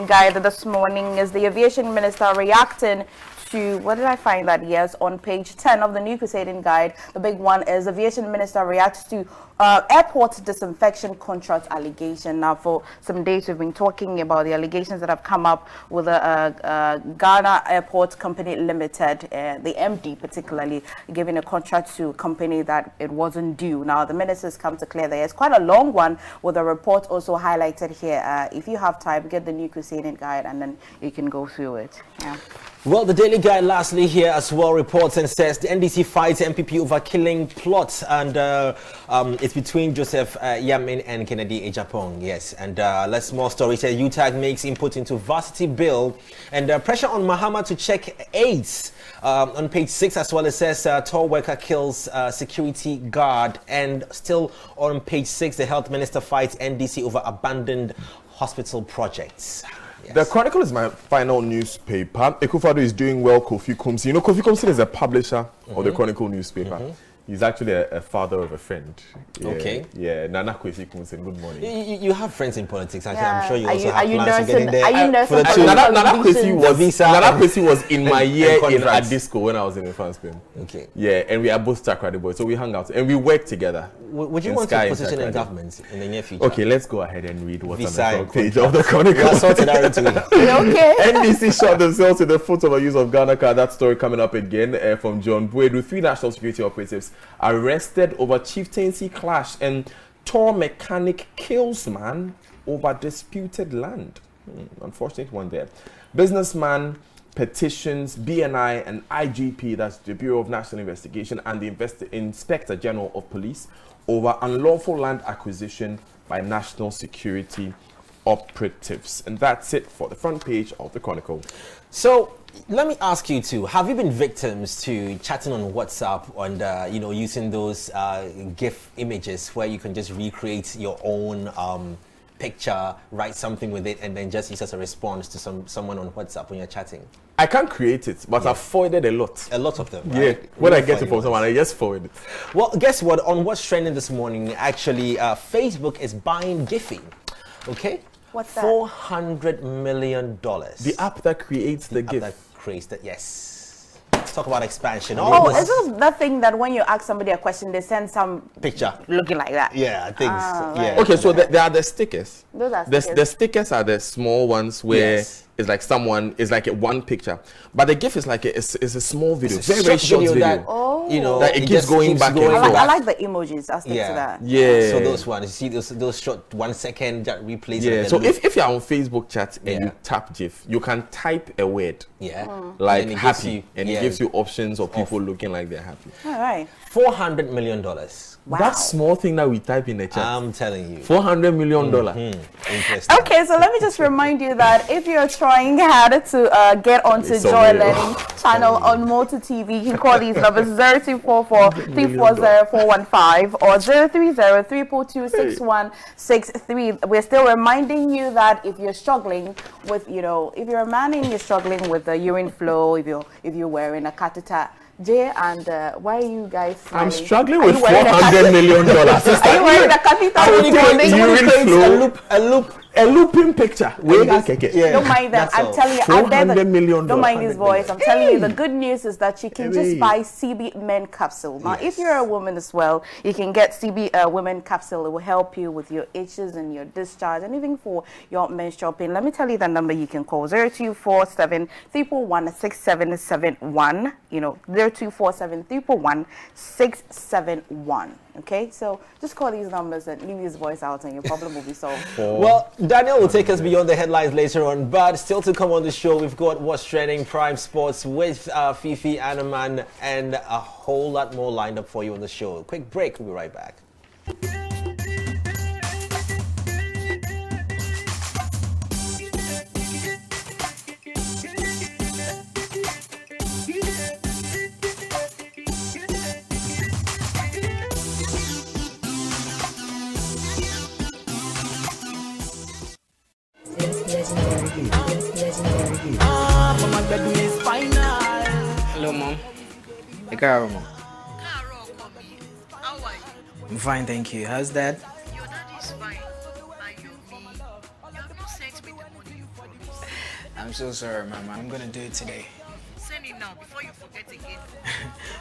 Guide this morning is the aviation minister reacting to, what did I find that? Yes, on page 10 of the New Crusading Guide, the big one is aviation minister reacts to airport disinfection contract allegation. Now, for some days, we've been talking about the allegations that have come up with the Ghana Airport Company Limited, the MD particularly, giving a contract to a company that it wasn't due. Now, the minister's come to clear that. It's quite a long one with a report also highlighted here. If you have time, get the New Crusading Guide and then you can go through it. Yeah. Well, the Daily Guide lastly here as well reports and says the NDC fights MPP over killing plots, and it's between Joseph Yamin and Kennedy Ejapong. Yes, and let's more stories. UTAG makes input into varsity bill, and pressure on Mahama to check AIDS. On page 6 as well, it says tall worker kills security guard, and still on page 6, the health minister fights NDC over abandoned hospital projects. Yes. The Chronicle is my final newspaper. Ekufado is doing well. Kofi Kumsi. You know, Kofi Kumsi is a publisher of the Chronicle newspaper. He's actually a father of a friend. Yeah, okay. Yeah, Nana Kofi Kumsi. Good morning. You have friends in politics. Actually, Yeah. I'm sure you also Are have you plans to get in nursing- there. are you nursing for the for two. the- Nana Kwesi was in my year in contracts. Adisco when I was in the France Spain. Okay. Yeah, and we are both Takrady boys, so we hung out and we worked together. Would you in want Sky to and position in Takrady. government in the near future? Okay, let's go ahead and read what's Visa on the and front page of the Chronicle. We are sorted out into it. Okay. NDC shot themselves in the foot of a use of Ghana card. That story coming up again from John Buedu. 3 national security operatives arrested over chieftaincy clash, and tour mechanic kills man over disputed land. Unfortunate one there. Businessman petitions BNI and IGP, that's the Bureau of National Investigation, and the Inspector General of Police over unlawful land acquisition by national security operatives. And that's it for the front page of the Chronicle. So let me ask you too, have you been victims to chatting on WhatsApp and you know, using those GIF images where you can just recreate your own picture, write something with it, and then just use as a response to someone on WhatsApp when you're chatting? I can't create it, but I've forwarded a lot. A lot of them, Yeah, right? when I Really get it funny from someone, ones. I just forward it. Well, guess what? On what's trending this morning, actually, Facebook is buying Giphy. Okay? What's that? $400 million. The app that creates the app GIF. that creates that, yes. Let's talk about expansion. Oh, is this the thing that when you ask somebody a question, they send some Picture. looking like that? Yeah, I think so. right. Yeah. Okay, so there are the stickers. Those are The stickers. stickers are the small ones where Yes. it's like someone is like a one picture, but the GIF is like it's a small video, It's a very short video. that, Oh. you know, That it keeps just going back and I forth. like the emojis. I'll stick to that. Yeah. So those ones, you see those short 1 second that replays. Yeah. and So then if you're on Facebook chat and Yeah. you tap GIF, you can type a word yeah, like And it gives happy, you- and yeah, it gives you options of people looking like they're happy. All right. $400 million. Wow. That small thing that we type in the chat, I'm telling you. $400 million. Interesting. Okay, so let me just remind you that if you're trying hard to get onto It's Joy already- Learning channel on Moto TV, you can call these numbers 0244 340 415 or 030 342 6163. We're still reminding you that if you're struggling with, you know, if you're a man and you're struggling with the urine flow, if you're wearing a catheter, Jay, and why are you guys I'm smiling? struggling Are with you wearing a $400 million. Are you wearing a catheter? I would take urine flow, a looping picture. Don't mind them. That's I'm all. telling you, out there, $400 million. don't mind his voice. I'm telling you, the good news is that you can just buy CB Men capsule. Now, if you're a woman as well, you can get CB Women capsule. It will help you with your itches and your discharge, and even for your menstrual pain. Let me tell you the number you can call: 0247 341 6771. You know, 0247 341 671. Okay, so just call these numbers and leave his voice out, and your problem will be solved. Well, Daniel will take us beyond the headlines later on, but still to come on the show, we've got What's Trending, Prime Sports with Fifi, Anaman, and a whole lot more lined up for you on the show. Quick break, we'll be right back. Hello, Mom. Mom. I'm fine, thank you. How's Dad? Your dad is fine. Are you me? You have not sent me the money you promised. I'm so sorry, Mama. I'm gonna do it today. Send it now before you forget again.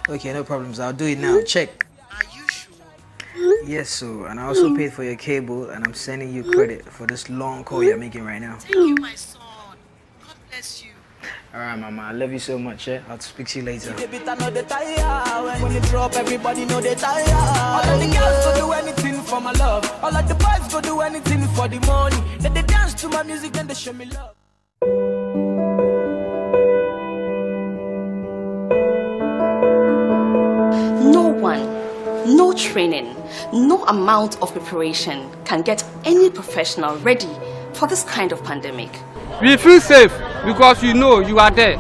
Okay, no problems. I'll do it now. Check. Are you sure? Yes, so, and I also paid for your cable, and I'm sending you credit for this long call you're making right now. Thank you, my son. God bless you. All right, Mama. I love you so much. Yeah, I'll speak to you later. When you drop, everybody know they tired. All of the girls go do anything for my love. All of the boys go do anything for the money. Then they dance to my music and they show me love. No one, no training, no amount of preparation can get any professional ready for this kind of pandemic. We feel safe because you know you are there.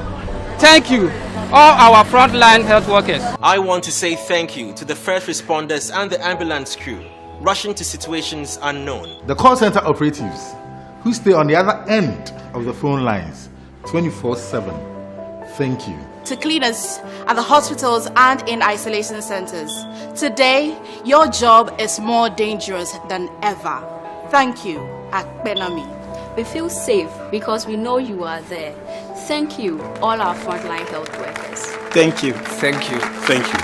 Thank you, all our frontline health workers. I want to say thank you to the first responders and the ambulance crew rushing to situations unknown. The call center operatives who stay on the other end of the phone lines 24/7. Thank you. To cleaners at the hospitals and in isolation centers. Today, your job is more dangerous than ever. Thank you, Akbenami. We feel safe because we know you are there. Thank you, all our frontline health workers. Thank you. Thank you. Thank you.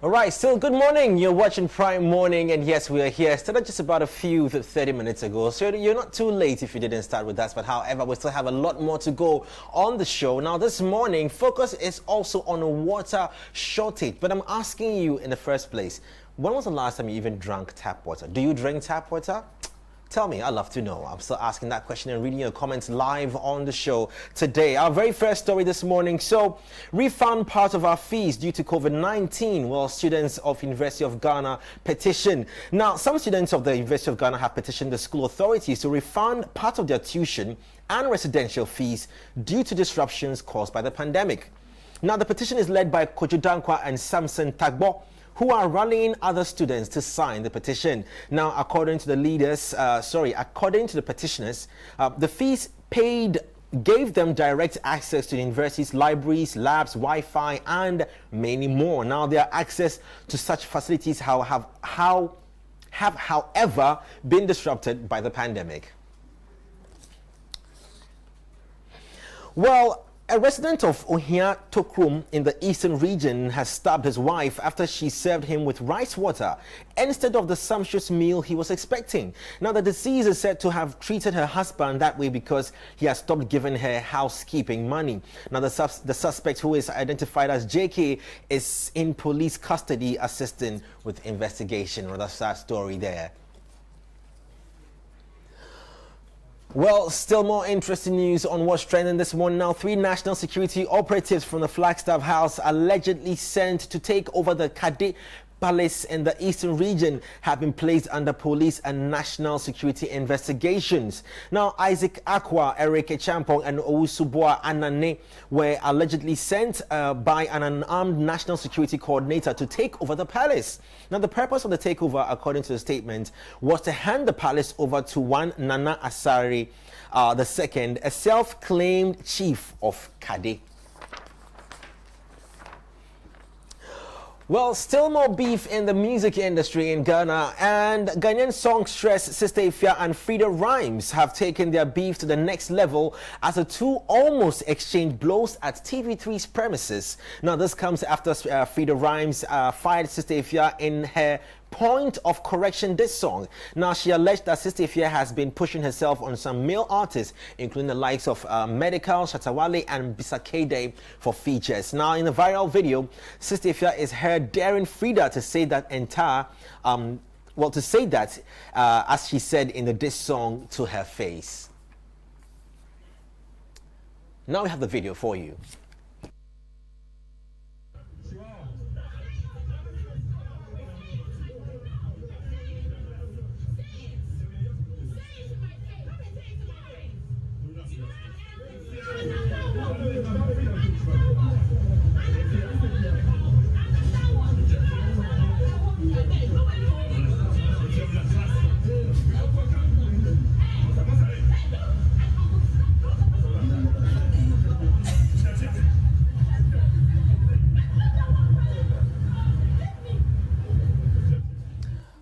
Alright, still good morning. You're watching Prime Morning, and yes, we are here. Started just about a few 30 minutes ago, so you're not too late if you didn't start with us. But however, we still have a lot more to go on the show. Now, this morning, focus is also on a water shortage. But I'm asking you in the first place, when was the last time you even drank tap water? Do you drink tap water? Tell me, I'd love to know. I'm still asking that question and reading your comments live on the show today. Our very first story this morning. So, refund part of our fees due to COVID-19 while students of University of Ghana petition. Now, some students of the University of Ghana have petitioned the school authorities to refund part of their tuition and residential fees due to disruptions caused by the pandemic. Now, the petition is led by Kojo Dankwa and Samson Tagbo, who are rallying other students to sign the petition. Now, according to the petitioners, the fees paid gave them direct access to the university's libraries, labs, Wi-Fi, and many more. Now, their access to such facilities have however been disrupted by the pandemic. Well, a resident of Ohia Tokrum in the eastern region has stabbed his wife after she served him with rice water instead of the sumptuous meal he was expecting. Now, the deceased is said to have treated her husband that way because he has stopped giving her housekeeping money. Now, the suspect, who is identified as JK, is in police custody assisting with investigation. Rather sad story there. Well, still more interesting news on what's trending this morning. Now, 3 national security operatives from the Flagstaff House allegedly sent to take over the Kade Palace in the eastern region have been placed under police and national security investigations. Now, Isaac Akwa, Eric Champong, and Owusuboa Anane were allegedly sent by an unarmed national security coordinator to take over the palace. Now, the purpose of the takeover, according to the statement, was to hand the palace over to one Nana Asari II, a self-claimed chief of Kade. Well, still more beef in the music industry in Ghana, and Ghanaian songstress Sister Ifya and Frida Rhymes have taken their beef to the next level as the two almost exchanged blows at TV3's premises. Now, this comes after Frida Rhymes fired Sister Ifya in her Point of Correction this song. Now, she alleged that Sister Ifya has been pushing herself on some male artists, including the likes of Medical, Shatawale, and Bisakede for features. Now, in the viral video, Sister Ifya is heard daring Frida to say that as she said in the diss song to her face. Now we have the video for you.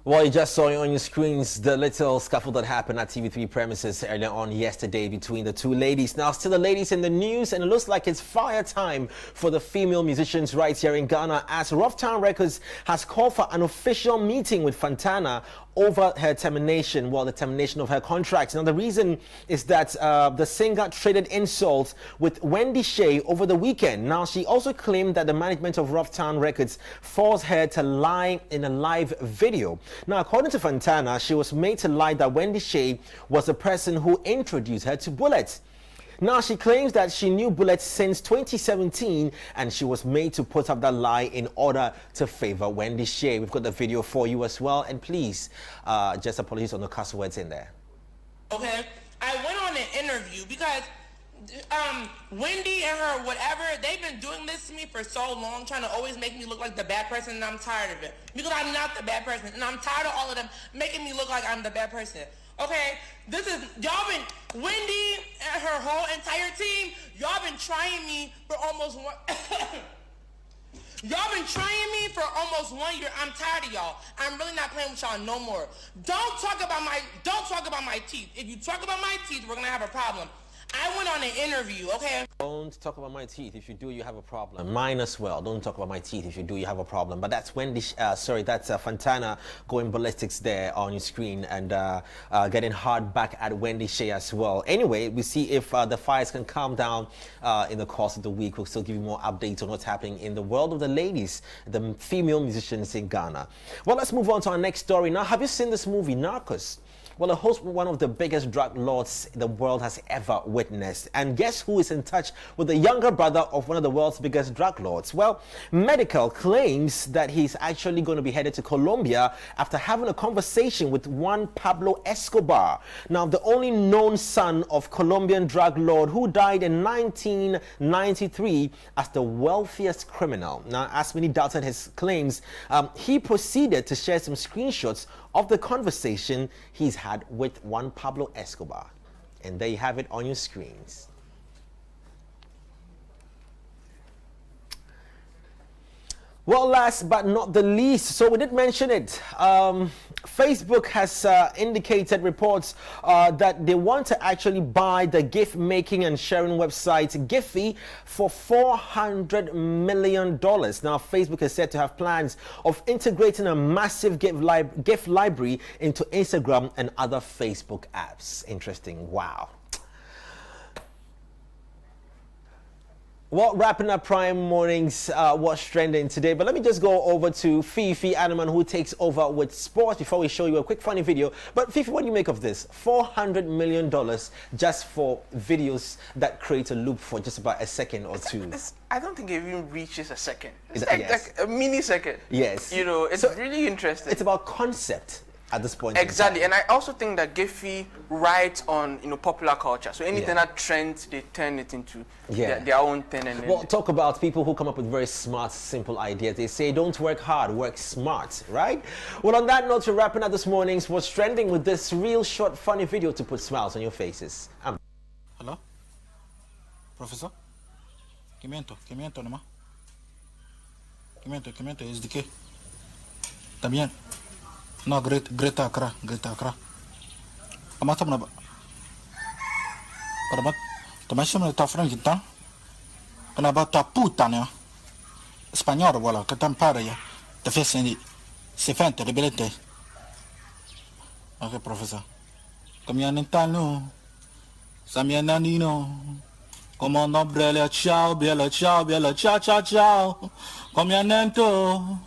Well, you just saw on your screens the little scuffle that happened at TV3 premises earlier on yesterday between the two ladies. Now, still the ladies in the news, and it looks like it's fire time for the female musicians right here in Ghana, as Rough Town Records has called for an official meeting with Fantana over her termination, the termination of her contract. Now, the reason is that the singer traded insults with Wendy Shea over the weekend. Now, she also claimed that the management of Rough Town Records forced her to lie in a live video. Now, according to Fantana, she was made to lie that Wendy Shea was the person who introduced her to Bullet. Now, she claims that she knew Bullet since 2017 and she was made to put up that lie in order to favor Wendy Shea. We've got the video for you as well, and please, just apologies on the cuss words in there. Okay, I went on an interview because Wendy and her whatever, they've been doing this to me for so long, trying to always make me look like the bad person, and I'm tired of it. Because I'm not the bad person, and I'm tired of all of them making me look like I'm the bad person. Okay, this is, y'all been, Wendy and her whole entire team, y'all been trying me for almost one, y'all been trying me for almost 1 year. I'm tired of y'all. I'm really not playing with y'all no more. Don't talk about my teeth. If you talk about my teeth, we're gonna have a problem. I went on an interview, okay? Don't talk about my teeth. If you do, you have a problem. Mine as well. Don't talk about my teeth. If you do, you have a problem. But that's Wendy, that's Fantana going ballistics there on your screen and getting hard back at Wendy Shea as well. Anyway, we see if the fires can calm down in the course of the week. We'll still give you more updates on what's happening in the world of the ladies, the female musicians in Ghana. Well, let's move on to our next story. Now, have you seen this movie, Narcos? Well, it hosts one of the biggest drug lords the world has ever witnessed. And guess who is in touch with the younger brother of one of the world's biggest drug lords? Well, Medical claims that he's actually going to be headed to Colombia after having a conversation with one Pablo Escobar. Now, the only known son of Colombian drug lord who died in 1993 as the wealthiest criminal. Now, as many doubted his claims, he proceeded to share some screenshots of the conversation he's had with one Pablo Escobar. And there you have it on your screens. Well, last but not the least, so we did mention it. Facebook has indicated reports that they want to actually buy the gift making and sharing website Giphy for $400 million. Now, Facebook is said to have plans of integrating a massive gift library into Instagram and other Facebook apps. Interesting. Wow. Well, wrapping up Prime Mornings, what's trending today. But let me just go over to Fifi Animan, who takes over with sports, before we show you a quick funny video. But Fifi, what do you make of this? $400 million just for videos that create a loop for just about a second or two. I don't think it even reaches a second. It's like a mini second. Yes. You know, it's really interesting. It's about concept at this point. Exactly, and I also think that Giphy rides on popular culture. So anything that trends, they turn it into their own thing. And well, talk about people who come up with very smart, simple ideas. They say, don't work hard, work smart, right? Well, on that note, we're wrapping up this morning's What's Trending with this real short, funny video to put smiles on your faces. Hello, Professor. Kimiento, nomás. Kimiento es de qué? También. No, Greta Accra. ¿Cómo estamos? Para también se me está frente. Kenapa tak puta ni? Español wala que tan para ya. Te fez ni. Se fente de bilete. Ok, profesor. Como no. Samia nanino. Como no brele ciao. Comianento.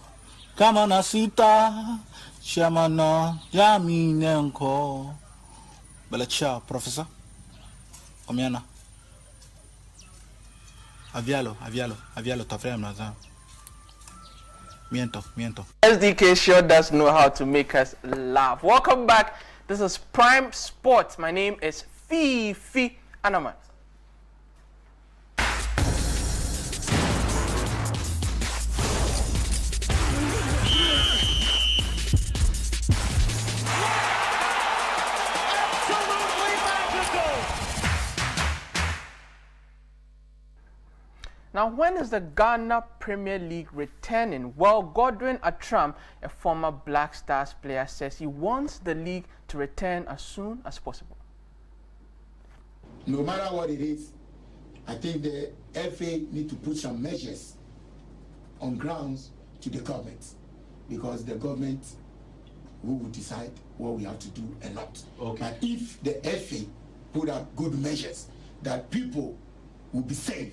Kama nasita. Chamana. Yaminenko. Bella ciao, professor. Comiana. Avialo, ta frère Mazan. Miento. SDK sure does know how to make us laugh. Welcome back. This is Prime Sports. My name is Fifi Anaman. Now, when is the Ghana Premier League returning? Well, Godwin Atram, a former Black Stars player, says he wants the league to return as soon as possible. No matter what it is, I think the FA need to put some measures on grounds to the government, because the government will decide what we have to do and not. Okay. But if the FA put up good measures that people will be safe,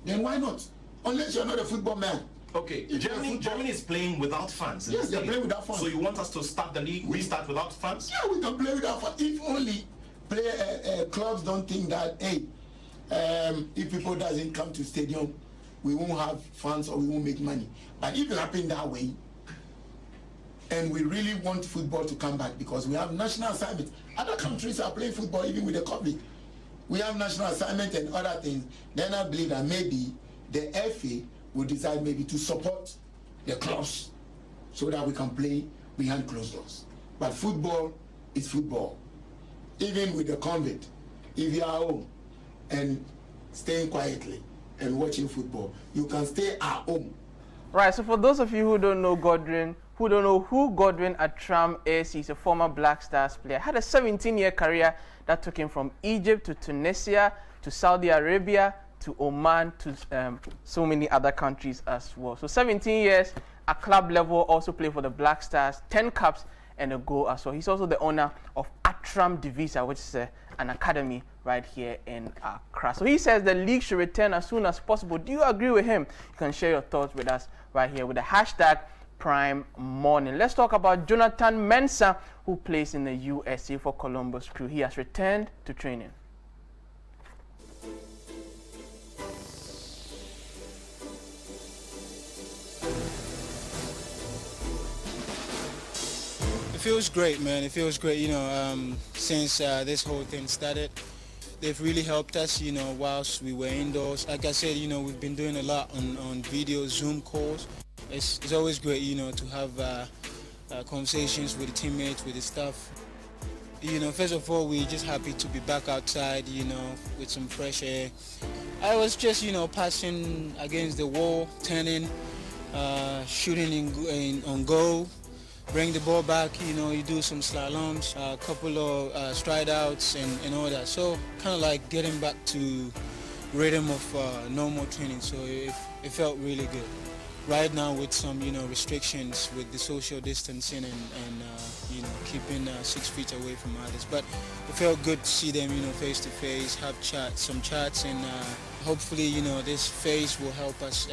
then why not? Unless you're not a football man. Okay, Germany is playing without fans. Yes, they're playing without fans. So you want us to start the league, restart without fans? Yeah, we can play without fans. If only clubs don't think that, hey, if people doesn't come to stadium, we won't have fans or we won't make money. But if it happens that way, and we really want football to come back, because we have national assignments. Other countries are playing football even with the COVID. We have national assignment and other things. Then I believe that maybe the FA will decide maybe to support the clubs so that we can play behind closed doors. But football is football. Even with the COVID, if you are home and staying quietly and watching football, you can stay at home. Right, so for those of you who don't know who Godwin Atram is, he's a former Black Stars player. Had a 17-year career that took him from Egypt to Tunisia to Saudi Arabia to Oman to so many other countries as well. So 17 years at club level, also played for the Black Stars, 10 caps and a goal as well. He's also the owner of Atram Divisa, which is an academy right here in Accra. So he says the league should return as soon as possible. Do you agree with him? You can share your thoughts with us right here with the hashtag Prime Morning. Let's talk about Jonathan Mensa, who plays in the USA for Columbus Crew. He has returned to training. It feels great, man. It feels great, you know, since this whole thing started. They've really helped us, you know, whilst we were indoors. Like I said, you know, we've been doing a lot on video, Zoom calls. It's always great, you know, to have conversations with the teammates, with the staff. You know, first of all, we're just happy to be back outside, you know, with some fresh air. I was just, you know, passing against the wall, turning, shooting on goal, bring the ball back, you know, you do some slaloms, a couple of stride outs and all that. So kind of like getting back to rhythm of normal training. So it felt really good. Right now with some, you know, restrictions with the social distancing and you know, keeping 6 feet away from others. But it felt good to see them, you know, face to face, have some chats, and hopefully, you know, this phase will help us.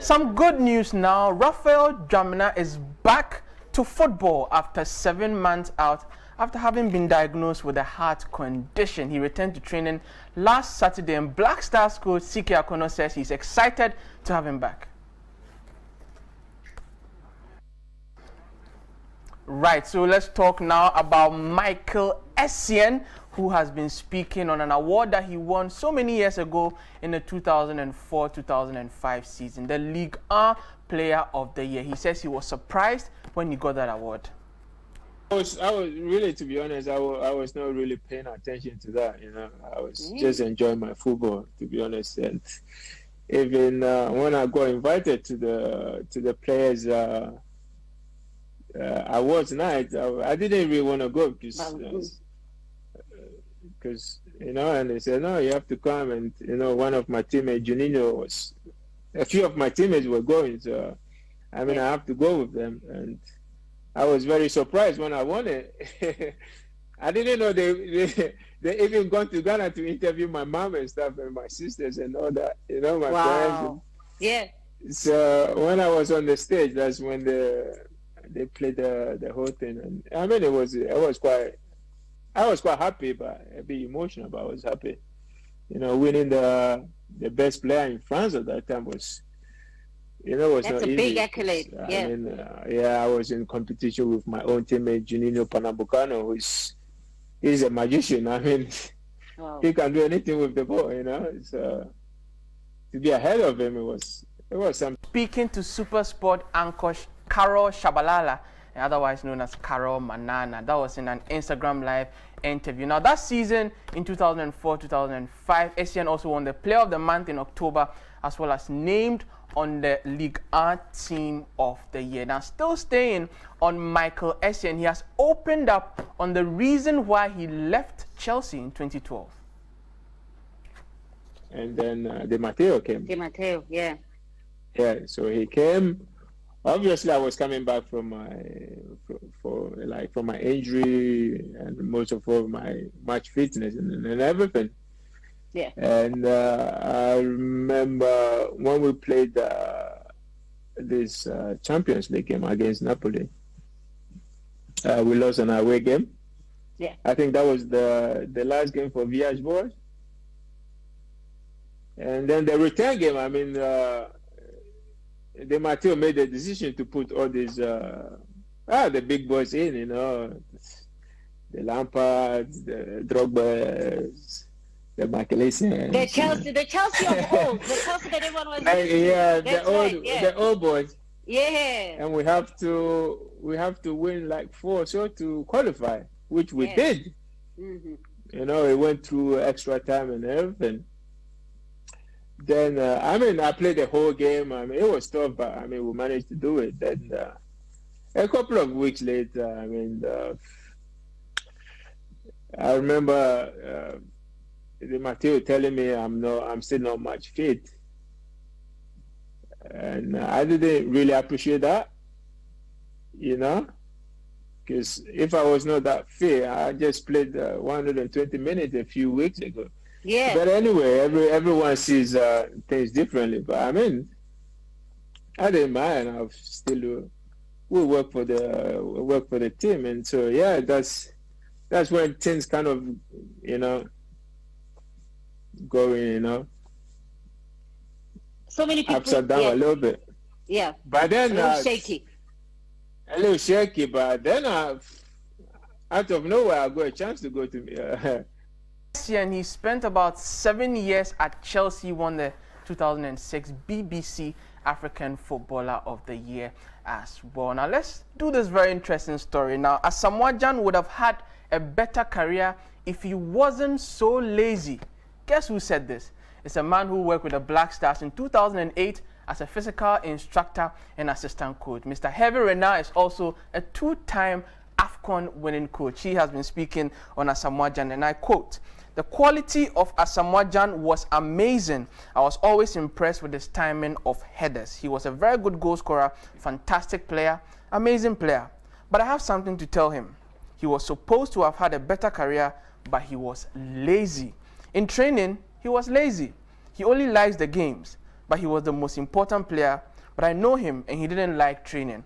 Some good news now. Rafael Domina is back to football after 7 months out after having been diagnosed with a heart condition. He returned to training last Saturday, and Black Stars coach CK Akono says he's excited to have him back. Right, so let's talk now about Michael Essien, who has been speaking on an award that he won so many years ago in the 2004-2005 season, the League 1 Player of the Year. He says he was surprised when he got that award. I was really, to be honest, I was not really paying attention to that, you know. I was just enjoying my football, to be honest. And even when I got invited to the players awards night, I didn't really want to go because and they said no, you have to come, and one of my teammates, Juninho, a few of my teammates were going, so I have to go with them, and I was very surprised when I won it. I didn't know they even gone to Ghana to interview my mom and stuff, and my sisters and all that, my friends. Yeah. So when I was on the stage, that's when they played the whole thing, and I was quite happy, but a bit emotional, but I was happy. Winning the best player in France at that time was That's not a easy. big accolade. I was in competition with my own teammate Juninho Pernambucano, he's a magician. He can do anything with the ball. So to be ahead of him, it was something. Speaking to SuperSport anchor Carol Shabalala, otherwise known as Carol Manana. That was in an Instagram Live interview. Now, that season in 2004-2005, Essien also won the Player of the Month in October, as well as named on the Ligue 1 Team of the Year. Now, still staying on Michael Essien, he has opened up on the reason why he left Chelsea in 2012. And then Di Matteo came. Di Matteo, yeah. Yeah, so he came. Obviously, I was coming back from my injury and most of all my match fitness and everything. Yeah. And I remember when we played this Champions League game against Napoli, we lost an away game. Yeah. I think that was the last game for VH Boys. And then the return game, Di Matteo made the decision to put all these the big boys in, the Lampards, the Drogbas, the Michael Essien. The Chelsea of old, the Chelsea that everyone was the old boys. Yeah. And we have to win like 4 so to qualify, which we did. Mm-hmm. It went through extra time and everything. Then I played the whole game. It was tough, but we managed to do it. Then a couple of weeks later, I remember Di Matteo telling me I'm still not much fit, and I didn't really appreciate that, because if I was not that fit, I just played 120 minutes a few weeks ago. Yeah. But anyway, everyone sees things differently. But I didn't mind. I still we work for the team, and so yeah, that's when things kind of going so many people upside down a little bit. Yeah. But then a little shaky. A little shaky, but then out of nowhere, I got a chance to go to. And he spent about 7 years at Chelsea, won the 2006 BBC African Footballer of the Year as well. Now let's do this very interesting story. Now, Asamoah Gyan would have had a better career if he wasn't so lazy. Guess who said this? It's a man who worked with the Black Stars in 2008 as a physical instructor and assistant coach. Mr. Hervé Renard is also a 2-time AFCON winning coach. He has been speaking on Asamoah Gyan, and I quote, "The quality of Asamoah Gyan was amazing. I was always impressed with his timing of headers. He was a very good goal scorer, fantastic player, amazing player. But I have something to tell him. He was supposed to have had a better career, but he was lazy. In training, he was lazy. He only likes the games, but he was the most important player. But I know him, and he didn't like training.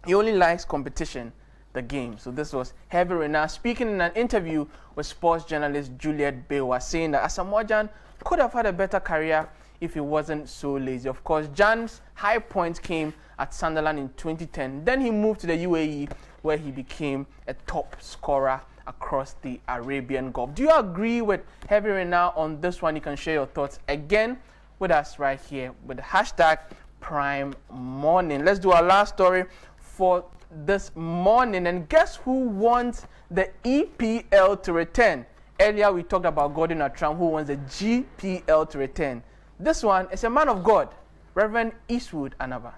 He only likes competition, the game." So this was Hervé Renard speaking in an interview with sports journalist Juliet Bewa, saying that Asamoah Gyan could have had a better career if he wasn't so lazy. Of course, Gyan's high points came at Sunderland in 2010. Then he moved to the UAE, where he became a top scorer across the Arabian Gulf. Do you agree with Hervé Renard on this one? You can share your thoughts again with us right here with the hashtag Prime Morning. Let's do our last story for this morning, and guess who wants the EPL to return? Earlier we talked about Gordon Atram, who wants the GPL to return. This one is a man of God, Reverend Eastwood Anaba.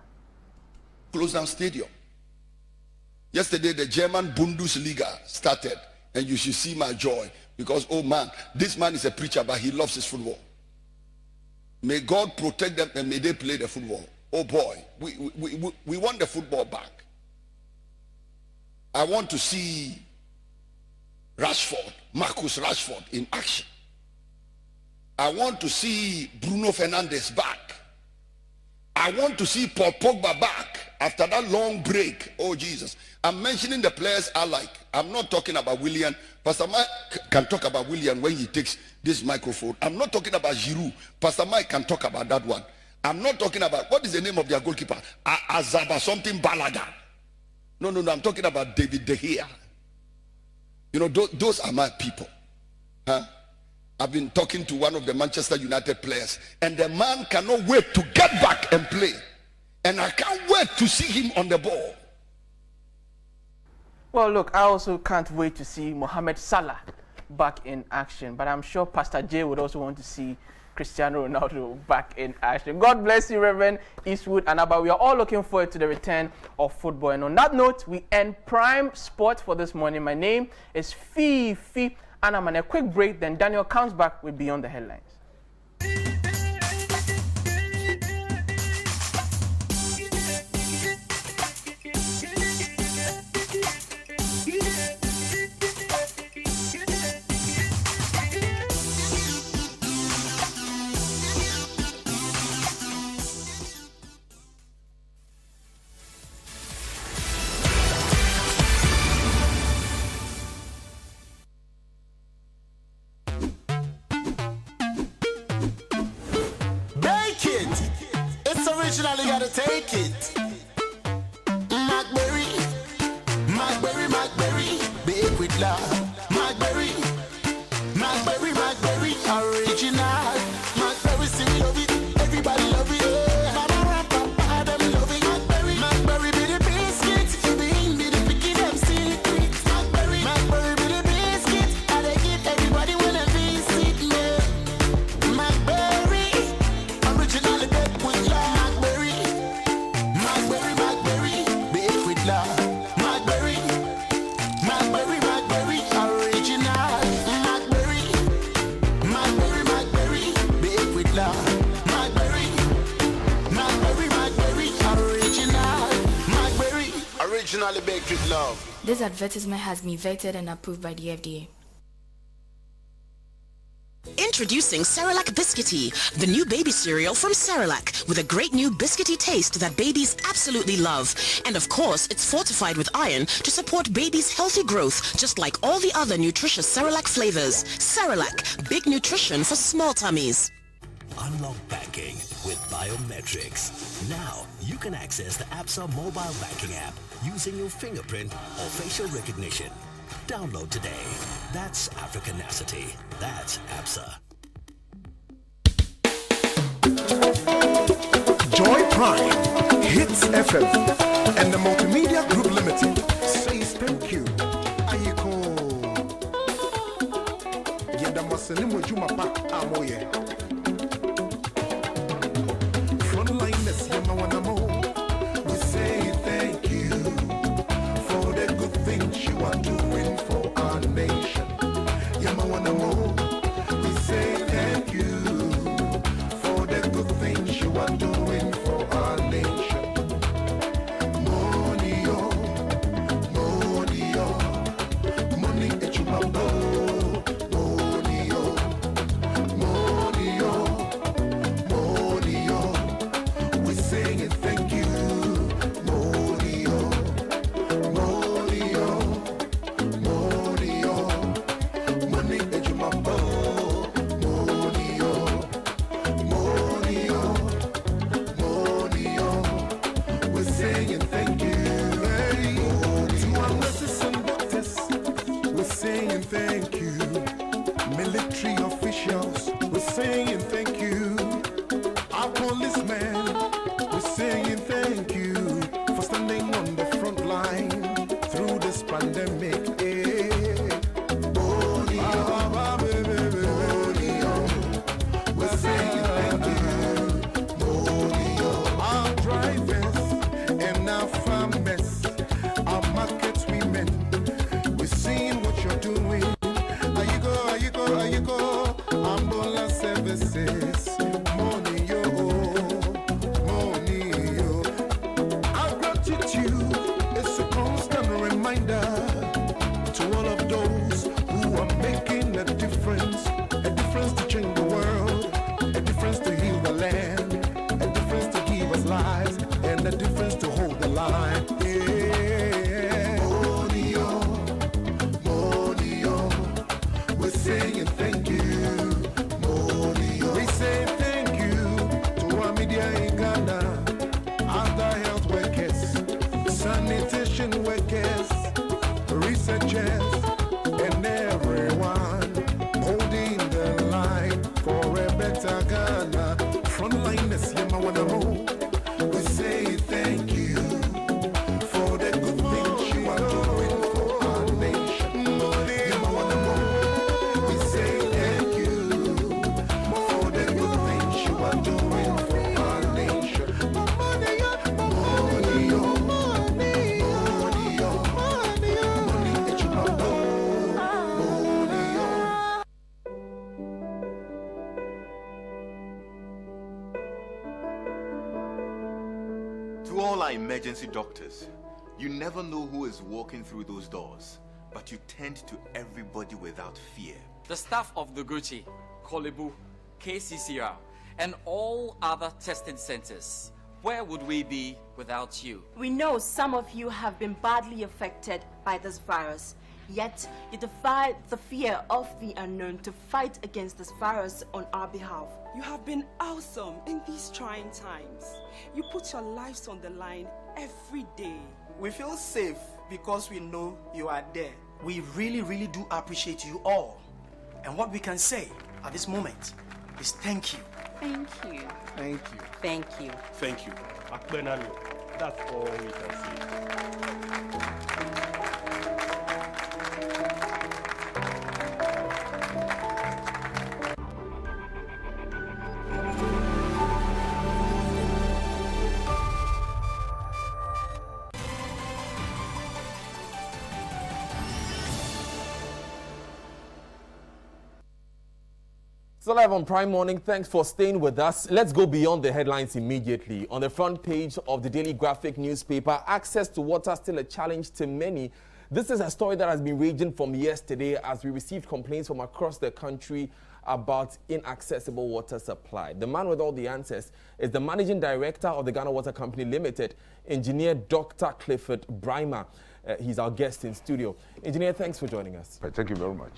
Close down stadium. Yesterday, the German Bundesliga started, and you should see my joy because, oh man, this man is a preacher, but he loves his football. May God protect them and may they play the football. Oh boy, we want the football back. I want to see Marcus Rashford in action. I want to see Bruno Fernandes back. I want to see Paul Pogba back after that long break. Oh Jesus. I'm mentioning the players I like. I'm not talking about William. Pastor Mike can talk about William when he takes this microphone. I'm not talking about Giroud. Pastor Mike can talk about that one. I'm not talking about, what is the name of their goalkeeper? Azaba something Balaga. No, I'm talking about David De Gea. You know, those are my people. Huh? I've been talking to one of the Manchester United players, and the man cannot wait to get back and play. And I can't wait to see him on the ball. Well, look, I also can't wait to see Mohamed Salah back in action. But I'm sure Pastor Jay would also want to see Cristiano Ronaldo back in action. God bless you, Reverend Eastwood Anaba. We are all looking forward to the return of football. And on that note, we end Prime Sport for this morning. My name is Fifi, and I'm on a quick break. Then Daniel comes back with Beyond the Headlines. Originally gotta take it. Blackberry, bake with love. Blackberry, original. Blackberry, see we love it, everybody love it. Mama, papa, them love it. Blackberry, be the biscuit, be the picky, them secret. Blackberry, be the biscuit, and they give everybody when they visit me. Blackberry, originally baked with love. Originally baked with love. This advertisement has been vetted and approved by the FDA. Introducing Cerelac Biscuity, the new baby cereal from Cerelac, with a great new biscuity taste that babies absolutely love. And of course, it's fortified with iron to support babies' healthy growth, just like all the other nutritious Cerelac flavors. Cerelac, big nutrition for small tummies. Unlock banking with biometrics. Now, you can access the ABSA mobile banking app using your fingerprint or facial recognition. Download today. That's Africanacity. That's ABSA. Joy Prime, Hits FM, and the Multimedia Group Limited says thank you. Ayiko. Yenda masalimu juma pa amoye. Frontliners yama wanamo. We say thank you for the good things you are doing for our nation. Yama wanamo. We say thank you for the good things you are doing for our nation. Money, money, echumabo. Thank you, military officials, we're saying thank you. Our policemen, we're saying thank you for standing on the front line through this pandemic. We're saying thank you. saying thank you. We say thank you to our media in Ghana, other health workers, sanitation workers, researchers, and everyone holding the line for a better Ghana. Frontliners, we say thank you for the good things you are doing for our nation. We say thank you for the good things you are doing for our nation. To all our emergency doctors, you never know who is walking through those doors, but you tend to everybody without fear. The staff of the Gucci, Kolebu, KCCR, and all other testing centers. Where would we be without you? We know some of you have been badly affected by this virus, yet you defy the fear of the unknown to fight against this virus on our behalf. You have been awesome in these trying times. You put your lives on the line every day. We feel safe because we know you are there. We really do appreciate you all. And what we can say at this moment is thank you. Thank you. Thank you. Thank you. Thank you. That's all we can say. So live on Prime Morning, thanks for staying with us. Let's go beyond the headlines immediately. On the front page of the Daily Graphic newspaper, access to water still a challenge to many. This is a story that has been raging from yesterday as we received complaints from across the country about inaccessible water supply. The man with all the answers is the Managing Director of the Ghana Water Company Limited, Engineer Dr. Clifford Brimer. He's our guest in studio. Engineer, thanks for joining us. Thank you very much.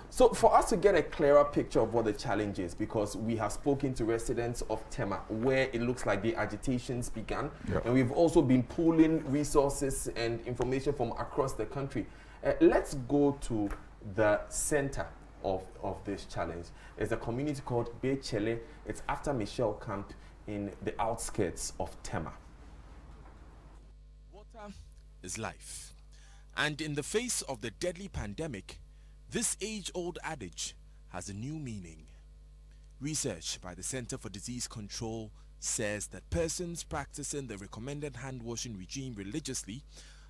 So for us to get a clearer picture of what the challenge is, because we have spoken to residents of Tema, where it looks like the agitations began, and we've also been pooling resources and information from across the country. Let's go to the center of this challenge. It's a community called Bechele. It's after Michelle Camp in the outskirts of Tema. Water is life. And in the face of the deadly pandemic, this age-old adage has a new meaning. Research by the Center for Disease Control says that persons practicing the recommended hand-washing regime religiously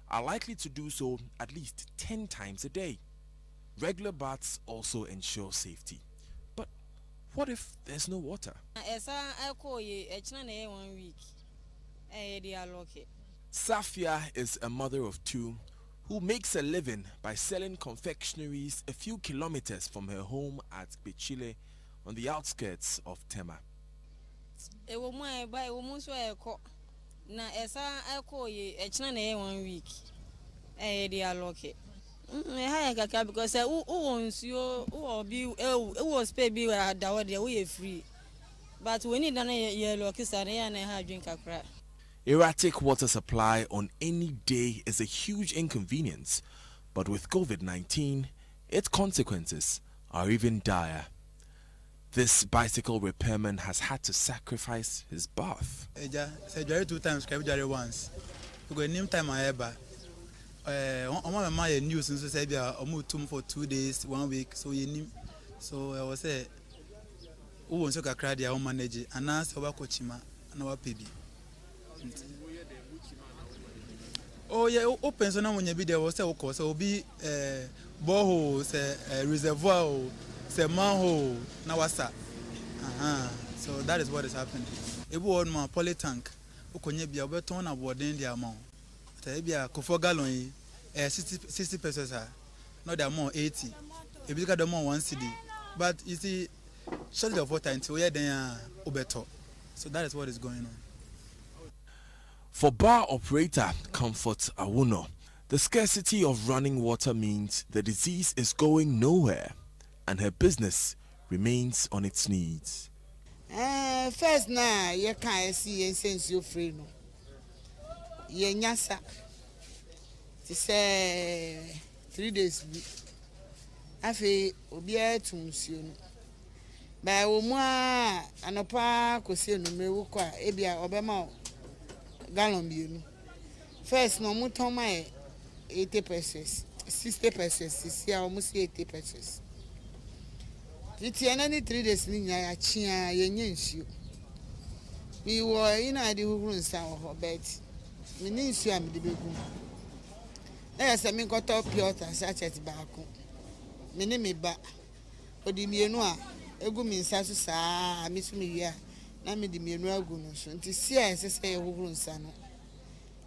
are likely to do so at least 10 times a day. Regular baths also ensure safety. But what if there's no water? Safia is a mother of two who makes a living by selling confectionaries a few kilometers from her home at Bechile on the outskirts of Tema. Erratic water supply on any day is a huge inconvenience, but with COVID-19, its consequences are even dire. This bicycle repairman has had to sacrifice his bath. Two times, once. Because name time I ever. On my news and say for 2 days, 1 week, so you name. So I was say, who wants to cry their own manager and ask about Kochima and our baby. Oh yeah, open so now when you be there was say okay, so be borehole, say reservoir, say manhole, now what's that? So that is what is happening. If we want more poly tank, we can be able to turn about the amount. Say be a coffee gallon, 60 pesos, not the amount 80. If you got the amount 1 cedi, but you see, shortage of water until we are then better. So that is what is going on. For bar operator Comfort Awuno, the scarcity of running water means the disease is going nowhere. and her business remains on its knees. First na you can't see sense you free no. Ye nyasa. Ti say 3 days bi. Afi obi atumsuo no. Ba wo mu a anopa kosie no mewu kwa ebia obema gallon bienu. First no muton my 80 pesos, 60 pesos, see almost 80 pesos. It's any 3 days in ya chia yen issue. Me were in a room sound of bed. Me need you am the big room. There's a min got up Piotr such as back. Me name me back. Or the Mienua, a good mean Sassa, Miss Mia, Nami the Mienua Gunus, and to see as I say a room son.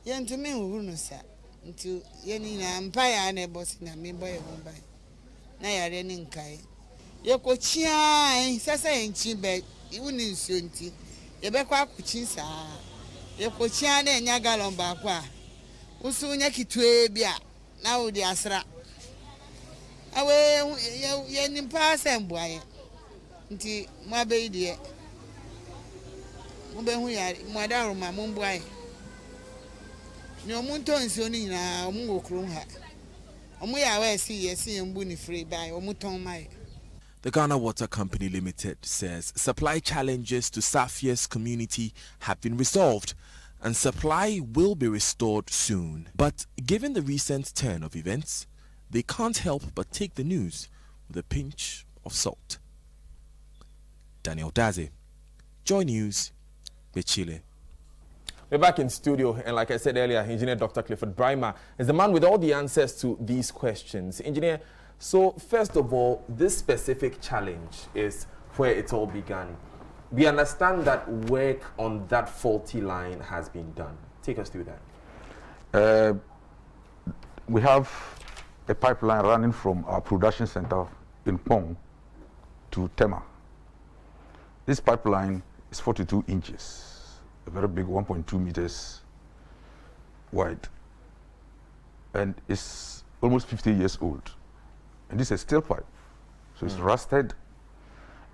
Yen to me who no sir. Until Yenina Empire and a boss in a member of Mumbai. Naya running Kai. Yoko chia, Sasa and Chimbet, even in Sunti. Yabekwa Kuchinsa. Yoko chia and Yagalon Bakwa. Usunyaki Twebia. Now the Asra. Away yen pass and boy. Until my baby. Mumbai, Madame, my Mumbai. No munto nsoni na omu okrum ha. Omu ya wa esi mbu ni free buy omu ton mai. The Ghana Water Company Limited says supply challenges to Safia's community have been resolved and supply will be restored soon. But given the recent turn of events, they can't help but take the news with a pinch of salt. Daniel Daze, Joy News, Chile. We're back in studio, and like I said earlier, Engineer Dr. Clifford Brymer is the man with all the answers to these questions. Engineer, so first of all, this specific challenge is where it all began. We understand that work on that faulty line has been done. Take us through that. We have a pipeline running from our production center in Pong to Tema. This pipeline is 42 inches. A very big 1.2 meters wide, and it's almost 50 years old. And this is a steel pipe, so it's rusted,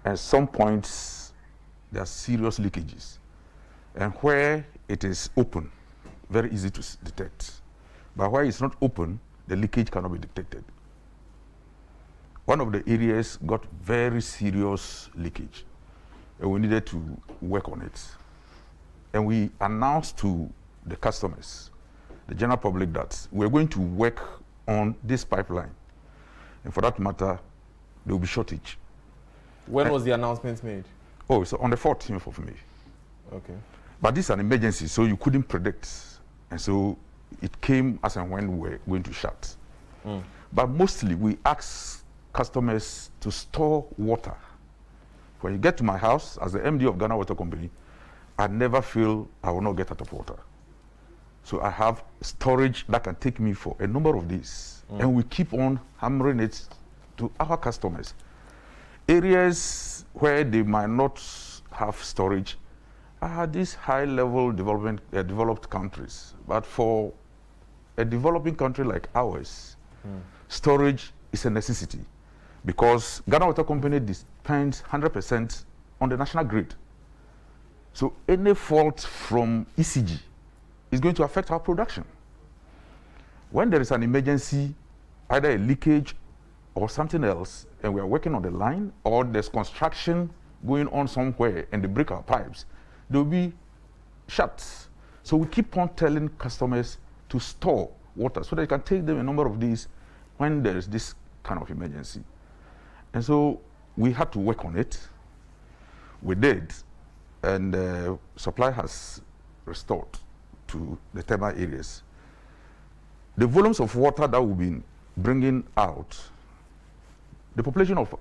and at some points there are serious leakages. And where it is open, very easy to detect. But where it's not open, the leakage cannot be detected. One of the areas got very serious leakage, and we needed to work on it. And we announced to the customers, the general public, that we're going to work on this pipeline. And for that matter, there will be shortage. When was the announcement made? Oh, so on the 14th of May. Okay. But this is an emergency, so you couldn't predict. And so it came as and when we were going to shut. But mostly we ask customers to store water. When you get to my house, as the MD of Ghana Water Company, I never feel I will not get out of water. So I have storage that can take me for a number of days. And we keep on hammering it to our customers. Areas where they might not have storage are these high-level developed countries. But for a developing country like ours, storage is a necessity because Ghana Water Company depends 100% on the national grid. So any fault from ECG is going to affect our production. When there is an emergency, either a leakage or something else, and we are working on the line, or there's construction going on somewhere and they break our pipes, they will be shut. So we keep on telling customers to store water so they can take them a number of days when there is this kind of emergency. And so we had to work on it. We did. And supply has restored to the Tema areas. The volumes of water that we've been bringing out, the population of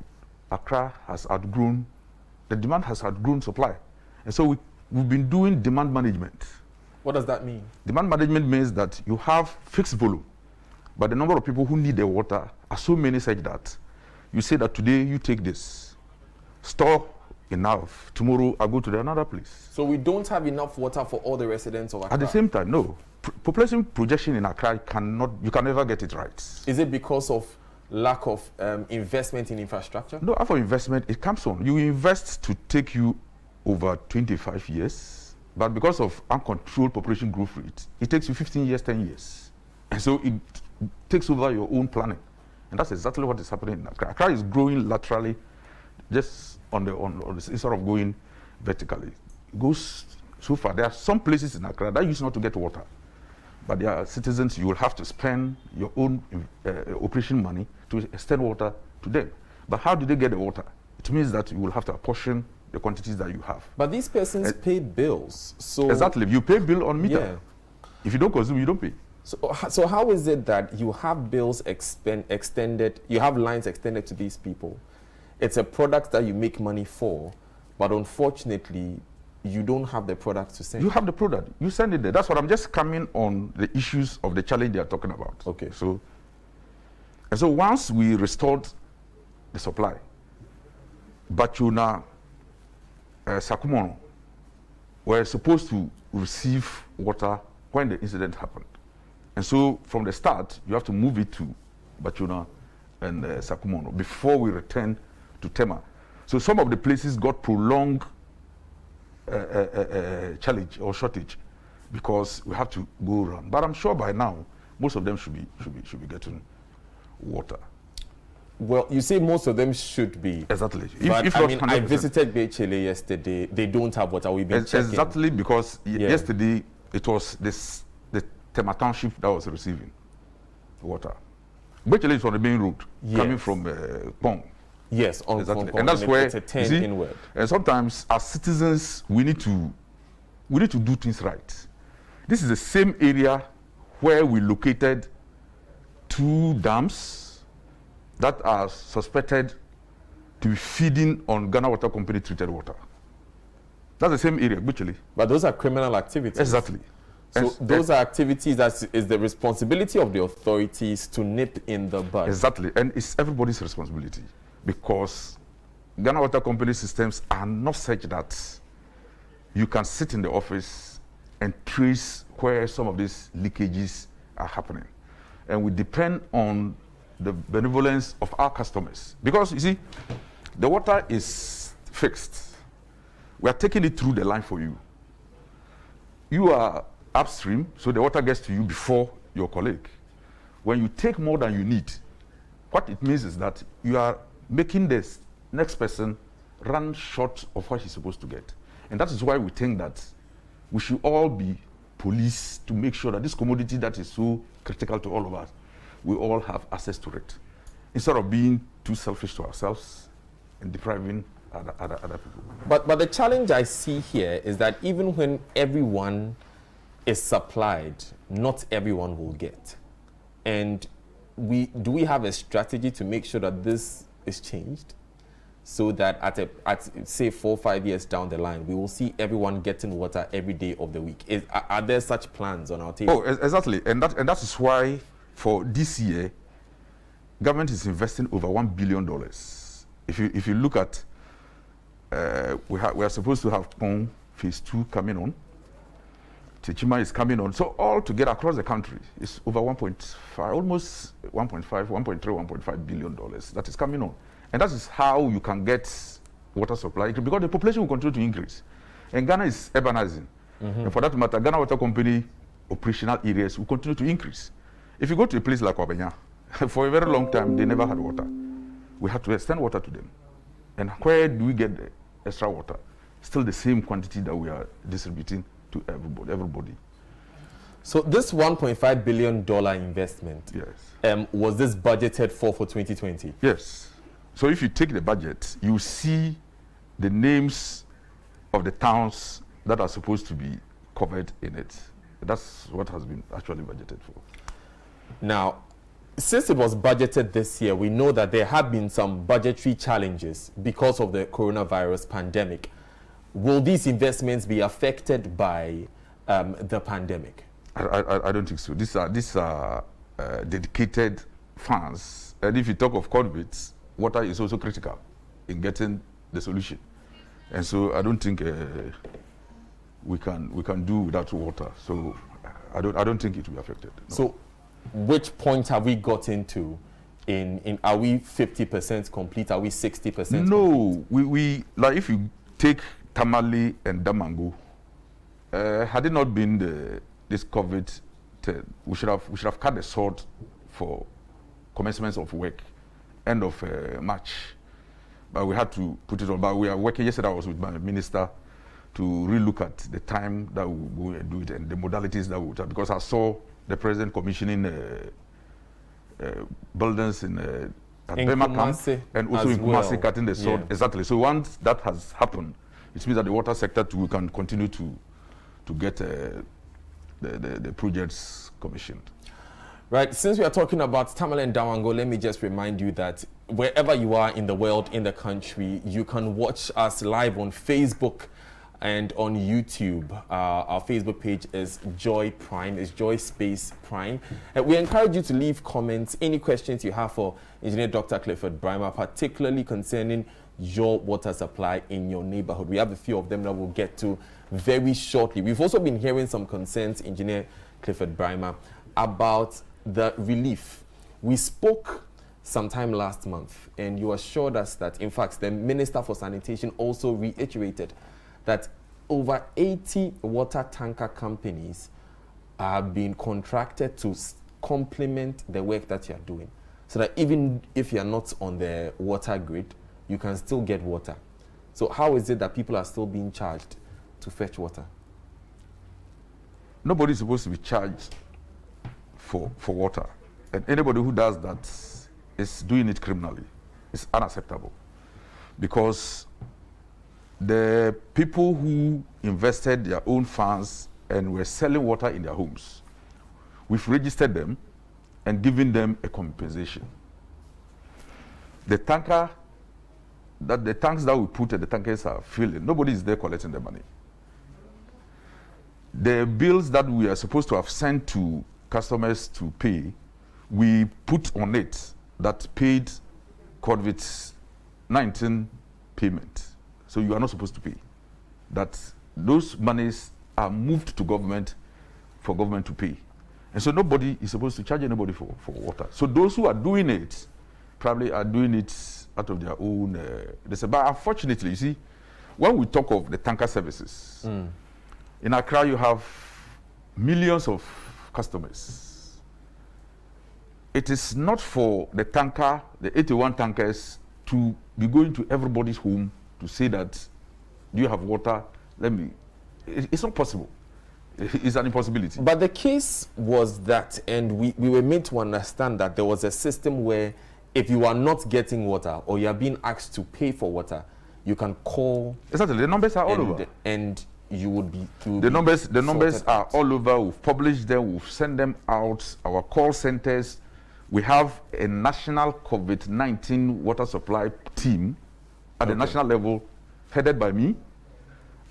Accra has outgrown, the demand has outgrown supply. And so we've been doing demand management. What does that mean? Demand management means that you have fixed volume, but the number of people who need the water are so many such that you say that today you take this, store enough. Tomorrow I go to another place. So we don't have enough water for all the residents of Accra? At the same time, no. Population projection in Accra you can never get it right. Is it because of lack of investment in infrastructure? No, after investment, it comes on. You invest to take you over 25 years, but because of uncontrolled population growth rate, it takes you 15 years, 10 years. And so it takes over your own planning. And that's exactly what is happening in Accra. Accra is growing laterally, just on instead of going vertically. It goes so far. There are some places in Accra that used not to get water. But there are citizens, you will have to spend your own operation money to extend water to them. But how do they get the water? It means that you will have to apportion the quantities that you have. But these persons pay bills. So exactly. You pay bill on meter. Yeah. If you don't consume, you don't pay. So how is it that you have bills extended, you have lines extended to these people? It's a product that you make money for, but unfortunately, you don't have the product to send. You have the product. You send it there. That's what I'm just coming on the issues of the challenge they are talking about. Okay. So once we restored the supply, Bachuna, Sakumono were supposed to receive water when the incident happened. And so from the start, you have to move it to Bachuna and Sakumono before we return to Tema. So some of the places got prolonged challenge or shortage because we have to go around. But I'm sure by now, most of them should be getting water. Well, you say most of them should be. Exactly. But if I not mean, 100%. I visited Bechele yesterday. They don't have water. We've been checking. Exactly, because yesterday it was the Tema Township that was receiving water. Bechele is on the main road coming from Pong. Yes, on exactly. Pong, And that's where it's a 10 inward. And sometimes as citizens we need to do things right. This is the same area where we located 2 dams that are suspected to be feeding on Ghana Water Company treated water. That's the same area, literally. But those are criminal activities. Exactly. So those are activities that is the responsibility of the authorities to nip in the bud. Exactly, and it's everybody's responsibility because Ghana Water Company systems are not such that you can sit in the office and trace where some of these leakages are happening. And we depend on the benevolence of our customers. Because, you see, the water is fixed. We are taking it through the line for you. You are upstream, so the water gets to you before your colleague. When you take more than you need, what it means is that you are making the next person run short of what he's supposed to get. And that is why we think that we should all be police to make sure that this commodity that is so critical to all of us, we all have access to it, instead of being too selfish to ourselves and depriving other people. But the challenge I see here is that even when everyone is supplied, not everyone will get. And do we have a strategy to make sure that this is changed, so that at say 4 or 5 years down the line, we will see everyone getting water every day of the week? Are there such plans on our table? Oh, exactly, and that is why for this year, government is investing over $1 billion. If you look at, we are supposed to have Pong phase 2 coming on. Tichima is coming on. So all together across the country, it's over 1.5, almost 1.5, 1.3, 1.5 billion dollars that is coming on. And that is how you can get water supply, because the population will continue to increase. And Ghana is urbanizing. And for that matter, Ghana Water Company operational areas will continue to increase. If you go to a place like Obenya, for a very long time, they never had water. We had to extend water to them. And where do we get the extra water? Still the same quantity that we are distributing to everybody. So this $1.5 billion investment, yes, was this budgeted for 2020? Yes. So if you take the budget, you see the names of the towns that are supposed to be covered in it. That's what has been actually budgeted for. Now, since it was budgeted this year, we know that there have been some budgetary challenges because of the coronavirus pandemic. Will these investments be affected by the pandemic? I don't think so. These are dedicated funds. And if you talk of COVID, water is also critical in getting the solution. And so I don't think we can do without water. So I don't think it will be affected. No. So which point have we gotten to are we 50% complete? Are we 60%? No, we like if you take Tamale and Damango, had it not been this COVID, we should have cut the sword for commencement of work, end of March. But we had to put it on. But we are working. Yesterday I was with my minister to relook at the time that we will do it and the modalities that we would have, because I saw the president commissioning buildings in Bema camp and also in Kumasi cutting the sword. Yeah. Exactly. So once that has happened, it means that the water sector too, we can continue to get the projects commissioned. Right. Since we are talking about Tamale and Dawango, let me just remind you that wherever you are in the world, in the country, you can watch us live on Facebook and on YouTube. Our Facebook page is Joy Prime, is Joy Space Prime. And we encourage you to leave comments, any questions you have for Engineer Dr. Clifford Bryma, particularly concerning your water supply in your neighborhood. We have a few of them that we'll get to very shortly. We've also been hearing some concerns, Engineer Clifford Bryma, about the relief. We spoke sometime last month, and you assured us that, in fact, the Minister for Sanitation also reiterated that over 80 water tanker companies have been contracted to complement the work that you're doing, so that even if you're not on the water grid, you can still get water. So how is it that people are still being charged to fetch water? Nobody is supposed to be charged for water. And anybody who does that is doing it criminally. It's unacceptable. Because the people who invested their own funds and were selling water in their homes, we've registered them and given them a compensation. The tanks that we put at the tankers are filling. Nobody is there collecting the money. The bills that we are supposed to have sent to customers to pay, we put on it that paid COVID-19 payment. So you are not supposed to pay. That those monies are moved to government for government to pay. And so nobody is supposed to charge anybody for water. So those who are doing it probably are doing it out of their own. But unfortunately, you see, when we talk of the tanker services, in Accra you have millions of customers. It is not for the tanker, the 81 tankers, to be going to everybody's home to say that, do you have water? It's not possible. It's an impossibility. But the case was that, and we were made to understand that there was a system where if you are not getting water or you are being asked to pay for water, you can call. Exactly. The numbers are all over. And you would be. The numbers are all over. We've published them. We've sent them out. Our call centers. We have a national COVID-19 water supply team at the national level, headed by me.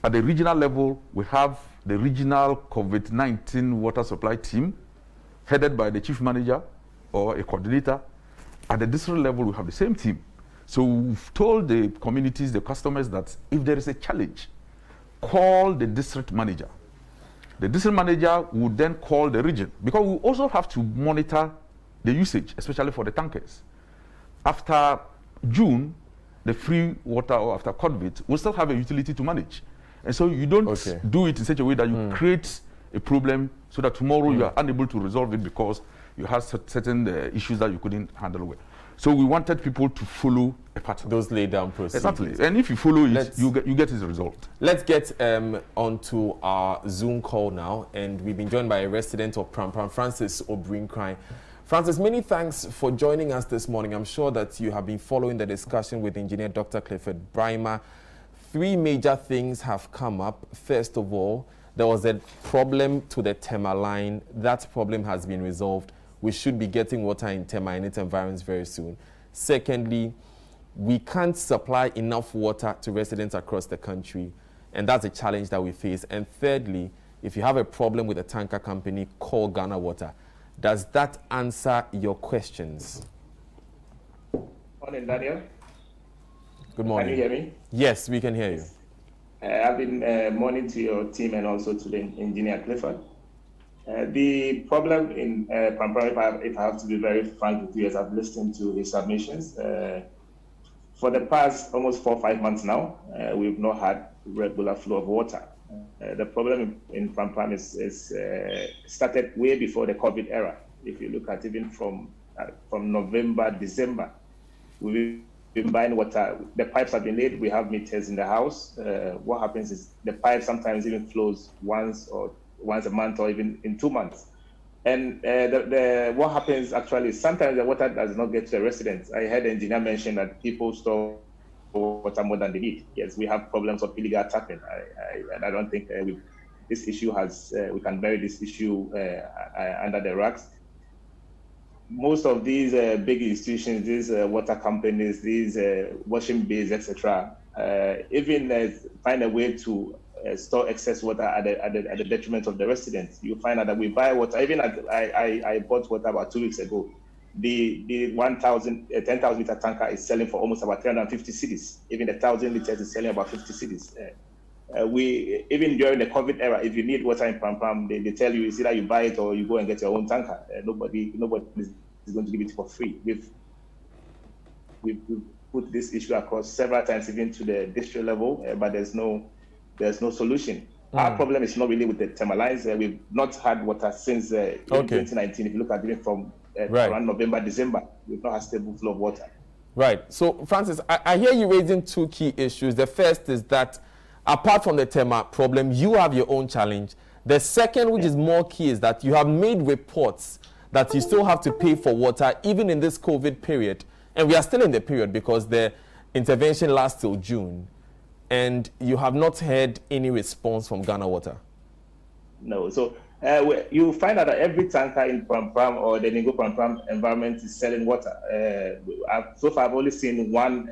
At the regional level, we have the regional COVID-19 water supply team, headed by the chief manager or a coordinator. At the district level, we have the same team. So we've told the communities, the customers, that if there is a challenge, call the district manager. The district manager would then call the region, because we also have to monitor the usage, especially for the tankers. After June, the free water, or after COVID, we'll still have a utility to manage. And so you don't do it in such a way that you create a problem so that tomorrow you are unable to resolve it because you have certain issues that you couldn't handle well. So we wanted people to follow a pattern. Those laid down procedures. Exactly. And if you follow it, you get its result. Let's get onto our Zoom call now. And we've been joined by a resident of Pram Pram, Francis Obrinkran. Francis, many thanks for joining us this morning. I'm sure that you have been following the discussion with Engineer Dr. Clifford Bryma. 3 major things have come up. First of all, there was a problem to the Tema line. That problem has been resolved. We should be getting water in Tema and its environs very soon. Secondly, we can't supply enough water to residents across the country, and that's a challenge that we face. And thirdly, if you have a problem with a tanker company, call Ghana Water. Does that answer your questions? Morning, Daniel. Good morning. Can you hear me? Yes, we can hear you. I've been morning to your team and also to the Engineer Clifford. The problem in Pampram, if I have to be very frank with you, as I've listened to the submissions, for the past almost 4 or 5 months now, we've not had regular flow of water. The problem in Pampram is started way before the COVID era. If you look at even from November, December, we've been buying water. The pipes have been laid. We have meters in the house. What happens is the pipe sometimes even flows once a month or even in 2 months. And what happens actually is sometimes the water does not get to the residents. I heard the engineer mention that people store water more than they need. Yes, we have problems of illegal tapping. And I don't think this issue we can bury this issue under the rugs. Most of these big institutions, these water companies, these washing bays, etc., even find a way to store excess water at the detriment of the residents. You find out that we buy water. Even I bought water about 2 weeks ago. The 10,000 liter tanker is selling for almost about 350 cedis. Even the 1,000 liters is selling about 50 cedis. We even during the COVID era, if you need water in Pampram, they tell you it's either you buy it or you go and get your own tanker. Nobody is going to give it for free. We've put this issue across several times, even to the district level, but there's no solution. Our problem is not really with the thermal lines. We've not had water since 2019. If you look at it from around November, December, we've not had stable flow of water. Right. So, Francis, I hear you raising two key issues. The first is that apart from the thermal problem, you have your own challenge. The second, which is more key, is that you have made reports that you still have to pay for water even in this COVID period. And we are still in the period because the intervention lasts till June. And you have not heard any response from Ghana Water. No. So you find out that every tanker in Pampram or the Ningo Pampram environment is selling water. So far, I've only seen one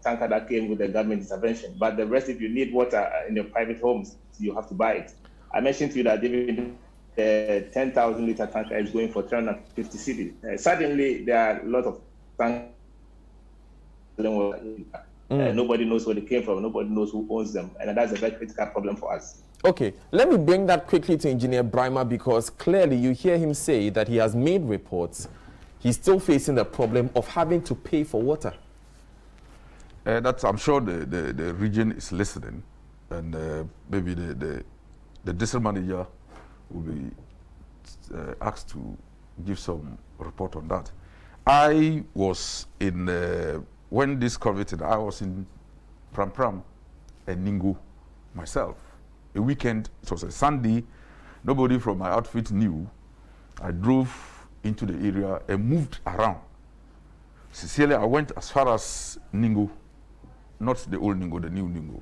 tanker that came with the government intervention. But the rest, if you need water in your private homes, you have to buy it. I mentioned to you that even the 10,000 liter tanker is going for 350 cedis. Suddenly, there are a lot of tankers selling water. Nobody knows where they came from. Nobody knows who owns them. And that's a very critical problem for us. Okay, let me bring that quickly to Engineer Brimer, because clearly you hear him say that he has made reports. He's still facing the problem of having to pay for water. I'm sure the region is listening, and maybe the district manager will be asked to give some report on that. I was in... when this COVID, I was in Pampram and Ningo myself. A weekend, it was a Sunday, nobody from my outfit knew. I drove into the area and moved around. Sincerely, I went as far as Ningo, not the old Ningo, the new Ningo.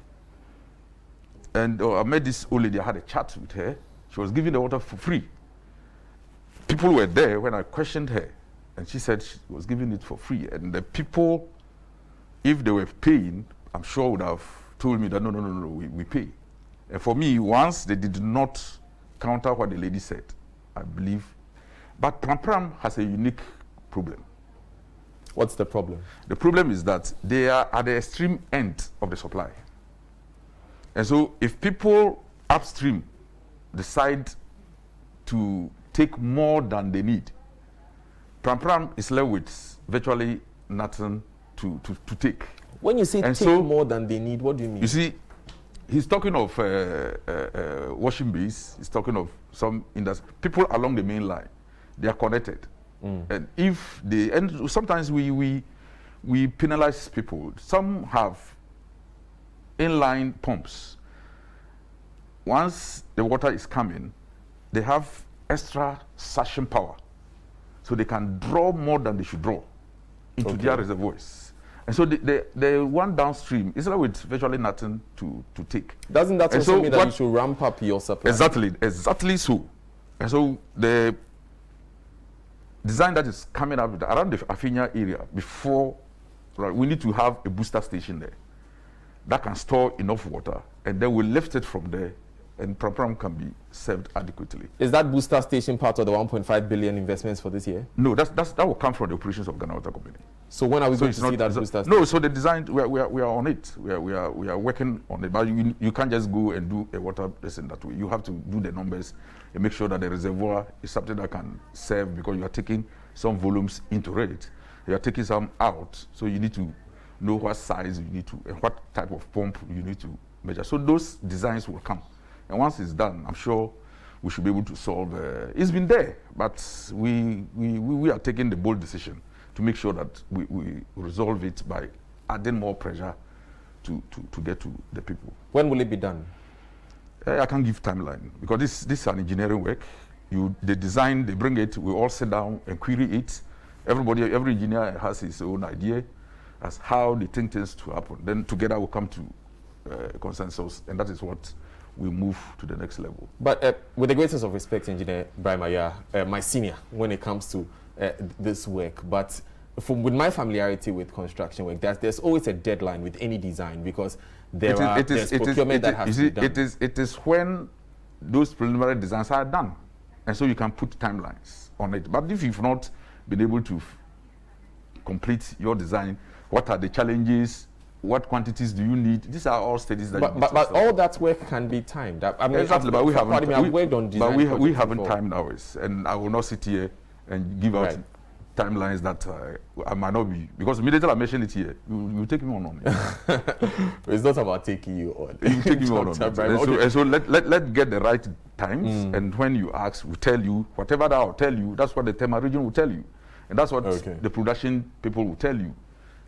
And I met this old lady, I had a chat with her. She was giving the water for free. People were there when I questioned her, and she said she was giving it for free. And the people, if they were paying, I'm sure would have told me that no, we pay. And for me, once they did not counter what the lady said, I believe. But Pampram has a unique problem. What's the problem? The problem is that they are at the extreme end of the supply. And so if people upstream decide to take more than they need, Pampram is left with virtually nothing to take. When you say take more than they need, what do you mean? You see, he's talking of washing bays. He's talking of some industry. People along the main line, they are connected. And if they, and sometimes we penalize people. Some have inline pumps. Once the water is coming, they have extra suction power, so they can draw more than they should draw into their reservoirs. And so the one downstream is like with virtually nothing to take. Doesn't that also mean that you should ramp up your supply? Exactly so. And so the design that is coming up around the Afinia area, before, we need to have a booster station there that can store enough water, and then we lift it from there and Pram can be served adequately. Is that booster station part of the 1.5 billion investments for this year? No, that will come from the operations of Ghana Water Company. So when are we going to see that booster station? No, so the design, we are on it. We are working on it. But you can't just go and do a water lesson that way. You have to do the numbers and make sure that the reservoir is something that can serve, because you are taking some volumes into it. You are taking some out. So you need to know what size you need to and what type of pump you need to measure. So those designs will come. And once it's done, I'm sure we should be able to solve. It's been there, but we are taking the bold decision to make sure that we resolve it by adding more pressure to get to the people. When will it be done? I can't give timeline, because this is an engineering work. They design, they bring it, we all sit down and query it. Every engineer has his own idea as how they think things to happen. Then together we'll come to consensus, and that is what we move to the next level. But with the greatest of respect, Engineer Brima, you are my senior when it comes to this work. But with my familiarity with construction work, there's always a deadline with any design, because there's procurement that has to be done. It is when those preliminary designs are done, and so you can put timelines on it. But if you've not been able to complete your design, what are the challenges? What quantities do you need? These are all studies that. But all that work can be timed. I mean, exactly, but we haven't. We haven't timed ours, and I will not sit here and give out timelines that I might not be, because immediately I mention it here, you take me on it. It's not about taking you on. You take me on. And so let's get the right times, and when you ask, we tell you whatever that I'll tell you. That's what the Tema region will tell you, and that's what the production people will tell you.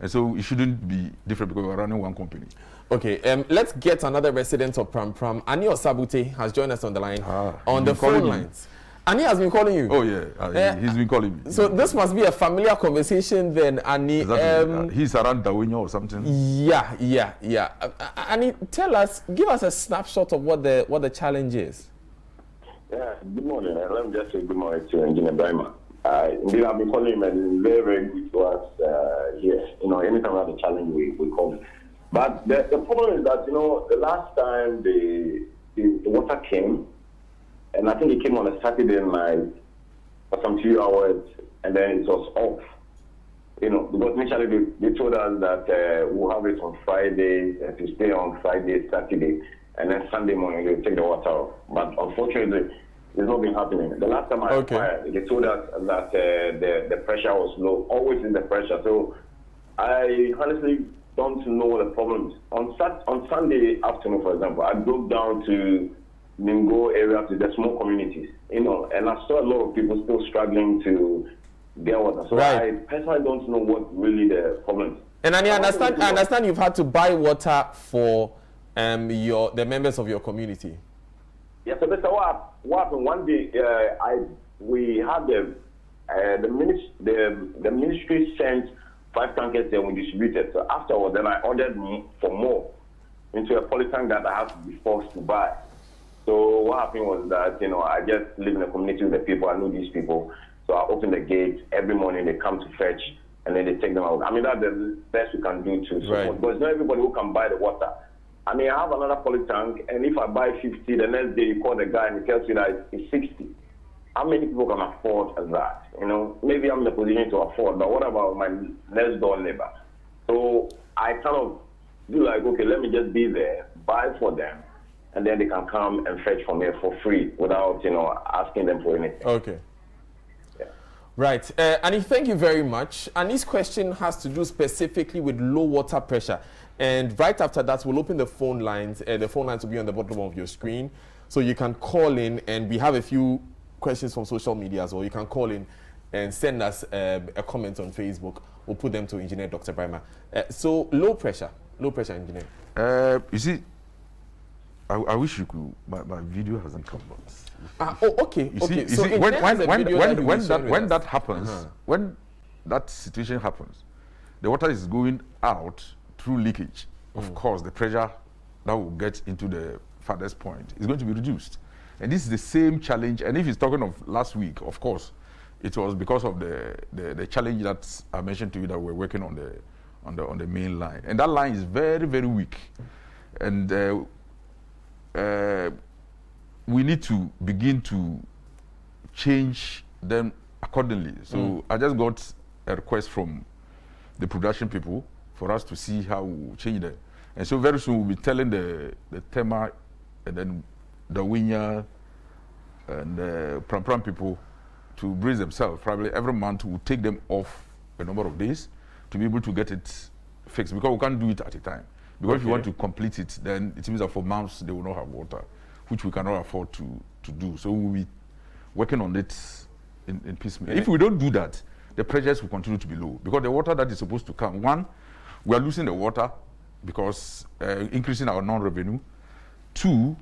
And so it shouldn't be different, because we're running one company. Okay, let's get another resident of Pram. Ani Osabute has joined us on the line, on the phone lines. Ani has been calling you. Oh yeah, he's been calling me. So this must be a familiar conversation then, Ani. Exactly. He's around Dawinya or something. Yeah. Ani, give us a snapshot of what the challenge is. Yeah, good morning. Let me just say good morning to Engineer Brima. Indeed, I've been calling him, and very, very good to us here. Anytime we have a challenge, we call him. But the problem is that, the last time the water came, and I think it came on a Saturday night for some 2 hours, and then it was off. Because initially they told us that we'll have it on Friday, to stay on Friday, Saturday, and then Sunday morning they'll take the water off. But unfortunately, it's not been happening. The last time I inquired, they told us that the pressure was low, always in the pressure. So I honestly don't know what the problem is. On Sunday afternoon, for example, I drove down to Mingo area, to the small communities, and I saw a lot of people still struggling to get water. So I personally don't know what really the problem is. And I understand you've had to buy water for the members of your community. Yeah, so that's what happened. One day, we had the ministry sent 5 tankers and we distributed. So afterwards, then I ordered me for more into a polytank that I have to be forced to buy. So what happened was that, I just live in a community with the people. I know these people. So I open the gate. Every morning they come to fetch, and then they take them out. I mean, that's the best we can do to support. Because not everybody who can buy the water. I mean, I have another polytank, and if I buy 50, the next day you call the guy and he tells you that it's 60. How many people can afford that? Maybe I'm in a position to afford, but what about my next door neighbor? So I kind of do like, okay, let me just be there, buy for them, and then they can come and fetch from here for free without, asking them for anything. Okay. Yeah. Right. Annie, thank you very much. Annie's question has to do specifically with low water pressure. And right after that, we'll open the phone lines. The phone lines will be on the bottom of your screen. So you can call in, and we have a few questions from social media as well. You can call in and send us a comment on Facebook. We'll put them to Engineer Dr. Brima. So low pressure, Engineer. You see, I wish you could. My video hasn't come out. Okay. You see, when that happens, when that situation happens, the water is going out through leakage. Of course, the pressure that will get into the farthest point is going to be reduced. And this is the same challenge. And if he's talking of last week, of course, it was because of the challenge that I mentioned to you that we're working on the main line. And that line is very, very weak. And we need to begin to change them accordingly. So I just got a request from the production people for us to see how we change them. And so very soon we'll be telling the Tema and then the Winya and the Pram people to brace themselves. Probably every month we'll take them off a number of days to be able to get it fixed, because we can't do it at a time. Because if you want to complete it, then it means that for months they will not have water, which we cannot afford to do. So we'll be working on it in piecemeal. If we don't do that, the pressures will continue to be low, because the water that is supposed to come, one, we are losing the water because increasing our non-revenue. Two,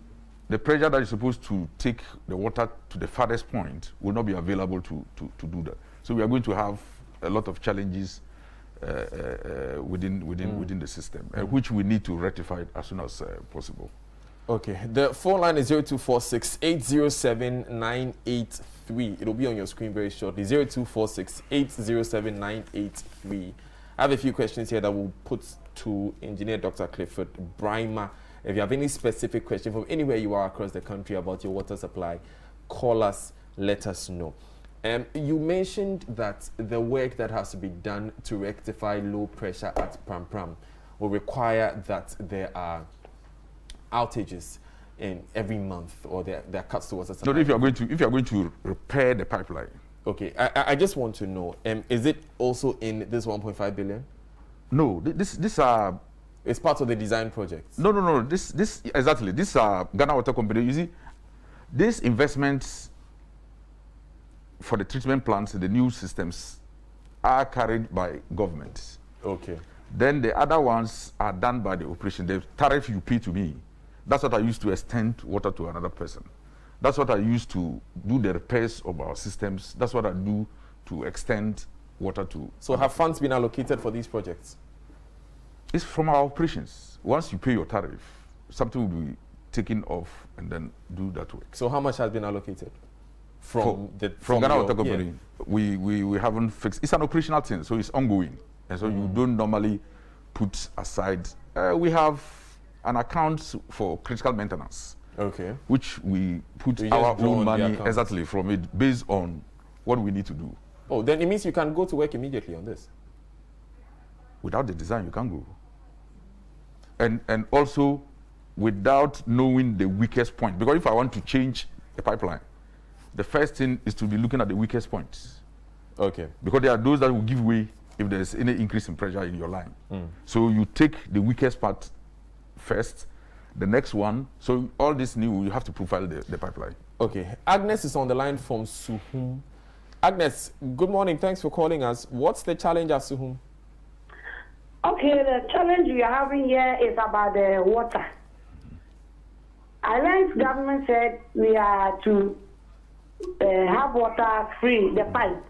the pressure that is supposed to take the water to the farthest point will not be available to do that. So we are going to have a lot of challenges within the system, which we need to rectify as soon as possible. Okay, the phone line is 0246-807-983. It'll be on your screen very shortly. 0246-807-983. I have a few questions here that we'll put to Engineer Dr. Clifford Brimer. If you have any specific question from anywhere you are across the country about your water supply, call us, let us know. You mentioned that the work that has to be done to rectify low pressure at Pram will require that there are outages in every month, or there are cuts towards us. No, if you are going to repair the pipeline. Okay, I just want to know, is it also in this 1.5 billion? No, this are. It's part of the design project. No. This exactly. This are Ghana Water Company. You see, these investments for the treatment plants and the new systems are carried by government. Okay. Then the other ones are done by the operation. The tariff you pay to me, that's what I use to extend water to another person. That's what I use to do the repairs of our systems. That's what I do to extend water to. So have funds been allocated for these projects? It's from our operations. Once you pay your tariff, something will be taken off and then do that work. So how much has been allocated? From Ghana Water Company, we haven't fixed. It's an operational thing, so it's ongoing, and so you don't normally put aside. We have an account for critical maintenance, which we put our own money exactly from it based on what we need to do. Oh, then it means you can go to work immediately on this. Without the design, you can't go. And also without knowing the weakest point, because if I want to change the pipeline, the first thing is to be looking at the weakest points. Okay. Because there are those that will give way if there's any increase in pressure in your line. So you take the weakest part first, the next one. So all this new, you have to profile the pipeline. Okay. Agnes is on the line from Suhum. Agnes, good morning. Thanks for calling us. What's the challenge at Suhum? Okay, the challenge we are having here is about the water. Alliance government said we are to have water free, the pipe.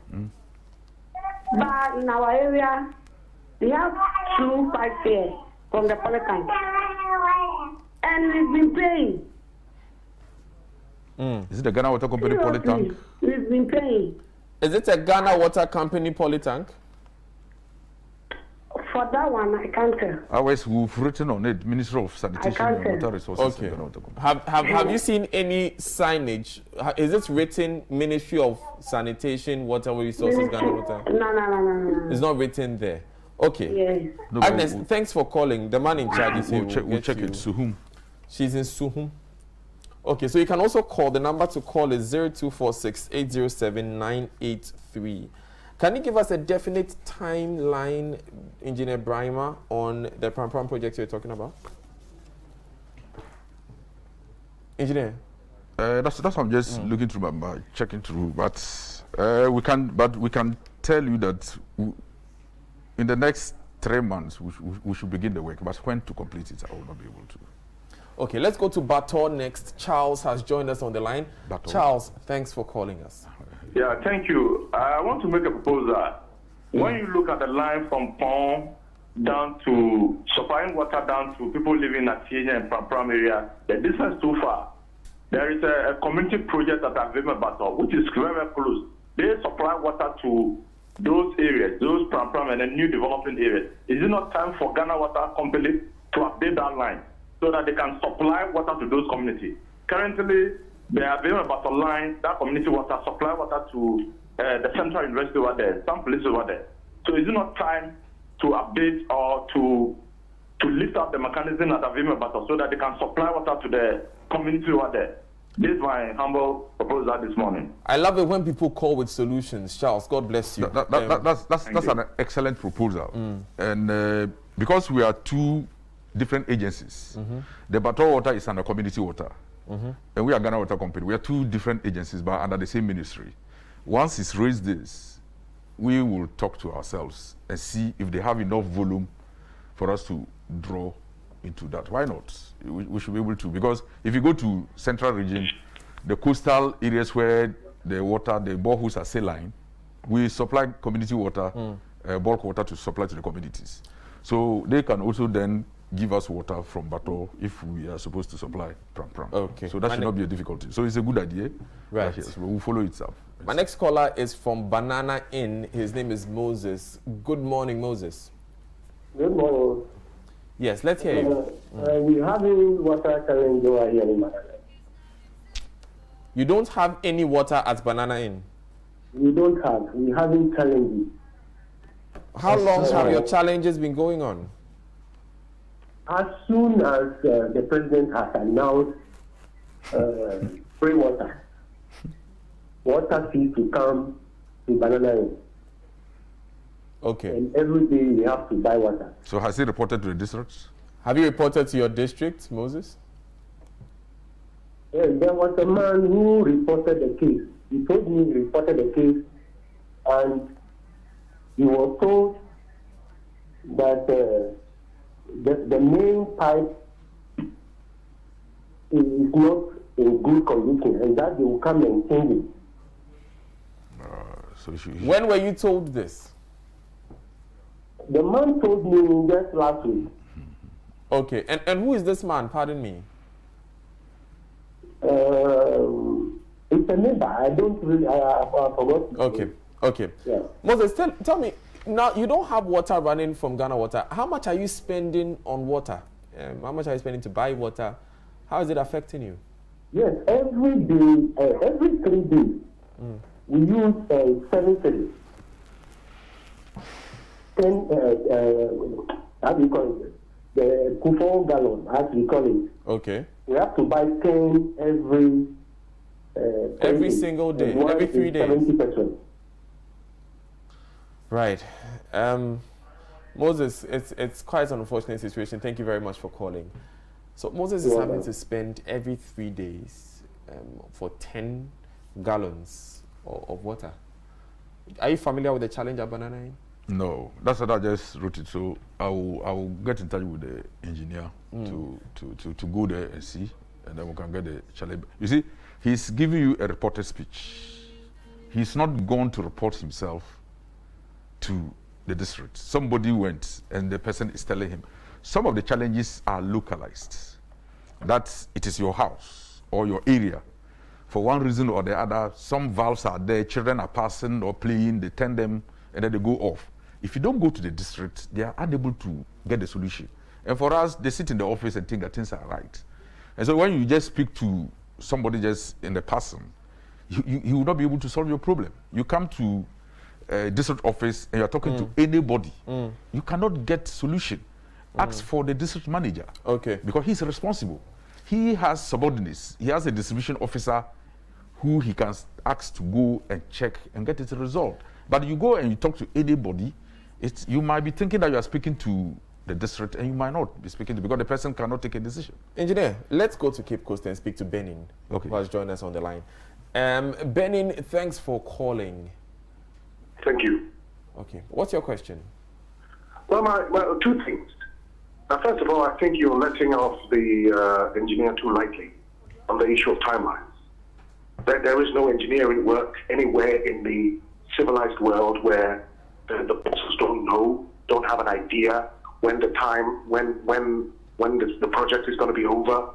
But in our area, we have 2 pipes here from the polytank. And we've been paying. Is it the Ghana Water Company polytank? We've been paying. Is it a Ghana Water Company polytank? For that one, I can't tell. Otherwise, we've written on it, Ministry of Sanitation and Water Resources. Okay. Have you seen any signage? Is it written Ministry of Sanitation, Water Resources, Ghana Water? No. It's not written there. Okay. Yes. No, Agnes, thanks for calling. The man in charge is here. We'll check it. Suhum. She's in Suhum. Okay, so you can also call. The number to call is 0246-807-983. Can you give us a definite timeline, Engineer Brimer, on the Pram project you're talking about? Engineer? That's what I'm just looking through my checking through, but we can tell you that in the next 3 months we should begin the work. But when to complete it, I will not be able to. Okay, let's go to Bator next. Charles has joined us on the line. Bator. Charles, thanks for calling us. Yeah, thank you. I want to make a proposal. When you look at the line from Pong down to supplying water down to people living at Essien and Pram area, the distance is too far. There is a community project that I've been about, which is very, very close. They supply water to those areas, those Pram and the new developing areas. Is it not time for Ghana Water Company to update that line so that they can supply water to those communities? Currently, They are being about to line that community water, supply water to the Central University over there, some places over there. So is it not time to update or to lift up the mechanism at Avima Battle so that they can supply water to the community over there? This is my humble proposal this morning. I love it when people call with solutions. Charles, God bless you. That's an excellent proposal. And because we are two different agencies, the Bato Water is under community water. And we are Ghana Water Company. We are two different agencies, but under the same ministry. Once it's raised this, we will talk to ourselves and see if they have enough volume for us to draw into that. Why not? We should be able to, because if you go to central region, the coastal areas where the water, the boreholes are saline, we supply community water, bulk water to supply to the communities. So they can also then give us water from Bato if we are supposed to supply Pram. Okay. So that should not be a difficulty. So it's a good idea. Right. Yes, we'll follow it up. My next caller is from Banana Inn. His name is Moses. Good morning, Moses. Good morning. Yes, let's hear you. We having water challenge over here in Banana. You don't have any water at Banana Inn? We don't have. We having challenges. How long have your challenges been going on? As soon as the president has announced free water, water seems to come to Banana Inn. Okay. And every day we have to buy water. So has he reported to the districts? Have you reported to your district, Moses? Yes, there was a man who reported the case. He told me he reported the case, and he was told that the main pipe is not in good condition, and that they will come and change it. When were you told this? The man told me just last week. Okay, and who is this man? Pardon me. It's a neighbor. I don't really. I forgot. Okay. Yeah. Moses, tell me now. You don't have water running from Ghana Water. How much are you spending on water? How much are you spending to buy water? How is it affecting you? Yes, every day, every 3 days, we use 7 cities. 10, how do you call it? The Kufo gallon, as we call it. Okay. We have to buy 10 every single day, every 3 days. 70%. Right. Moses, it's quite an unfortunate situation. Thank you very much for calling. So Moses is having to spend every 3 days for 10 gallons of water. Are you familiar with the challenge at Banana Inn? No, that's what I just wrote it. So I will get in touch with the engineer to go there and see, and then we can get the challenge. You see, he's giving you a reported speech. He's not going to report himself to the district. Somebody went, and the person is telling him. Some of the challenges are localized. That it is your house or your area. For one reason or the other, some valves are there, children are passing or playing, they turn them, and then they go off. If you don't go to the district, they are unable to get the solution. And for us, they sit in the office and think that things are right. And so when you just speak to somebody just in the person, you will not be able to solve your problem. You come to a district office and you're talking to anybody. You cannot get solution. Ask for the district manager. Okay. Because he's responsible. He has subordinates. He has a distribution officer who he can ask to go and check and get it resolved. But you go and you talk to anybody, you might be thinking that you are speaking to the district and you might not be speaking to, because the person cannot take a decision. Engineer, let's go to Cape Coast and speak to Benin, who has joined us on the line. Benin, thanks for calling. Thank you. Okay. What's your question? Well, my 2 things. First of all, I think you're letting off the engineer too lightly on the issue of timelines. There is no engineering work anywhere in the civilized world where the bosses don't have an idea when the project is going to be over.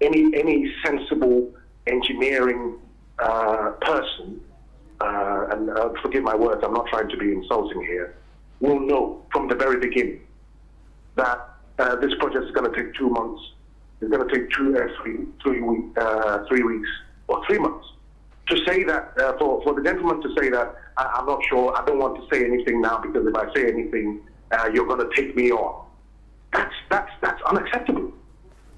Any sensible engineering person, and forgive my words, I'm not trying to be insulting here, will know from the very beginning that this project is going to take 2 months. It's going to take 3 weeks or 3 months. To say that, for the gentleman to say that, I'm not sure, I don't want to say anything now because if I say anything, you're going to take me on. That's unacceptable.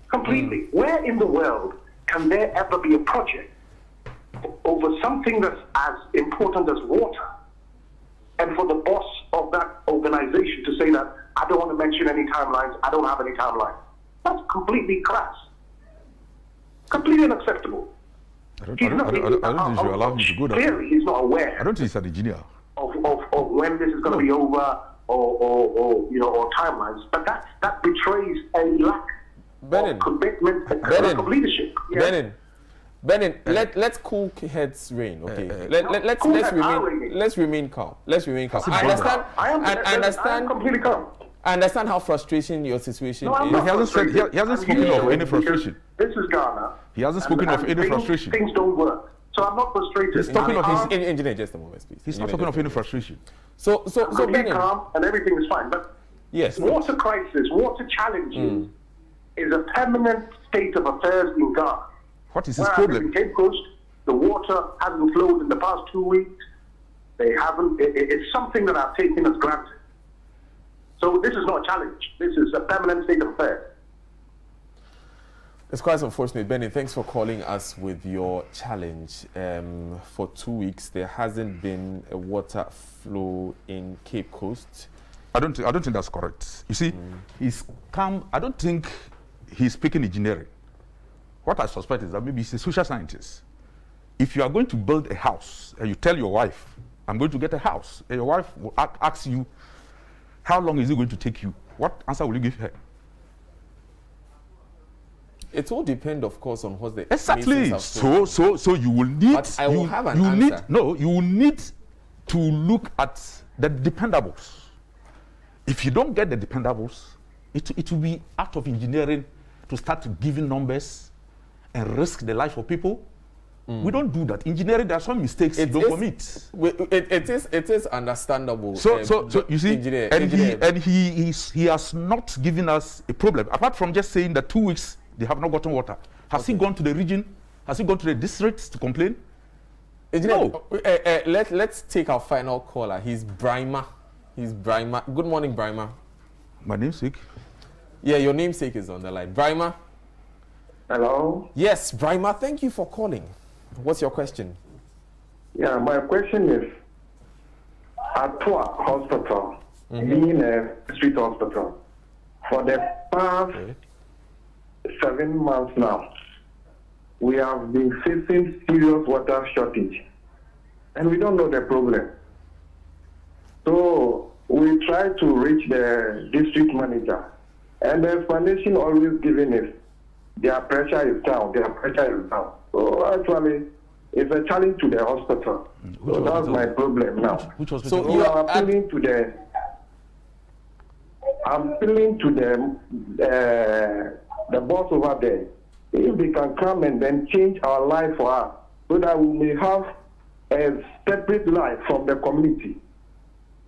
Completely. Where in the world can there ever be a project over something that's as important as water? And for the boss of that organization to say that, I don't want to mention any timelines, I don't have any timelines. That's completely crass. Completely unacceptable. I don't think you allow him to go that way. Clearly, he's not aware. I don't think he's an engineer. Of when this is going to be over or timelines. But that betrays a lack of commitment, of leadership. Yeah. Benin, let's cool heads reign, okay? Let's remain calm. Let's remain calm. I am completely calm. I understand how frustrating your situation is. He hasn't spoken of any frustration. This is Ghana. He hasn't spoken of any frustration. Things don't work. So I'm not frustrated. He's talking of his engineer. Just a moment, please. He's not talking of any frustration. So Benin, calm and everything is fine. But yes, water crisis, water challenges is a permanent state of affairs in Ghana. What is his problem? In Cape Coast, the water hasn't flowed in the past 2 weeks. They haven't. It's something that I've taken as granted. So this is not a challenge. This is a permanent state of affairs. It's quite unfortunate. Benny, thanks for calling us with your challenge. For 2 weeks, there hasn't been a water flow in Cape Coast. I don't think that's correct. You see, he's calm. I don't think he's speaking engineering. What I suspect is that maybe he's a social scientist. If you are going to build a house and you tell your wife, I'm going to get a house, and your wife will ask you, how long is it going to take you? What answer will you give her? It will depend, of course, on what the exactly. So you will need. But I will have an answer. You will need to look at the dependables. If you don't get the dependables, it will be out of engineering to start giving numbers and risk the life of people. We don't do that. Engineering, there are some mistakes you don't commit. It is understandable. So you see, he has not given us a problem apart from just saying that 2 weeks they have not gotten water. Has he gone to the region? Has he gone to the districts to complain? No. Let's take our final caller. He's Brima. Good morning, Brima. My namesake? Yeah, your namesake is on the line. Brima? Hello? Yes, Brima, thank you for calling. What's your question? Yeah, my question is, Atua Hospital, being a street hospital, for the past 7 months now, we have been facing serious water shortage, and we don't know the problem. So we try to reach the district manager, and the explanation always given is their pressure is down. So actually, it's a challenge to the hospital. So that's my problem now. Which hospital? So I'm appealing to the boss over there. If they can come and then change our life for us, so that we may have a separate life from the community.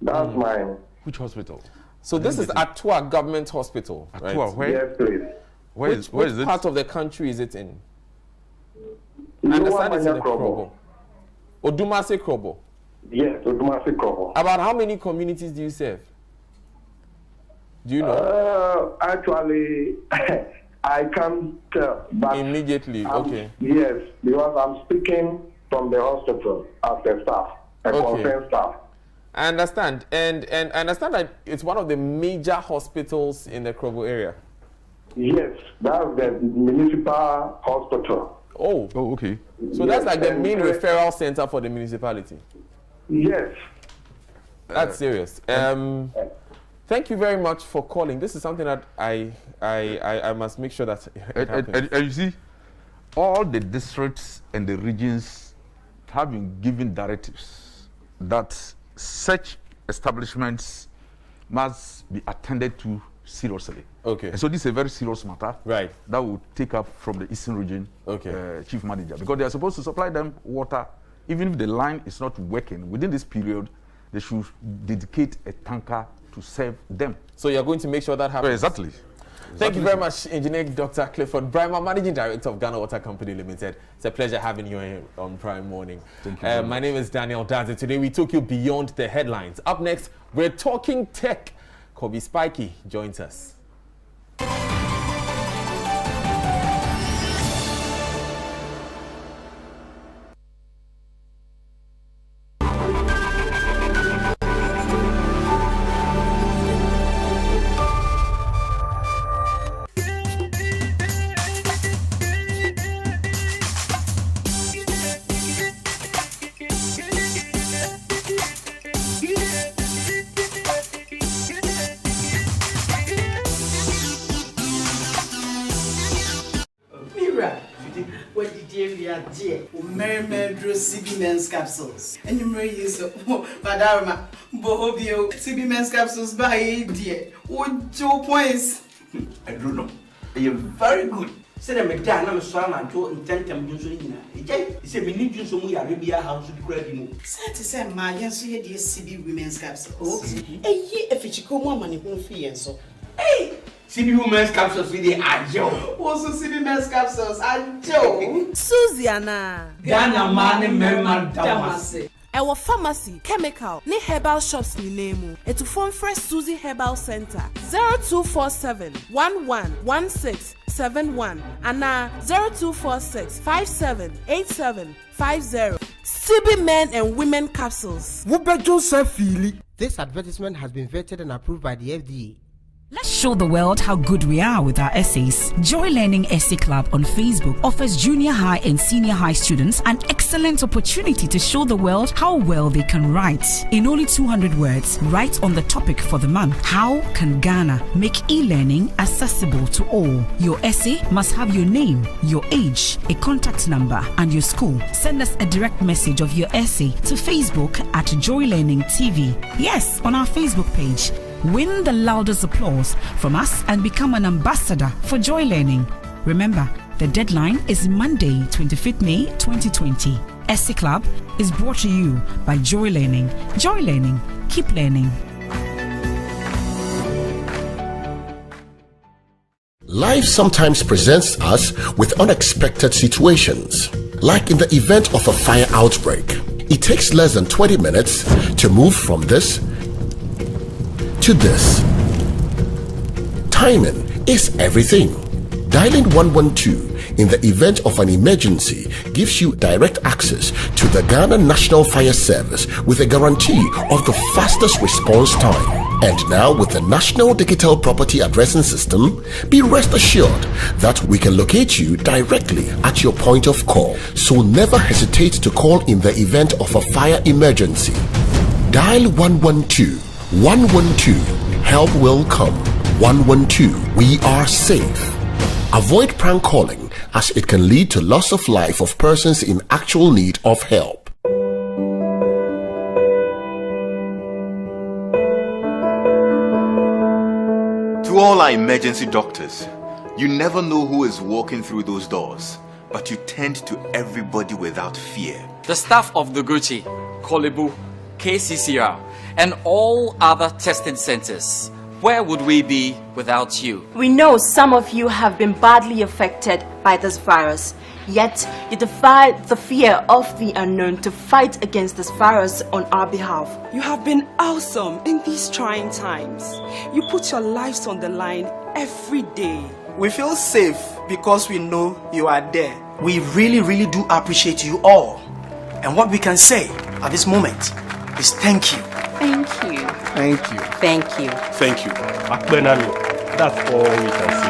That's my. Which hospital? So this is Atua Government Hospital, right? Atua, where? Yes, please. Where is which it? part of the country is it in? I understand it's in the Krobo. Odumase Krobo. Yes, Odumase Krobo. About how many communities do you serve? Do you know? Actually, I can't tell. But immediately, okay. Yes, because I'm speaking from the hospital as a staff, concerned staff. I understand, and I understand that it's one of the major hospitals in the Krobo area. Yes, that's the municipal hospital. Oh, okay. So that's like the main referral center for the municipality. Yes. That's serious. Thank you very much for calling. This is something that I must make sure that it happens. And you see, all the districts and the regions have been given directives that such establishments must be attended to seriously. Okay. And so this is a very serious matter. Right. That will take up from the Eastern region chief manager, because they are supposed to supply them water. Even if the line is not working within this period, they should dedicate a tanker to serve them. So you're going to make sure that happens? Exactly. Thank you very much, Engineer Dr. Clifford Brima, Managing Director of Ghana Water Company Limited. It's a pleasure having you here on Prime Morning. Thank you. My name is Daniel Dazi. Today we took you beyond the headlines. Up next, we're talking tech. Kobe Spikey joins us. CB Men's capsules. And you may use Badarma, Bohobio, CB Men's capsules by dear. What 2 points? I don't know. They are very good. Say them again, I'm sorry, I'm to intend them using it. He said, we need you so we are Arabia house to be credible. Said to say, my young so dear CB women's capsules. Hey, if it's a cool woman, it won't fee and so. Hey! CB Women's Capsules with the Ajo. Also, CB Men's Capsules, Ajo. Suziana. Ghana man, Merman Damase. Our pharmacy, chemical, ni herbal shops ni name. Et to form Fresh Suzy Herbal Center 0247 111671 and 0246 578750. CB Men and Women Capsules. This advertisement has been vetted and approved by the FDA. Let's show the world how good we are with our essays. Joy Learning Essay Club on Facebook offers junior high and senior high students an excellent opportunity to show the world how well they can write. In only 200 words, write on the topic for the month. How can Ghana make e-learning accessible to all? Your essay must have your name, your age, a contact number, and your school. Send us a direct message of your essay to Facebook at Joy Learning TV. Yes, on our Facebook page. Win the loudest applause from us and become an ambassador for Joy Learning. Remember, the deadline is Monday, 25th May 2020. Essay Club is brought to you by Joy Learning. Joy Learning. Keep learning. Life sometimes presents us with unexpected situations. Like in the event of a fire outbreak, it takes less than 20 minutes to move from this to this. Timing is everything. Dialing 112 in the event of an emergency gives you direct access to the Ghana National Fire Service with a guarantee of the fastest response time. And now with the National Digital Property Addressing System, be rest assured that we can locate you directly at your point of call. So never hesitate to call in the event of a fire emergency. Dial 112. 112, help will come. 112, we are safe. Avoid prank calling as it can lead to loss of life of persons in actual need of help. To all our emergency doctors, you never know who is walking through those doors, but you tend to everybody without fear. The staff of the Gucci, Kolebu, KCCR, and all other testing centers. Where would we be without you? We know some of you have been badly affected by this virus, yet you defy the fear of the unknown to fight against this virus on our behalf. You have been awesome in these trying times. You put your lives on the line every day. We feel safe because we know you are there. We really do appreciate you all. And what we can say at this moment is thank you. Thank you. Thank you. Thank you. Thank you. That's all we can say.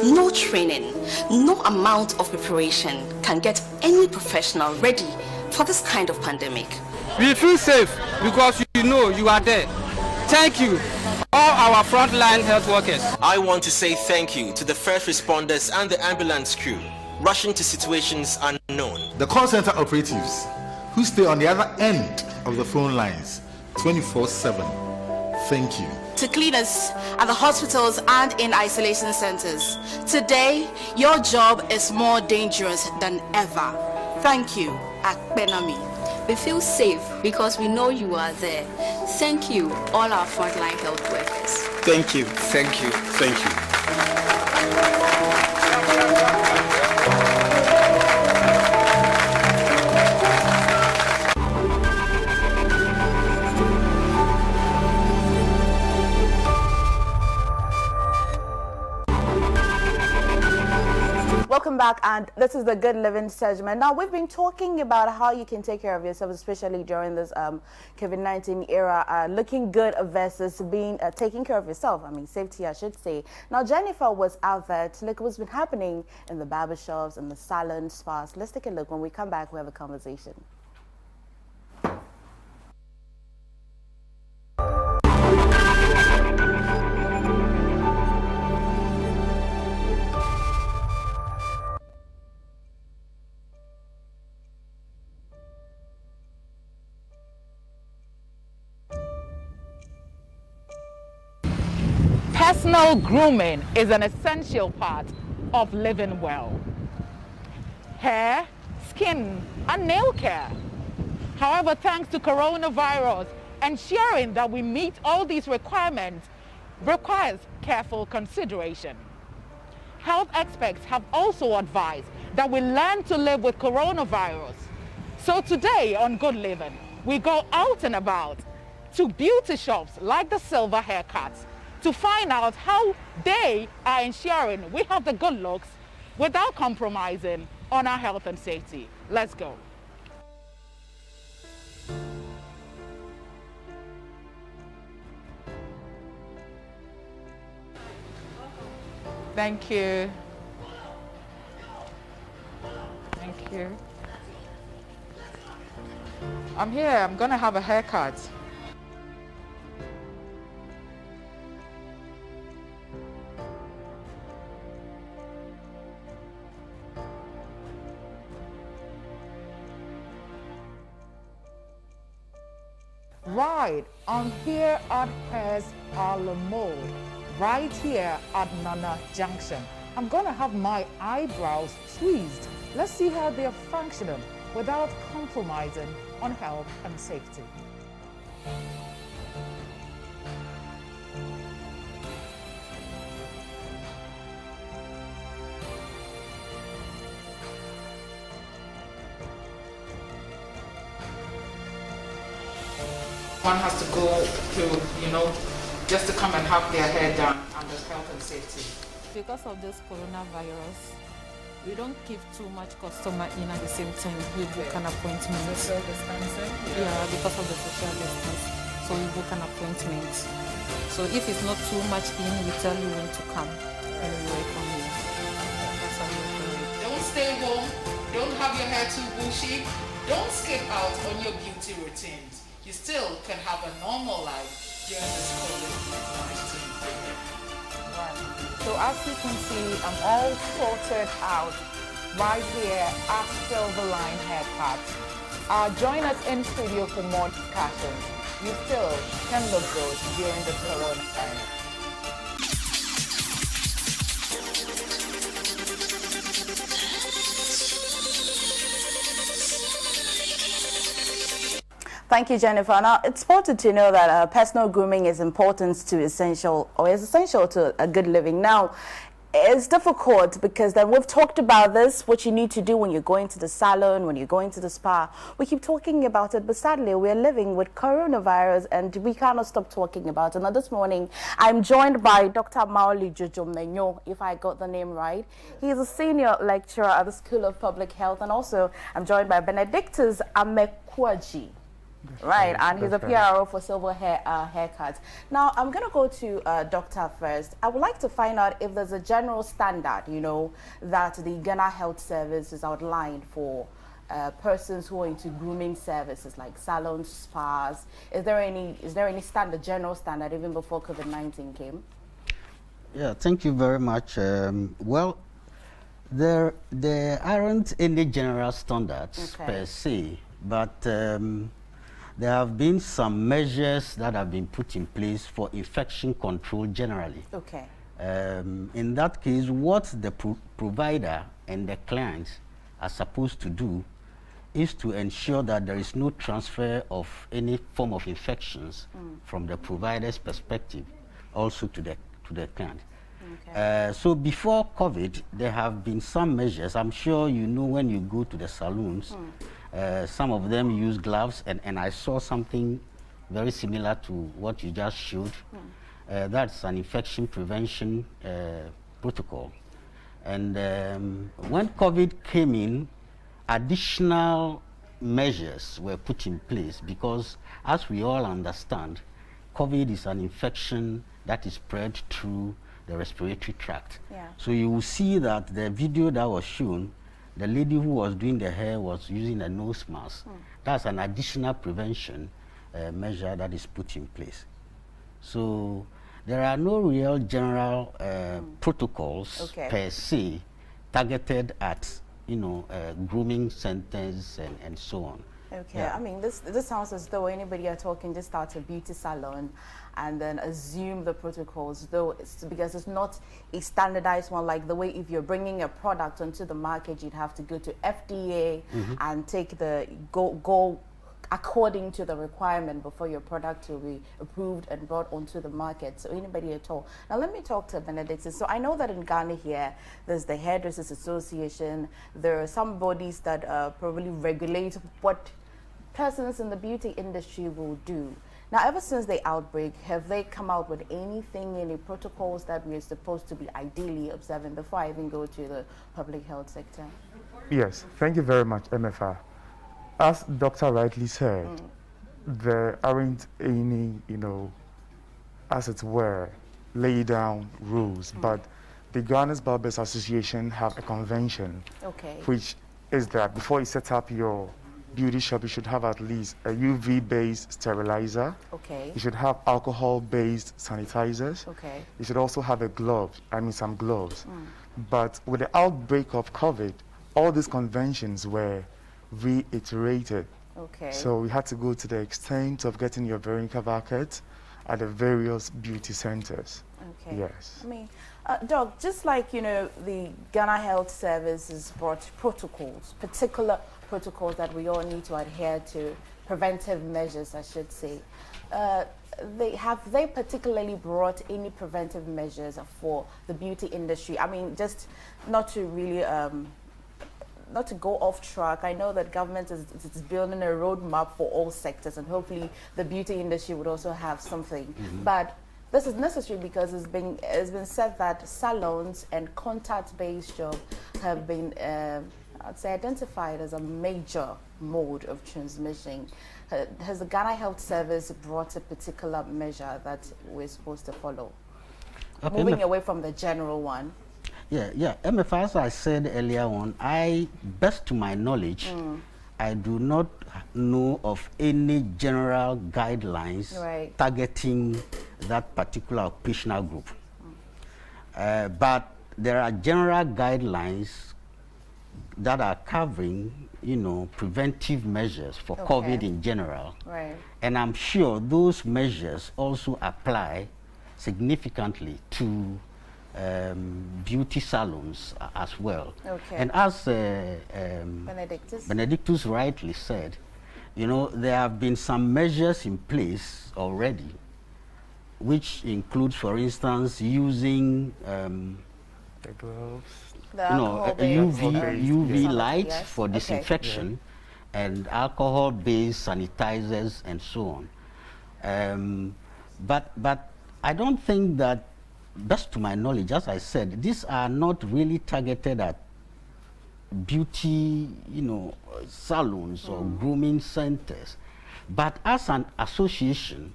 No training, no amount of preparation can get any professional ready for this kind of pandemic. We feel safe because you know you are there. Thank you, all our frontline health workers. I want to say thank you to the first responders and the ambulance crew rushing to situations unknown. The call center operatives who stay on the other end of the phone lines 24/7. Thank you. To cleaners at the hospitals and in isolation centers. Today, your job is more dangerous than ever. Thank you, Akbenami. We feel safe because we know you are there. Thank you, all our frontline health workers. Thank you, thank you, thank you. Welcome back, and this is the Good Living segment. Now, we've been talking about how you can take care of yourself, especially during this COVID-19 era, looking good versus being taking care of yourself. I mean, safety, I should say. Now, Jennifer was out there to look at what's been happening in the barbershops and the salons, spas. Let's take a look. When we come back, we have a conversation. Personal grooming is an essential part of living well. Hair, skin, and nail care. However, thanks to coronavirus, ensuring that we meet all these requirements requires careful consideration. Health experts have also advised that we learn to live with coronavirus. So today on Good Living, we go out and about to beauty shops like the Silver Haircuts to find out how they are ensuring we have the good looks without compromising on our health and safety. Let's go. Thank you. Thank you. I'm here. I'm going to have a haircut. Right, I'm here at Pairs a la Mode, right here at Nana Junction. I'm gonna have my eyebrows tweezed. Let's see how they're functioning without compromising on health and safety. One has to go to, just to come and have their hair done under health and safety. Because of this coronavirus, we don't give too much customer in at the same time. We book an appointment. Social distancing? Yeah, because of the social distance. So we book an appointment. So if it's not too much in, we tell you when to come and we welcome you. That's how we do it. Don't stay home. Don't have your hair too bushy. Don't skip out on your beauty routines. You still can have a normal life during this COVID-19 period. Right. So as you can see, I'm all sorted out right here at Silver Line Haircut. Join us in studio for more discussions. You still can look good during the corona time. Thank you, Jennifer. Now, it's important to know that personal grooming is essential to a good living. Now, it's difficult because then we've talked about this, what you need to do when you're going to the salon, when you're going to the spa. We keep talking about it, but sadly, we're living with coronavirus and we cannot stop talking about it. Now, this morning, I'm joined by Dr. Maoli Jojo, if I got the name right. He's a senior lecturer at the School of Public Health, and also I'm joined by Benedictus Amekwaji. Right, and he's a PRO for Silver Haircuts. Now, I'm going to go to Doctor first. I would like to find out if there's a general standard, you know, that the Ghana Health Service is outlined for persons who are into grooming services like salons, spas. Is there any standard, general standard, even before COVID-19 came? Yeah, thank you very much. Well, there aren't any general standards per se, but there have been some measures that have been put in place for infection control generally. Okay. In that case, what the provider and the client are supposed to do is to ensure that there is no transfer of any form of infections from the provider's perspective also to the client. Okay. So before COVID, there have been some measures. I'm sure you know when you go to the saloons, some of them use gloves, and I saw something very similar to what you just showed. That's an infection prevention protocol. And when COVID came in, additional measures were put in place because, as we all understand, COVID is an infection that is spread through the respiratory tract. Yeah. So you will see that the video that was shown, the lady who was doing the hair was using a nose mask. That's an additional prevention measure that is put in place. So there are no real general protocols per se targeted at, you know, grooming centers and so on. Okay, yeah. I mean, this sounds as though anybody you're talking just start a beauty salon and then assume the protocols, though it's because it's not a standardized one, like the way if you're bringing a product onto the market, you'd have to go to FDA and take the go according to the requirement before your product will be approved and brought onto the market. So anybody at all. Now let me talk to Benedict. So I know that in Ghana here, there's the Hairdressers Association. There are some bodies that probably regulate what persons in the beauty industry will do. Now, ever since the outbreak, have they come out with anything, any protocols that we're supposed to be ideally observing before I even go to the public health sector? Yes, thank you very much, MFR. As Doctor rightly said, there aren't any, you know, as it were, lay down rules, but the Ghana's Barbers Association have a convention, which is that before you set up your beauty shop, you should have at least a UV-based sterilizer. You should have alcohol-based sanitizers. You should also have some gloves. But with the outbreak of COVID, all these conventions were reiterated. So we had to go to the extent of getting your wearing cover kit at the various beauty centers. Yes. I mean, Doc, just like, you know, the Ghana Health Service has brought protocols, particular protocols that we all need to adhere to, preventive measures, I should say. Have they particularly brought any preventive measures for the beauty industry? I mean, just not to really, not to go off track. I know that government is building a roadmap for all sectors, and hopefully the beauty industry would also have something. But this is necessary because it's been said that salons and contact-based jobs have been, I'd say, identified as a major mode of transmission. Has the Ghana Health Service brought a particular measure that we're supposed to follow? Moving away from the general one. Yeah. MFR, as I said earlier on, best to my knowledge, I do not know of any general guidelines targeting that particular occupational group. But there are general guidelines that are covering, you know, preventive measures for COVID in general. And I'm sure those measures also apply significantly to beauty salons as well. And as Benedictus rightly said, you know, there have been some measures in place already, which includes, for instance, using the gloves, UV light for disinfection, and alcohol-based sanitizers and so on. But I don't think that, best to my knowledge, as I said, these are not really targeted at beauty, you know, salons or grooming centers. But as an association,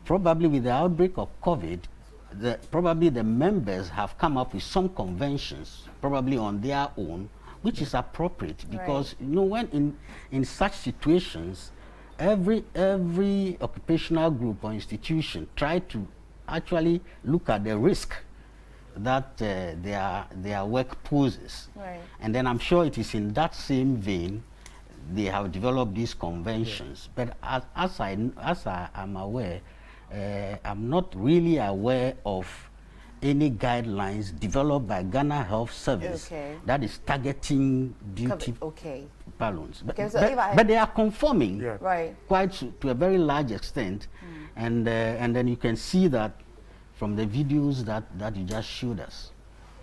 probably with the outbreak of COVID, probably the members have come up with some conventions, probably on their own, which is appropriate because you know, when in such situations, every occupational group or institution try to actually look at the risk that their work poses. And then I'm sure it is in that same vein they have developed these conventions. But as I am aware, I'm not really aware of any guidelines developed by Ghana Health Service that is targeting beauty salons. But they are conforming quite to a very large extent. And then you can see that from the videos that you just showed us.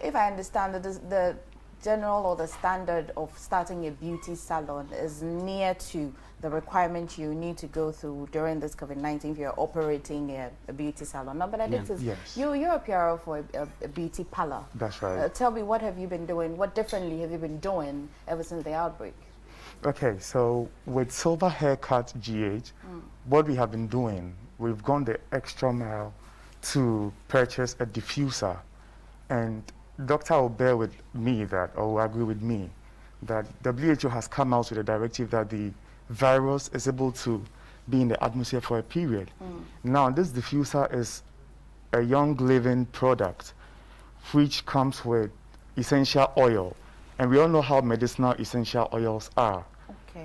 If I understand that the general or the standard of starting a beauty salon is near to the requirement you need to go through during this COVID-19 if you're operating a beauty salon. No, but I did you're a PRO for a beauty parlor. That's right. Tell me, what have you been doing? What differently have you been doing ever since the outbreak? Okay, so with Silver Haircut GH, what we have been doing, we've gone the extra mile to purchase a diffuser, and doctor will bear with me that, or will agree with me, that WHO has come out with a directive that the virus is able to be in the atmosphere for a period. Now, this diffuser is a young living product which comes with essential oil, and we all know how medicinal essential oils are.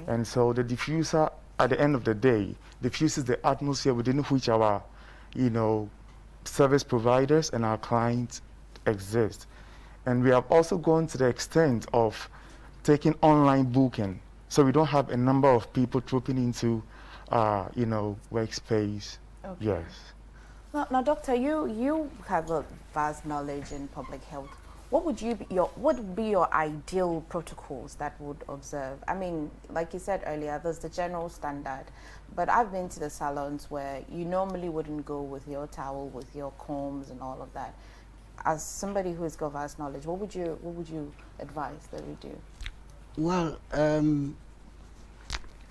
And so the diffuser, at the end of the day, diffuses the atmosphere within which our, service providers and our clients exist. And we have also gone to the extent of taking online booking, so we don't have a number of people trooping into, workspace. Yes. Now, doctor, you have a vast knowledge in public health. What would be your ideal protocols that would observe? I mean, like you said earlier, there's the general standard, but I've been to the salons where you normally wouldn't go with your towel, with your combs and all of that. As somebody who has got vast knowledge, what would you advise that we do? Well,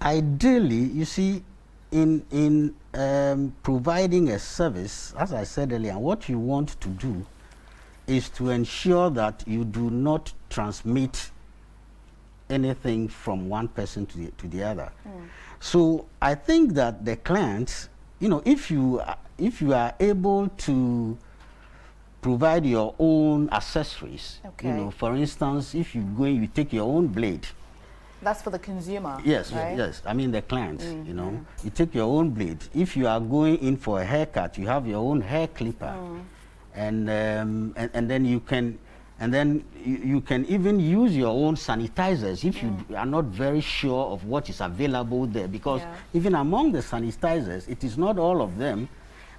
ideally, you see, in providing a service, as I said earlier, what you want to do is to ensure that you do not transmit anything from one person to the other. So I think that the clients, if you are able to provide your own accessories, for instance, if you take your own blade. That's for the consumer. Yes, right? yes. I mean the clients. You take your own blade. If you are going in for a haircut, you have your own hair clipper. And then you can even use your own sanitizers if you are not very sure of what is available there, because even among the sanitizers, it is not all of them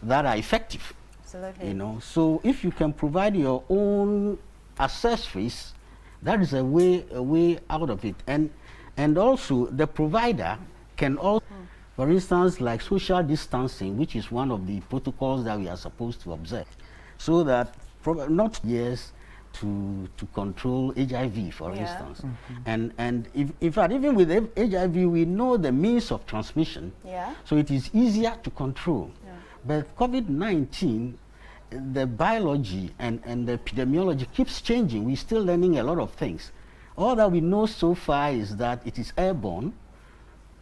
that are effective. Absolutely. So if you can provide your own accessories, that is a way out of it. And also the provider can also, for instance, like social distancing, which is one of the protocols that we are supposed to observe, so that not years to control HIV, for instance. And in fact, even with HIV, we know the means of transmission, so it is easier to control. But COVID-19, the biology and the epidemiology keeps changing. We're still learning a lot of things. All that we know so far is that it is airborne,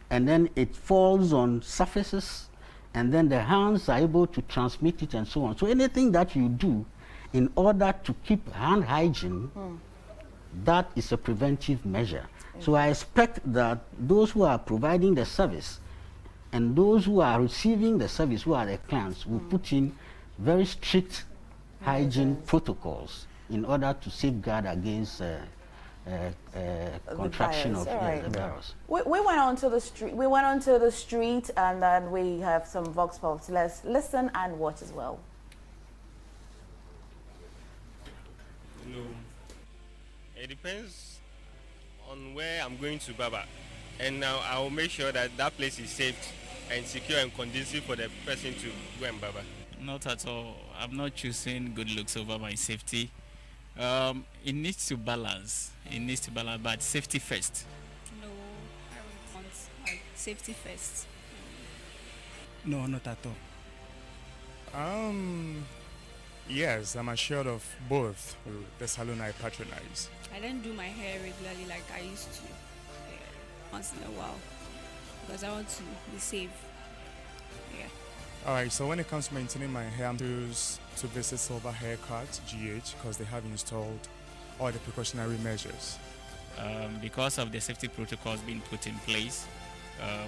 and then it falls on surfaces, and then the hands are able to transmit it and so on. So anything that you do in order to keep hand hygiene, that is a preventive measure. So I expect that those who are providing the service and those who are receiving the service, who are the clients, will put in very strict hygiene protocols in order to safeguard against contraction of the virus. We went onto the street. We went onto the street, and then we have some vox pops. Let's listen and watch as well. It depends on where I'm going to, Baba, and now I will make sure that that place is safe and secure and conducive for the person to go and Baba. Not at all. I'm not choosing good looks over my safety. It needs to balance. It needs to balance, but safety first. No, I would want safety first. No, not at all. Yes, I'm assured of both the salon I patronize. I don't do my hair regularly like I used to, once in a while, because I want to be safe. Yeah. Alright, so when it comes to maintaining my hair, I'm choose to visit Silver Haircut GH because they have installed all the precautionary measures. Because of the safety protocols being put in place,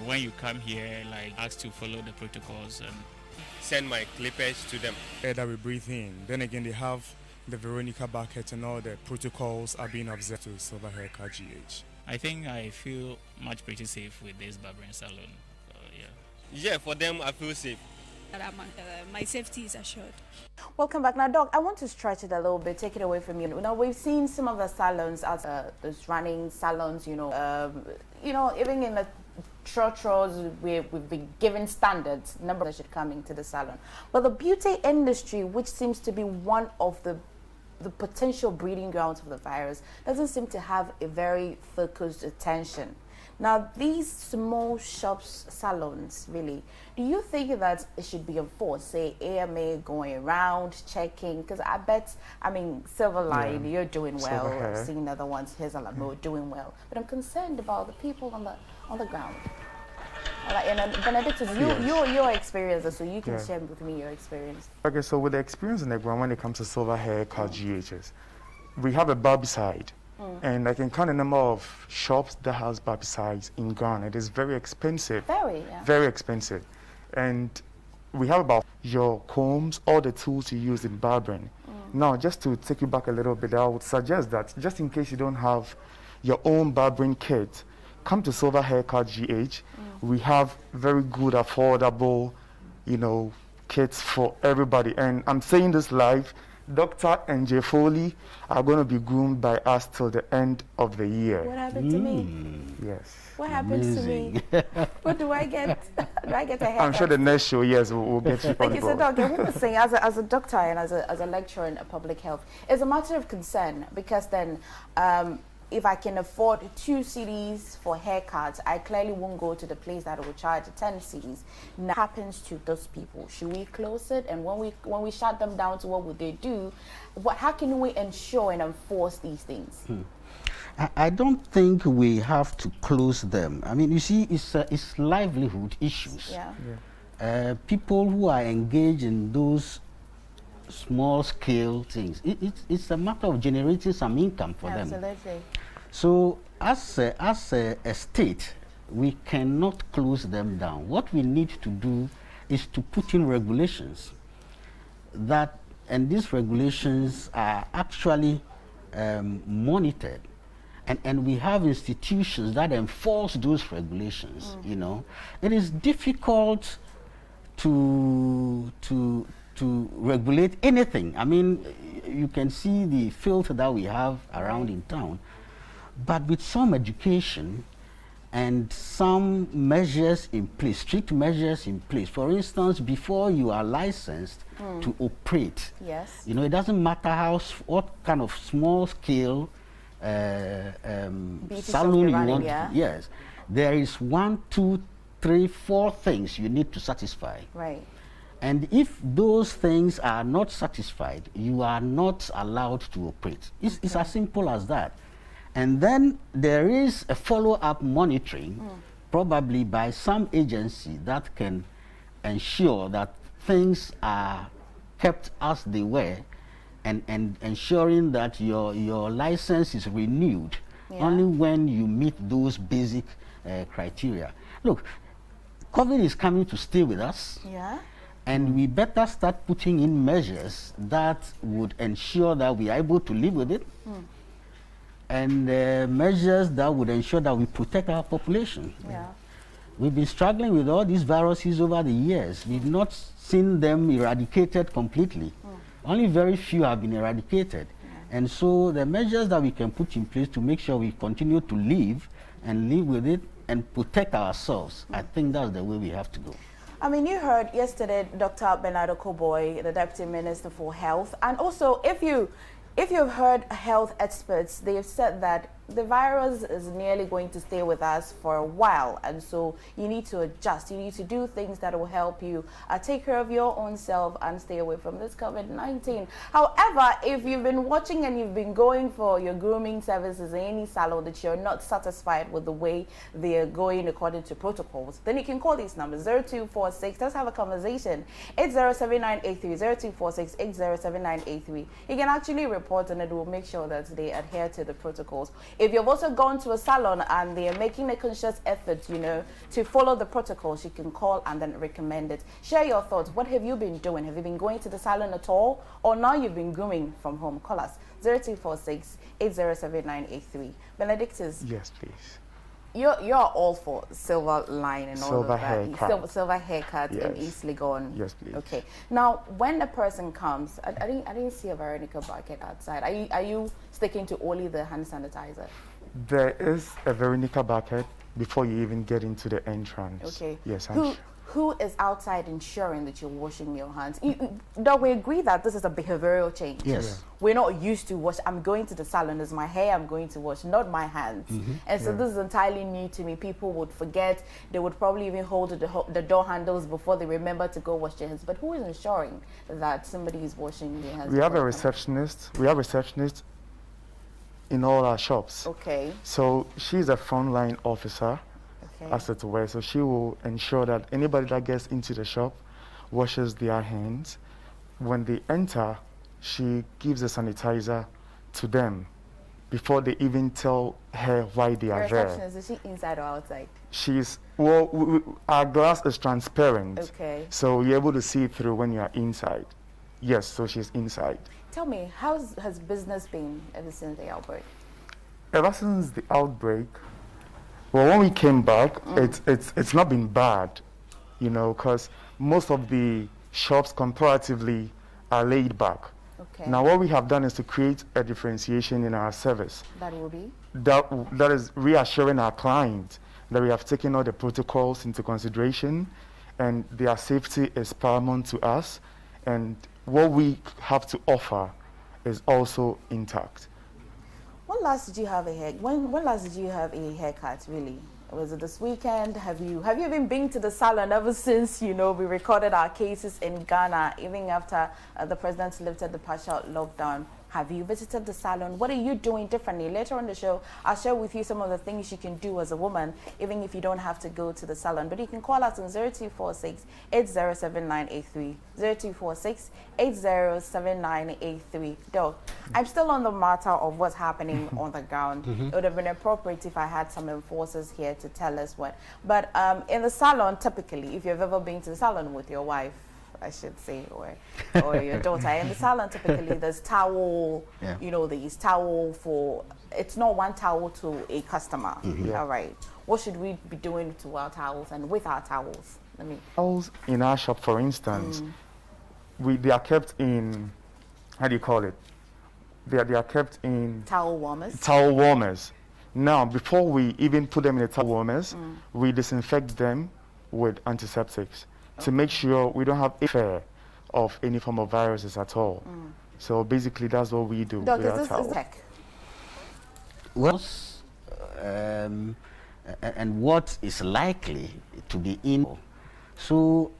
when you come here, like, ask to follow the protocols and send my clippers to them. Air that we breathe in. Then again, they have the Veronica bucket and all the protocols are being observed to Silver Haircut GH. I think I feel much pretty safe with this barbering salon. Yeah, for them, I feel safe. My safety is assured. Welcome back. Now, Doc, I want to stretch it a little bit, take it away from you. Now, we've seen some of the salons as those running salons, even in the churches, we've been given standards, number that should come into the salon. But the beauty industry, which seems to be one of the potential breeding grounds of the virus, doesn't seem to have a very focused attention. Now, these small shops, salons, really, do you think that it should be enforced? Say, AMA going around, checking? Because Silverline, you're doing well. I've seen other ones, here's Alamo, doing well. But I'm concerned about the people on the ground. And Benedictus, your experience, so you can share with me your experience. Okay, so with the experience on the ground when it comes to Silver Haircut GHs, we have a barbicide. And I can count a number of shops that has barbicides in Ghana. It is very expensive. Very expensive. And we have about your combs, all the tools you use in barbering. Now, just to take you back a little bit, I would suggest that just in case you don't have your own barbering kit, come to Silver Haircut GH. We have very good, affordable, kits for everybody. And I'm saying this live. Dr. and J. Foley are going to be groomed by us till the end of the year. What happened to me? Yes. What happens to me? What do I get? Do I get a haircut? I'm sure the next show, yes, we'll get you on board. Thank you, so Doc. I want to say, as a doctor and as a lecturer in public health, it's a matter of concern because then if I can afford 2 CDs for haircuts, I clearly won't go to the place that will charge 10 CDs. Now, what happens to those people? Should we close it? And when we shut them down, so what would they do? How can we ensure and enforce these things? I don't think we have to close them. I mean, you see, it's livelihood issues. People who are engaged in those small-scale things, it's a matter of generating some income for them. Absolutely. So, as a state, we cannot close them down. What we need to do is to put in regulations and these regulations are actually monitored. And we have institutions that enforce those regulations. It is difficult to regulate anything. I mean, you can see the filth that we have around in town, but with some education and some measures in place, strict measures in place. For instance, before you are licensed to operate, it doesn't matter what kind of small scale salon you want. Yes, there is 1, 2, 3, 4 things you need to satisfy. Right. And if those things are not satisfied, you are not allowed to operate. It's as simple as that. And then there is a follow-up monitoring, probably by some agency that can ensure that things are kept as they were and ensuring that your license is renewed only when you meet those basic criteria. Look, COVID is coming to stay with us. And we better start putting in measures that would ensure that we are able to live with it, and measures that would ensure that we protect our population. We've been struggling with all these viruses over the years. We've not seen them eradicated completely. Only very few have been eradicated. And so the measures that we can put in place to make sure we continue to live and live with it and protect ourselves, I think that's the way we have to go. I mean, you heard yesterday Dr. Bernardo Koboy, the Deputy Minister for Health, and also if you've heard health experts, they have said that the virus is nearly going to stay with us for a while, and so you need to adjust. You need to do things that will help you take care of your own self and stay away from this COVID-19. However, if you've been watching and you've been going for your grooming services in any salon that you're not satisfied with the way they're going according to protocols, then you can call these numbers 0246. Let's have a conversation. 807983 0246 807983. You can actually report, and it will make sure that they adhere to the protocols. If you've also gone to a salon and they are making a conscious effort, you know, to follow the protocols, you can call and then recommend it. Share your thoughts. What have you been doing? Have you been going to the salon at all? Or now you've been grooming from home? Call us 0246 807983. Benedictus. Yes, please. You're all for silver line and all of that. Silver haircut yes. in East Legon. Yes, please. Okay. Now, when a person comes, I didn't see a Veronica bucket outside. Are you sticking to only the hand sanitizer? There is a Veronica bucket before you even get into the entrance. Okay. Yes, who is outside ensuring that you're washing your hands? Do we agree that this is a behavioral change? Yes. We're not used to wash. I'm going to the salon, it's my hair I'm going to wash, not my hands. And so this is entirely new to me. People would forget. They would probably even hold the door handles before they remember to go wash their hands. But who is ensuring that somebody is washing their hands? We have a receptionist. We have receptionists in all our shops. Okay. So she's a frontline officer. Okay. As it were, so she will ensure that anybody that gets into the shop washes their hands. When they enter, she gives a sanitizer to them before they even tell her why they are there. Is she inside or outside? She's, well, our glass is transparent. Okay. So you're able to see through when you are inside. Yes, so she's inside. Tell me, how has business been ever since the outbreak? Ever since the outbreak, well, when we came back, it's not been bad, you know, because most of the shops comparatively are laid back. Okay. Now, what we have done is to create a differentiation in our service. That will be? That is reassuring our clients that we have taken all the protocols into consideration and their safety is paramount to us. And what we have to offer is also intact. When last did you have a when last did you have a haircut, really? Was it this weekend? Have you even been to the salon ever since, you know, we recorded our cases in Ghana, even after the president lifted the partial lockdown? Have you visited the salon? What are you doing differently? Later on the show, I'll share with you some of the things you can do as a woman, even if you don't have to go to the salon. But you can call us on 0246 807983. 0246 807983. Doc, I'm still on the matter of what's happening on the ground. It would have been appropriate if I had some enforcers here to tell us what. But in the salon, typically, if you've ever been to the salon with your wife, I should say, or your daughter. In the salon, typically, there's towel, you know, there's towel for, it's not one towel to a customer. All right. What should we be doing to our towels and with our towels? Towels in our shop, for instance, they are kept in, how do you call it? They are kept in... Towel warmers? Towel warmers. Now, before we even put them in the towel warmers, we disinfect them with antiseptics. To make sure we don't have a fear of any form of viruses at all. So basically, that's what we do. Doc, is this tech? Well, and what is likely to be in. So,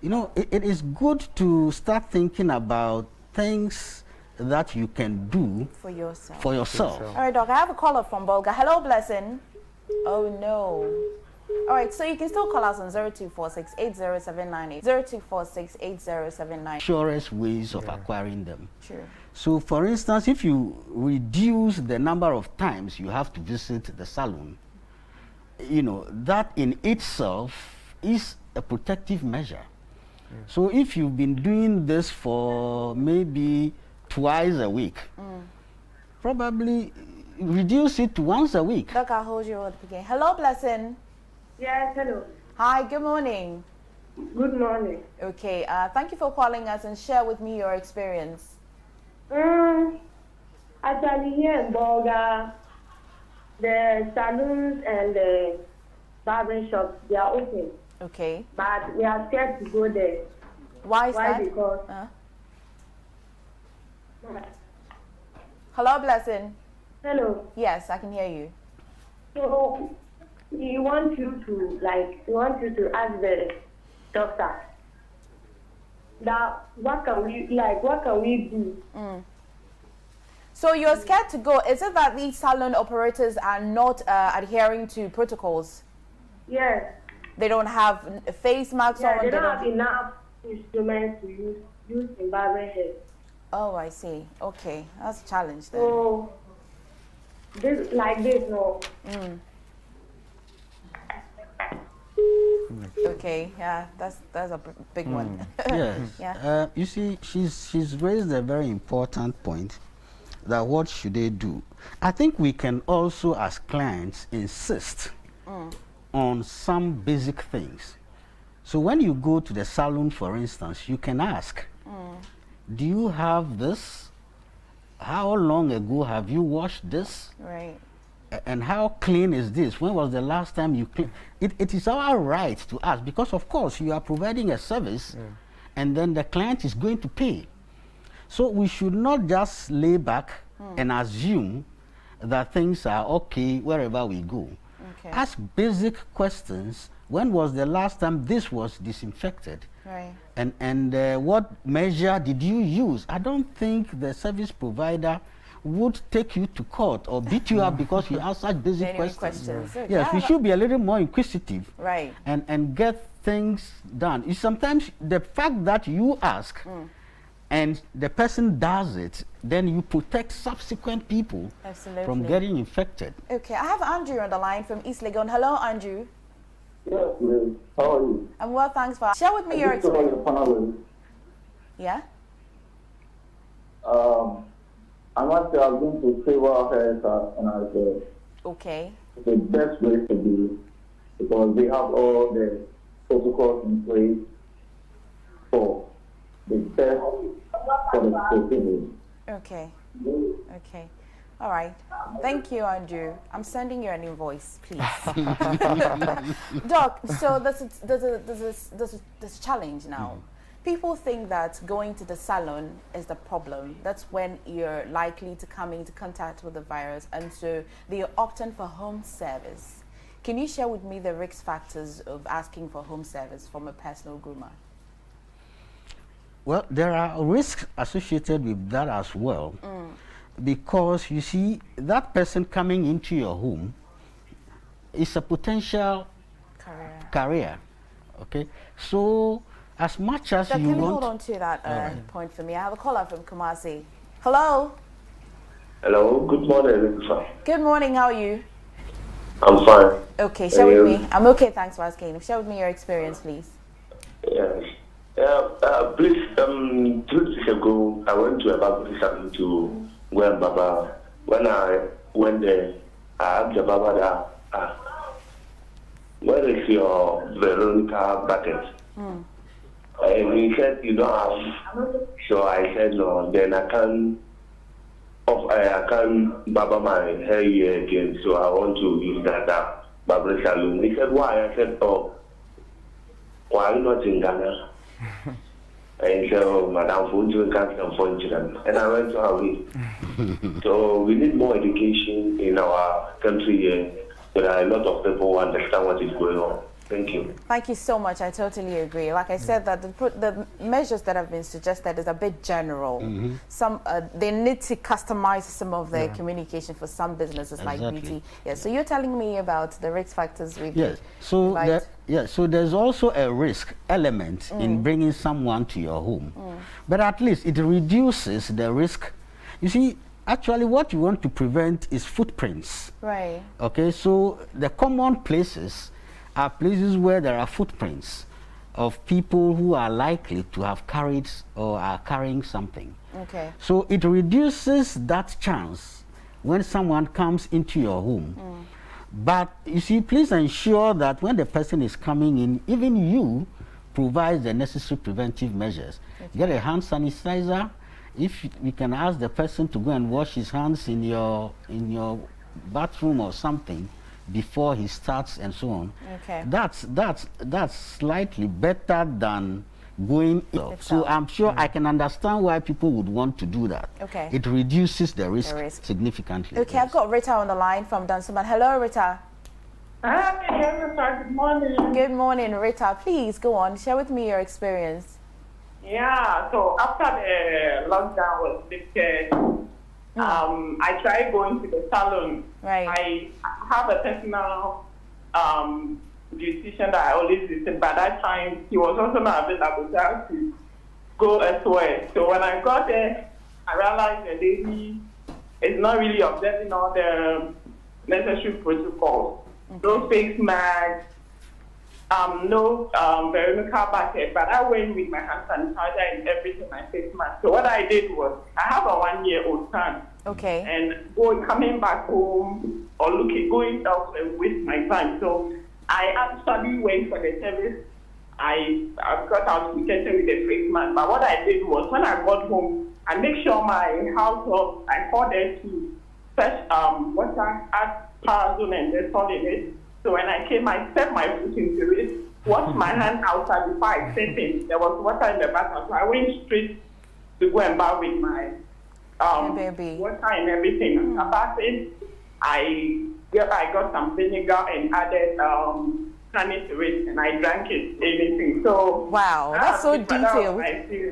you know, it is good to start thinking about things that you can do for yourself. All right, Doc, I have a caller from Volcko. Hello, Blessing. Oh, no. All right, so you can still call us on 0246 8079. 0246 8079. Surest ways of acquiring them. Sure. So, for instance, if you reduce the number of times you have to visit the salon, you know, that in itself is a protective measure. So, if you've been doing this for maybe twice a week, probably reduce it to once a week. Doc, I'll hold you at the beginning. Hello, Blessing. Yes, hello. Hi, good morning. Good morning. Okay, thank you for calling us and share with me your experience. Actually, here in Volcko, the salons and the barbering shops, they are open. Okay. But we are scared to go there. Why is that? Because... Hello, Blessing. Hello. Yes, I can hear you. So we want you to ask the doctor that what can we do? So you're scared to go. Is it that these salon operators are not adhering to protocols? Yes. They don't have face masks on. They don't have enough instruments to use in barbering hair. Oh, I see. Okay, that's a challenge then. So this no. Okay, yeah, that's a big one. Yes. Yeah. You see, she's raised a very important point. That what should they do? I think we can also, as clients, insist on some basic things. So when you go to the salon, for instance, you can ask, do you have this? How long ago have you washed this? Right. And how clean is this? When was the last time you cleaned? It is our right to ask, because of course you are providing a service and then the client is going to pay. So we should not just lay back and assume that things are okay wherever we go. Okay. Ask basic questions. When was the last time this was disinfected? Right. And what measure did you use? I don't think the service provider would take you to court or beat you up because you ask such basic questions. Okay. Yes, we should be a little more inquisitive, right, and get things done. Sometimes the fact that you ask and the person does it, then you protect subsequent people from getting infected. Okay, I have Andrew on the line from East Legon. Hello, Andrew. Yes, Liz. How are you? I'm well, thanks for. Share with me your experience. Yeah. I must say I've been to several haircuts and I said, okay, the best way to be, because they have all the protocols in place for the best for the procedure. Okay. Okay. All right. Thank you, Andrew. I'm sending you an invoice, please. Doc, so there's a challenge now. People think that going to the salon is the problem. That's when you're likely to come into contact with the virus, and so they are opting for home service. Can you share with me the risk factors of asking for home service from a personal groomer? Well, there are risks associated with that as well, because you see, that person coming into your home is a potential career. Okay, so as much as Can you you want, hold on to that point for me? I have a caller from Kumasi. Hello. Hello. Good morning, Mensa. Good morning. How are you? I'm fine. Okay, share with me. I'm okay. Thanks for asking. Share with me your experience, please. Yes. Please, 2 weeks ago, I went to a barber salon to go and barber. When I went there, I asked the barber that, where is your Veronica bucket? And he said, you don't have. So I said, no, then I can't barber my hair here again, so I want to use that barber salon. He said, why? I said, oh, why not in Ghana? And he said, oh, Madam, food you can't afford children. And I went to Hawaii. So we need more education in our country here. There are a lot of people who understand what is going on. Thank you. Thank you so much. I totally agree. Like I said, that the measures that have been suggested is a bit general. Some they need to customize some of their communication for some businesses like beauty. Yeah. So you're telling me about the risk factors we've. Yes. So so there's also a risk element in bringing someone to your home, but at least it reduces the risk. You see, actually, what you want to prevent is footprints. Right. Okay. So the common places are places where there are footprints of people who are likely to have carried or are carrying something. Okay. So it reduces that chance when someone comes into your home. But you see, please ensure that when the person is coming in, even you provide the necessary preventive measures. Get a hand sanitizer. If we can ask the person to go and wash his hands in your bathroom or something before he starts and so on. Okay. That's slightly better than going up. So I'm sure I can understand why people would want to do that. Okay. It reduces the risk significantly. Okay, I've got Rita on the line from Dunsuman. Hello, Rita. Hi, good morning. Good morning, Rita. Please go on. Share with me your experience. Yeah, so after the lockdown was lifted, I tried going to the salon. Right. I have a personal beautician that I always visit. By that time, he was also not available, so I had to go elsewhere. So when I got there, I realized the lady is not really observing all the necessary protocols. No face mask, no veridical bucket, but I went with my hand sanitizer and everything, my face mask. So what I did was, I have a 1-year-old son. Okay. And coming back home or going elsewhere waste my time. So I actually went for the service. I got out with the face mask. But what I did was, when I got home, I make sure my household, I called there to fetch water, add Parazone and Dettol in it. So when I came, I stepped my foot into it, washed my hand outside before I stepped in. There was water in the bathroom, so I went straight to go and bath with my water and everything. About it, I got some vinegar and added honey to it, and I drank it, everything. So wow, that's so detailed.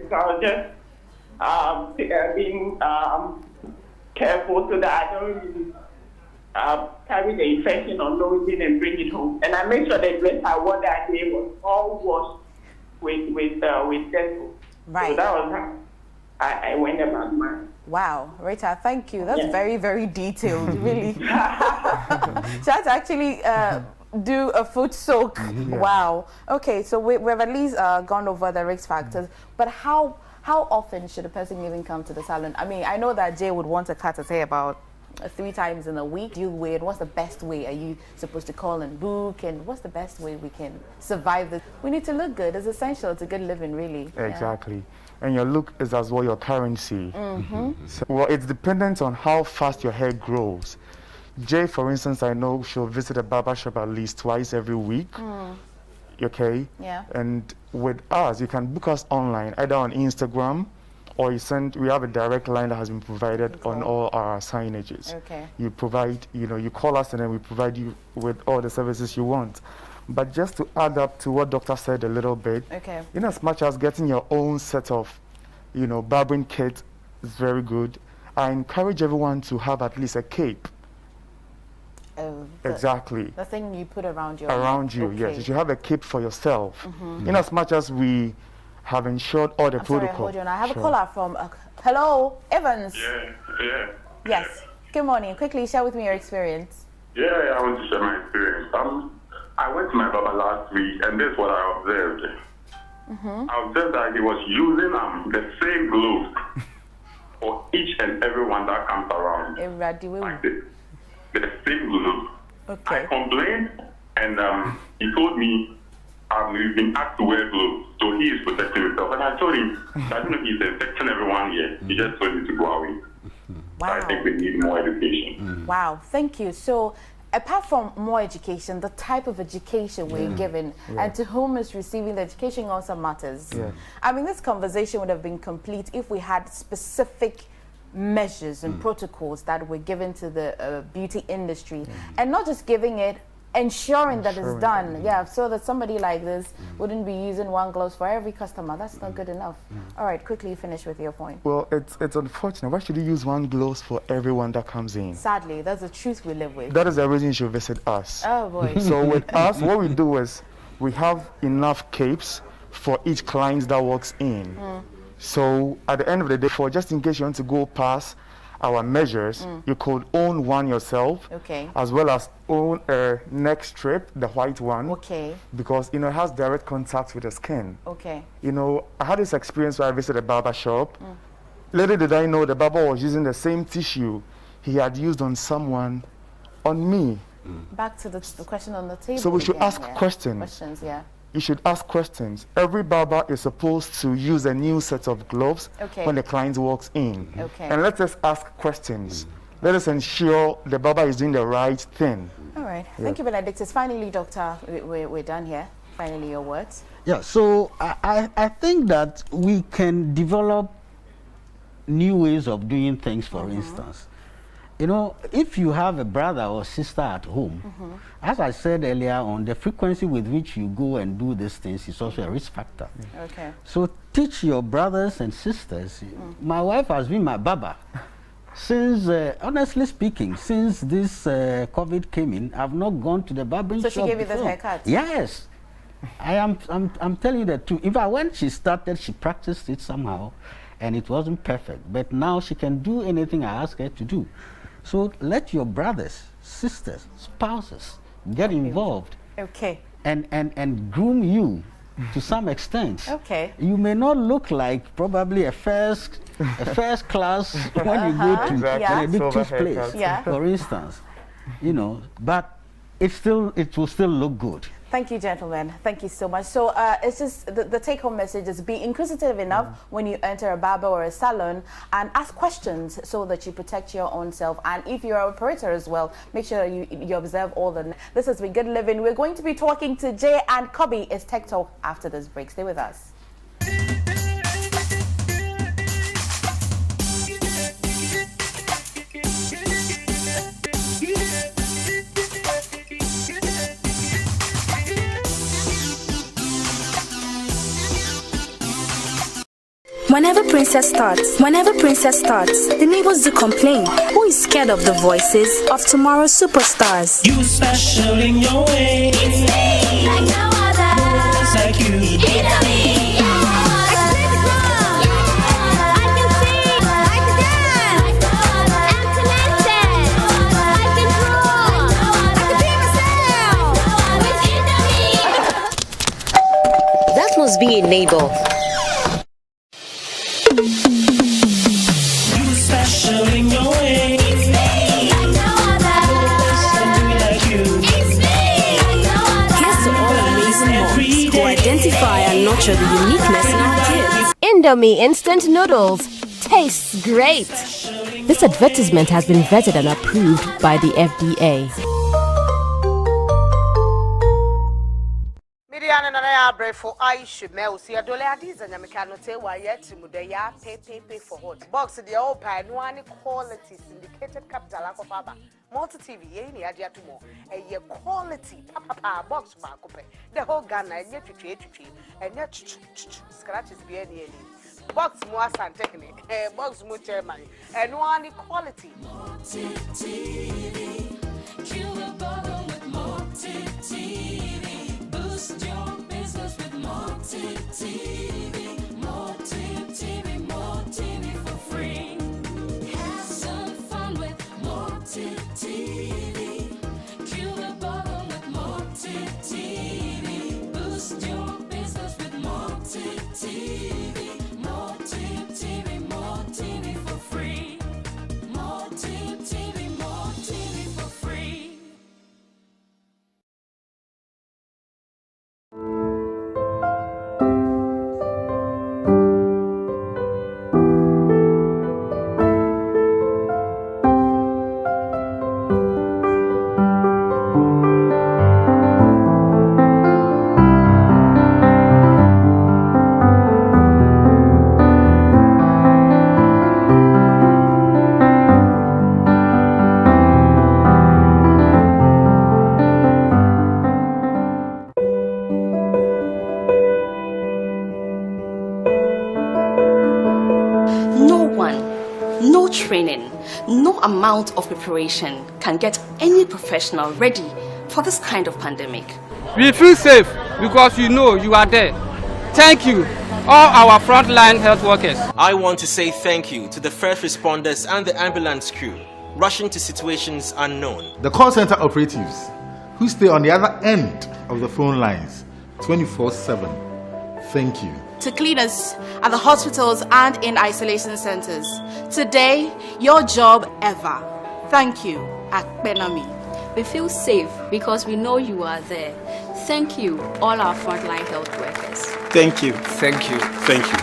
So I was just being careful so that I don't really carry the infection on nose and bring it home. And I make sure the dress I wore that day was all washed with Dettol. Right. So that was how I went about mine. Wow, Rita, thank you. That's very, very detailed, really. She had to actually do a foot soak. Wow. Okay, so we've at least gone over the risk factors, but how often should a person even come to the salon? I mean, I know that Jay would want to cut his hair about 3 times in a week. You wait. What's the best way? Are you supposed to call and book? And what's the best way we can survive this? We need to look good. It's essential to good living, really. Exactly. Yeah. And your look is as well your currency. So, well, it's dependent on how fast your hair grows. Jay, for instance, I know she'll visit a barber shop at least twice every week. Okay? Yeah. And with us, you can book us online, either on Instagram, or we have a direct line that has been provided on all our signages. Okay. You provide, you call us and then we provide you with all the services you want. But just to add up to what Doctor said a little bit, in as much as getting your own set of, barbering kit is very good, I encourage everyone to have at least a cape. Exactly. The thing you put around your yes. You should have a cape for yourself. In as much as we have ensured all the protocol. Sorry, hold on. I have a caller from. Hello, Evans. Yeah. Yes. Good morning. Quickly share with me your experience. Yeah, I want to share my experience. I went to my barber last week, and this is what I observed. I observed that he was using the same gloves for each and every one that comes around. Like the same gloves. Okay. I complained, and he told me, we've been asked to wear gloves, so he is protecting himself. And I told him, I don't know if he's infecting everyone here. He just told me to go away. Wow. So I think we need more education. Wow, thank you. So, apart from more education, the type of education we're given and to whom is receiving the education also matters. I mean, this conversation would have been complete if we had specific measures and protocols that were given to the beauty industry, and not just giving it, ensuring that it's done. So that somebody like this wouldn't be using one glove for every customer. That's not good enough. All right, quickly finish with your point. Well, it's unfortunate. Why should you use one glove for everyone that comes in? Sadly, that's the truth we live with. That is the reason you should visit us. Oh boy. So with us, what we do is we have enough capes for each client that walks in. So at the end of the day, for just in case you want to go past our measures, you could own one yourself, as well as own a neck strip, the white one, because it has direct contact with the skin. I had this experience where I visited a barber shop. Little did I know the barber was using the same tissue he had used on someone, on me. Back to the question on the table. So we should ask questions. You should ask questions. Every barber is supposed to use a new set of gloves when the client walks in. And let us ask questions. Let us ensure the barber is doing the right thing. All right. Thank you, Benedictus. Finally, Doctor, we're done here. Finally, your words. Yeah, so I think that we can develop new ways of doing things, for instance. You know, if you have a brother or sister at home, as I said earlier on, the frequency with which you go and do these things is also a risk factor. Okay. So teach your brothers and sisters. My wife has been my baba. Since, honestly speaking, since this COVID came in, I've not gone to the barbering shop. So she gave you this before. haircut? Yes. I'm telling you the truth. In fact, when she started, she practiced it somehow, and it wasn't perfect. But now she can do anything I ask her to do. So let your brothers, sisters, spouses get involved. Okay. And groom you to some extent. Okay. You may not look like probably a first class when you go to Benedictus place, for instance. You know, but it will still look good. Thank you, gentlemen. Thank you so much. So it's just the take-home message is be inquisitive enough when you enter a barber or a salon and ask questions so that you protect your own self. And if you're an operator as well, make sure you observe all the... This has been Good Living. We're going to be talking to Jay and Kobe. It's Tech Talk after this break. Stay with us. Whenever Princess starts, the neighbors do complain. Who is scared of the voices of tomorrow's superstars? You special in your way. It's me, like no other. It's like you. It's me. That must be a neighbor. You special in your way. It's me, like no other. Like you. It's me, like no other. Here's to all amazing moms who identify and nurture the uniqueness in our kids. Indomie instant noodles tastes great. This advertisement has been vetted and approved by the FDA. For I should mail see a dollar and Yamicano tell why yet to Mudaya pay for hot box the old pie, no one quality syndicated capital of Baba. Multi TV, any idea to more. A year quality papa box back the whole gun and yet to and yet scratches be any box more and technique, a box more chairman, and one quality. Kill the bottom with multi-TV. Boost your business with multi-TV. Multi-TV, more TV for free. Have some fun with multi-TV. Kill the bottom with multi-TV. Boost your business with multi-TV. Multi-TV, more TV for free. Multi-TV, more TV for free. No amount of preparation can get any professional ready for this kind of pandemic. We feel safe because you know you are there. Thank you, all our frontline health workers. I want to say thank you to the first responders and the ambulance crew rushing to situations unknown. The call center operatives who stay on the other end of the phone lines 24/7. Thank you. To cleaners at the hospitals and in isolation centers. Today, your job ever. Thank you at Benami. We feel safe because we know you are there. Thank you, all our frontline health workers. Thank you. Thank you. Thank you.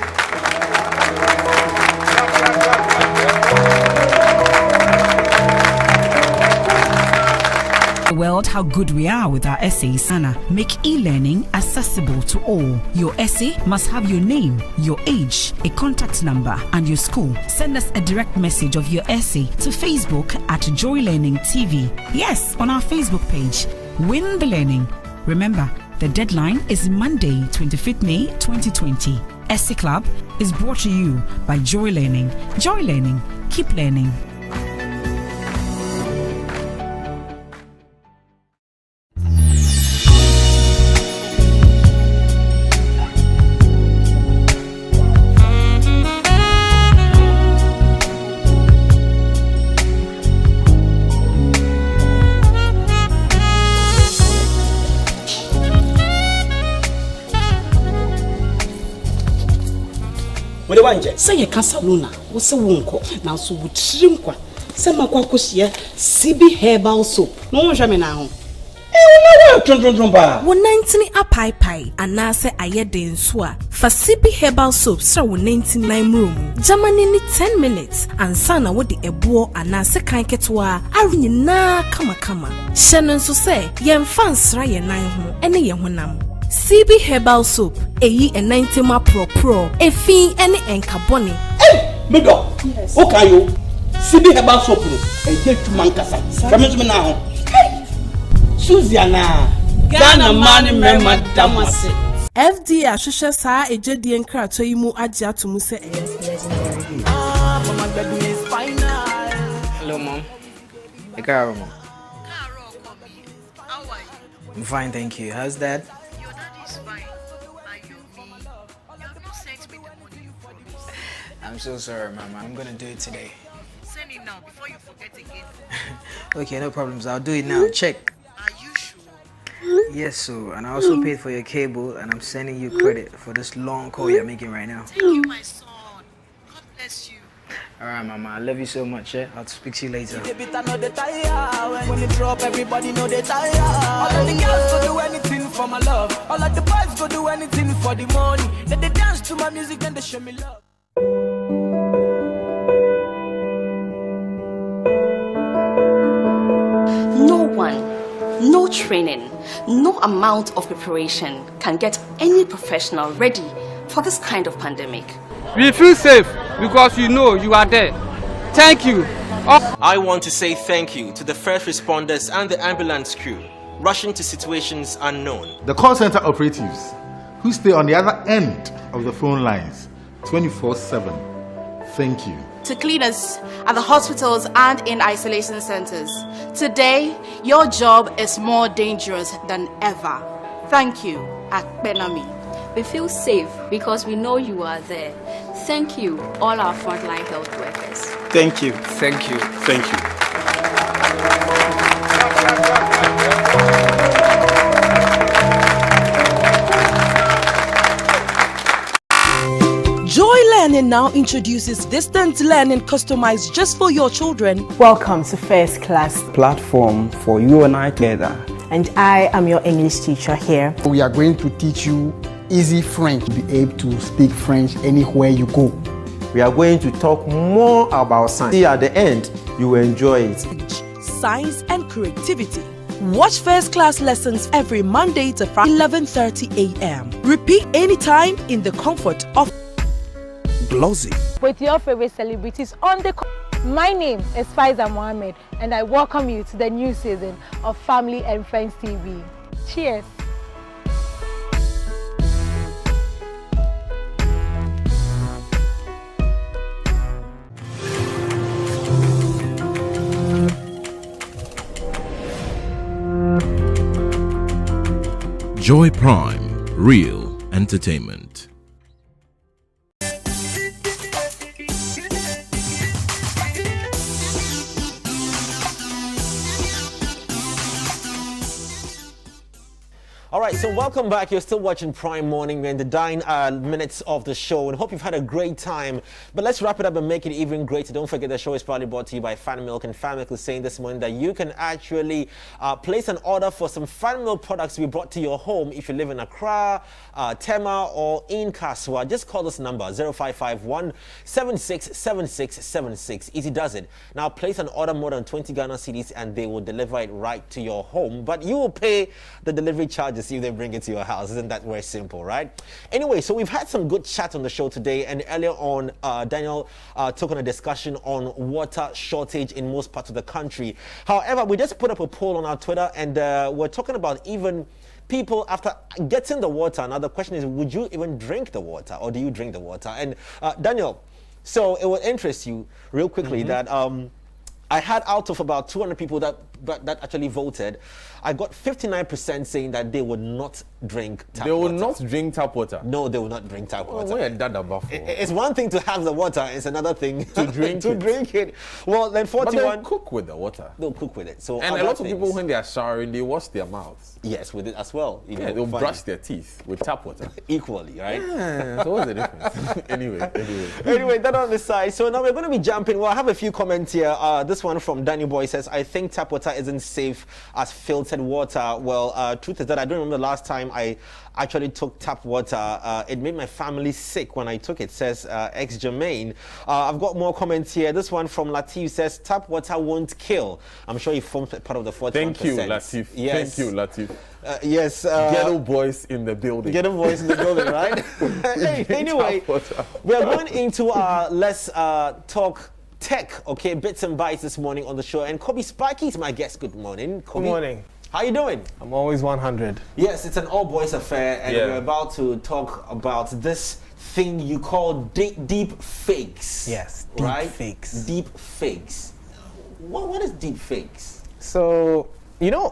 The world how good we are with our essays. Anna, make e-learning accessible to all. Your essay must have your name, your age, a contact number, and your school. Send us a direct message of your essay to Facebook at Joy Learning TV. Yes, on our Facebook page. Win the learning. Remember, the deadline is Monday, 25th May 2020. Essay Club is brought to you by Joy Learning. Joy Learning. Keep learning. Say a casaluna was a wonko, now so would shrinkwa. Some aquacosia, CB herbal soap. No, Jamina. One 19 a pie, and now say I had the inswa. For CB herbal soap, so 99 room. Germany 10 minutes, and Sana would the ebo and now say can't get to her. Arina, kama. Shannon so say, yam fans ryan 9 home, any young CB herbal soap, and 90 ma pro, a fee any encaboni. Hey, Mido, yes. Okay, you CB herbal soap, a get to Mancasa. Come now. Hey, Susiana, Ghana money, Mamma Damasi. FD Ashusha sa a jedi and crack to you aja to Muse. Hello, Mom. I'm fine, thank you. How's Dad? I'm so sorry, Mama. I'm gonna do it today. Send it now before you forget again. Okay, no problems. I'll do it now. Check. Are you sure? Yes, so and I also paid for your cable, and I'm sending you credit for this long call you're making right now. Thank you, my son. God bless you. All right, Mama. I love you so much. I'll speak to you later. When you drop, everybody know they tired. All of the girls go do anything for my love. All of the boys go do anything for the money. Then they dance to my music and they show me love. No one, no training, no amount of preparation can get any professional ready for this kind of pandemic. We feel safe because you know you are there. Thank you. I want to say thank you to the first responders and the ambulance crew rushing to situations unknown. The call center operatives who stay on the other end of the phone lines 24/7. Thank you. To cleaners at the hospitals and in isolation centers. Today, your job is more dangerous than ever. Thank you, at Benami. We feel safe because we know you are there. Thank you, all our frontline health workers. Thank you. Thank you. Thank you. Joy Learning now introduces distance learning customized just for your children. Welcome to First Class Platform for you and I together. And I am your English teacher here. We are going to teach you easy French. Be able to speak French anywhere you go. We are going to talk more about science. See, at the end, you will enjoy it. Science and creativity. Watch First Class lessons every Monday to Friday, 11:30 a.m. Repeat anytime in the comfort of Glossy. With your favorite celebrities on the My name is Faiza Mohammed and I welcome you to the new season of Family and Friends TV. Cheers. Joy Prime, real entertainment. All right, so welcome back. You're still watching Prime Morning. We're in the dying minutes of the show and hope you've had a great time. But let's wrap it up and make it even greater. Don't forget the show is proudly brought to you by Fan Milk. And Fan Milk is saying this morning that you can actually place an order for some Fan Milk products to be brought to your home if you live in Accra, Tema, or in Kaswa. Just call this number, 0551 767676. Easy does it. Now place an order more than 20 Ghana cedis and they will deliver it right to your home. But you will pay the delivery charges if they bring it to your house. Isn't that very simple, right? Anyway, so we've had some good chat on the show today, and earlier on, Daniel took on a discussion on water shortage in most parts of the country. However, we just put up a poll on our Twitter, and we're talking about even people after getting the water. Now the question is, would you even drink the water, or do you drink the water? And Daniel, so it will interest you real quickly that I had out of about 200 people that actually voted, I got 59% saying that they would not drink tap water. They will not drink tap water? No, they will not drink tap water. It's one thing to have the water, it's another thing to drink drink it. Well, then 41... But they'll cook with the water. They'll cook with it. So and a lot of people, when they are showering, they wash their mouths. Yes, with it as well. They'll brush their teeth with tap water. Equally, right? Yeah, so what's the difference? Anyway, that on the side. So now we're going to be jumping. Well, I have a few comments here. This one from Daniel Boy says, I think tap water isn't safe as filtered water. Well, truth is that I don't remember the last time I actually took tap water. It made my family sick when I took it, says ex-Jermaine. I've got more comments here. This one from Latif says, tap water won't kill. I'm sure he forms part of the 41%. Thank you, Latif. Yes. Thank you, Latif. Yes. Ghetto boys in the building. Ghetto boys in the building, right? Anyway, we are going into our Let's Talk Tech, okay, bits and bytes this morning on the show. And Kobe Sparky is my guest. Good morning, Kobe. Good morning. How you doing? I'm always 100. Yes, it's an all-boys affair, and we're about to talk about this thing you call deep fakes. Yes, right? fakes. Deep fakes. What is deep fakes? So, there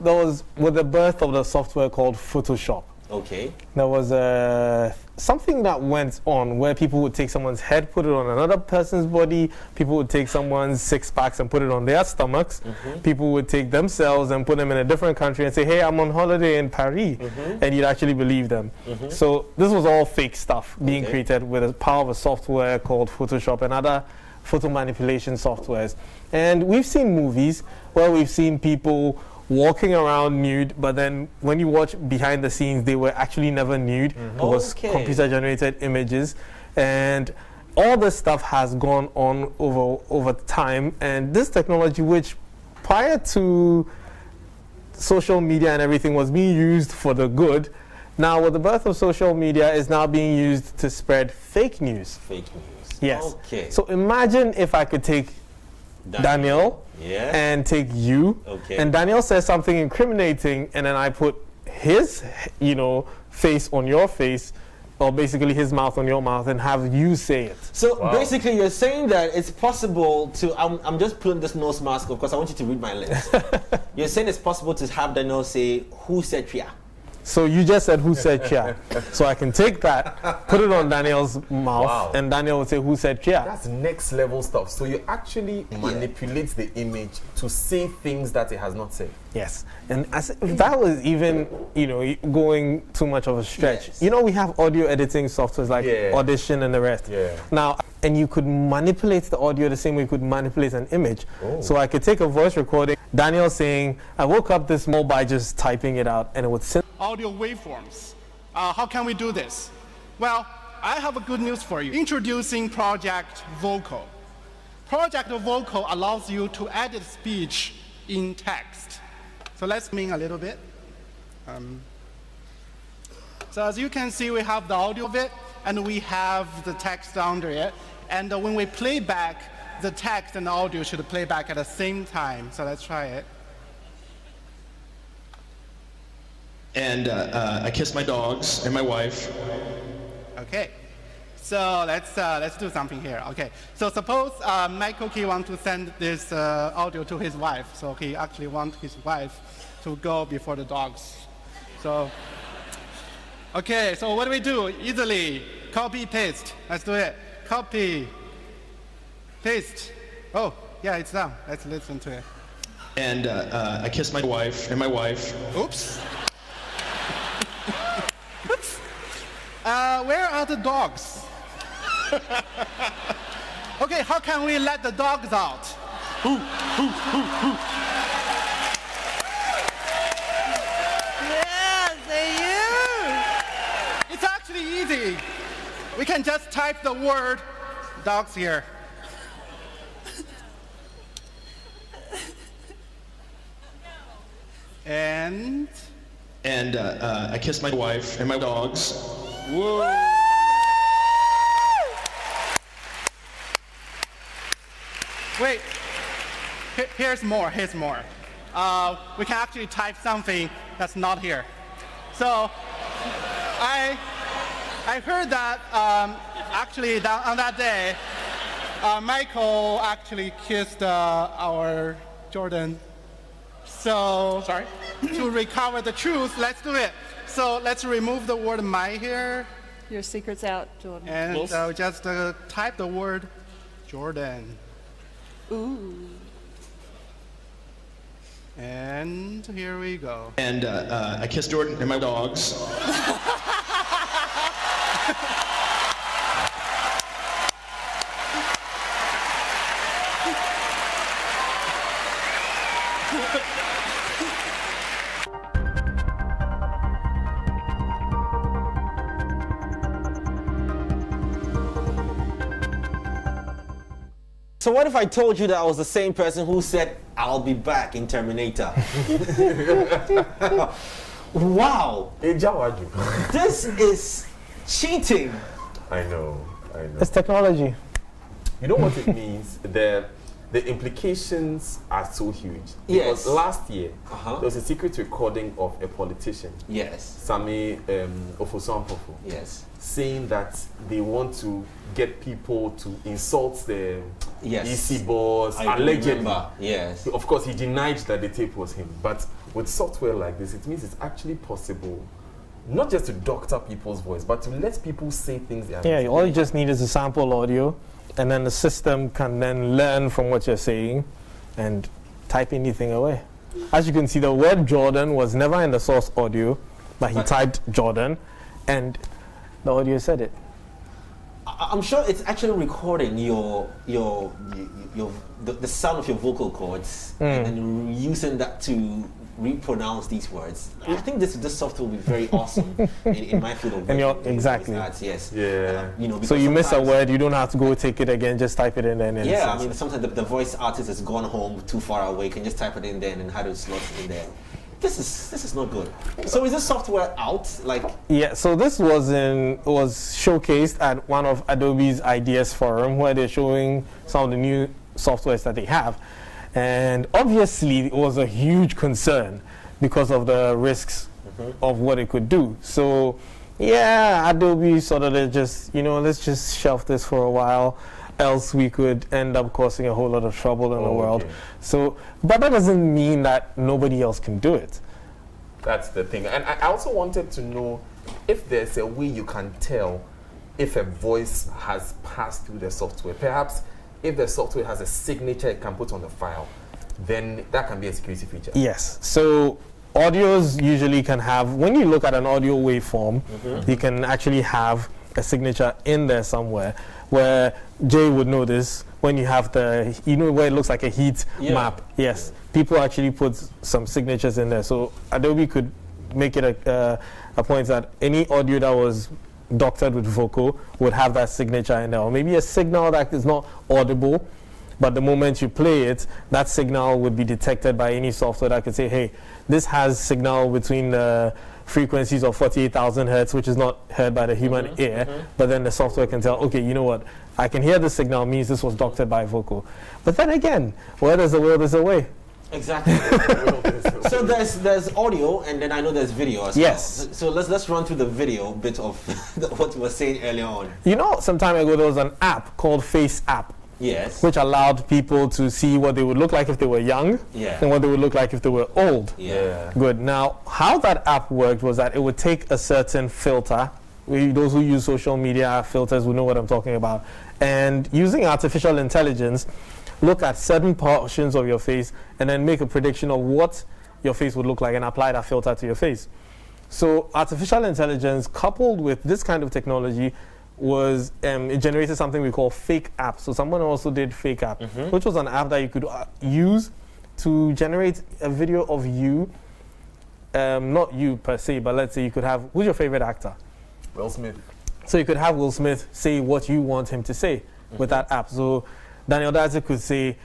was, with the birth of the software called Photoshop, okay, there was something that went on where people would take someone's head, put it on another person's body. People would take someone's six-packs and put it on their stomachs. People would take themselves and put them in a different country and say, hey, I'm on holiday in Paris. And you'd actually believe them. So this was all fake stuff being created with the power of a software called Photoshop and other photo manipulation softwares. And we've seen movies where we've seen people walking around nude, but then when you watch behind the scenes, they were actually never nude. It was computer-generated images, and all this stuff has gone on over time. And this technology, which prior to social media and everything was being used for the good, now with the birth of social media, is now being used to spread fake news. Fake news. Yes. Okay. So imagine if I could take Daniel and take you, and Daniel says something incriminating, and then I put his, face on your face, or basically his mouth on your mouth, and have you say it. So basically, you're saying that it's possible to. I'm just putting this nose mask because I want you to read my lips. You're saying it's possible to have Daniel say, "Who said Chia?" So you just said, who said Chia? So I can take that, put it on Daniel's mouth, and Daniel will say, who said Chia? That's next level stuff. So you actually manipulate the image to say things that it has not said. Yes. And as if that was even, going too much of a stretch. Yes. We have audio editing softwares like Audition and the rest. Now, and you could manipulate the audio the same way you could manipulate an image. So I could take a voice recording, Daniel saying, I woke up this morning by just typing it out, and it would send audio waveforms. How can we do this? Well, I have a good news for you. Introducing Project Volcko. Project Volcko allows you to edit speech in text. So let's zoom in a little bit. So as you can see, we have the audio of it, and we have the text under it. And when we play back, the text and the audio should play back at the same time. So let's try it. And I kiss my dogs and my wife. Okay, so let's do something here. Okay, so suppose Michael Key wants to send this audio to his wife. So he actually wants his wife to go before the dogs. So, okay, so what do we do? Easily copy paste. Let's do it. Copy, paste. Oh, yeah, it's done. Let's listen to it. And I kiss my wife and my wife. Oops. where are the dogs? Okay, how can we let the dogs out? Yes, they you. It's actually easy. We can just type the word dogs here. And I kissed my wife and my dogs. Whoa. Wait, here's more. We can actually type something that's not here. So I heard that actually on that day, Michael actually kissed our Jordan. So sorry. To recover the truth, let's do it. So let's remove the word "my" here. Your secret's out, Jordan. And just type the word Jordan. Ooh. And here we go. And I kissed Jordan and my dogs. So what if I told you that I was the same person who said, "I'll be back" in Terminator? Wow. This is cheating. I know. It's technology. You know what it means? The implications are so huge. Yes. Because last year, there was a secret recording of a politician. Yes. Sami Ofoso-Ampofo. Yes. Saying that they want to get people to insult the EC boss, I allegedly. remember. Yes. Of course, he denied that the tape was him. But with software like this, it means it's actually possible not just to doctor people's voice, but to let people say things they are Yeah, all you just need is a sample audio, and then the system can then learn from what you're saying and type anything away. As you can see, the word Jordan was never in the source audio, but he typed Jordan, and the audio said it. I'm sure it's actually recording the sound of your vocal cords and then using that to repronounce these words. I think this software will be very awesome in my field of work. Exactly. Yes. Yeah. So you miss a word, you don't have to go take it again, just type it in there. Yeah, I mean, sometimes the voice artist has gone home too far away, you can just type it in there and have it slot in there. This is not good. So is this software out? Yeah, so this was showcased at one of Adobe's Ideas Forum, where they're showing some of the new softwares that they have. And obviously it was a huge concern because of the risks of what it could do. So yeah, Adobe sort of let's just shelf this for a while, else we could end up causing a whole lot of trouble in the world. So, but that doesn't mean that nobody else can do it. That's the thing. And I also wanted to know if there's a way you can tell if a voice has passed through the software. Perhaps if the software has a signature it can put on the file, then that can be a security feature. Yes. So audios usually can have, when you look at an audio waveform, you can actually have a signature in there somewhere, where Jay would know this when you have where it looks like a heat map. Yes. People actually put some signatures in there. So Adobe could make it a point that any audio that was doctored with Volcko would have that signature in there, or maybe a signal that is not audible, but the moment you play it, that signal would be detected by any software that could say, hey, this has signal between the frequencies of 48,000 hertz, which is not heard by the human ear, but then the software can tell, okay, you know what, I can hear the signal, means this was doctored by Volcko. But then again, where there's a will, there's a way. Exactly. So there's audio, and then I know there's video as well. So let's run through the video bit of what you were saying earlier on. Some time ago there was an app called Face App. Yes. Which allowed people to see what they would look like if they were young and what they would look like if they were old. Yeah. Good. Now, how that app worked was that it would take a certain filter. Those who use social media filters will know what I'm talking about. And using artificial intelligence, look at certain portions of your face and then make a prediction of what your face would look like and apply that filter to your face. So artificial intelligence coupled with this kind of technology was it generated something we call fake app. So someone also did fake app, which was an app that you could use to generate a video of you, not you per se, but let's say you could have, who's your favorite actor? Will Smith. So you could have Will Smith say what you want him to say with that app. So Daniel Dadze could say,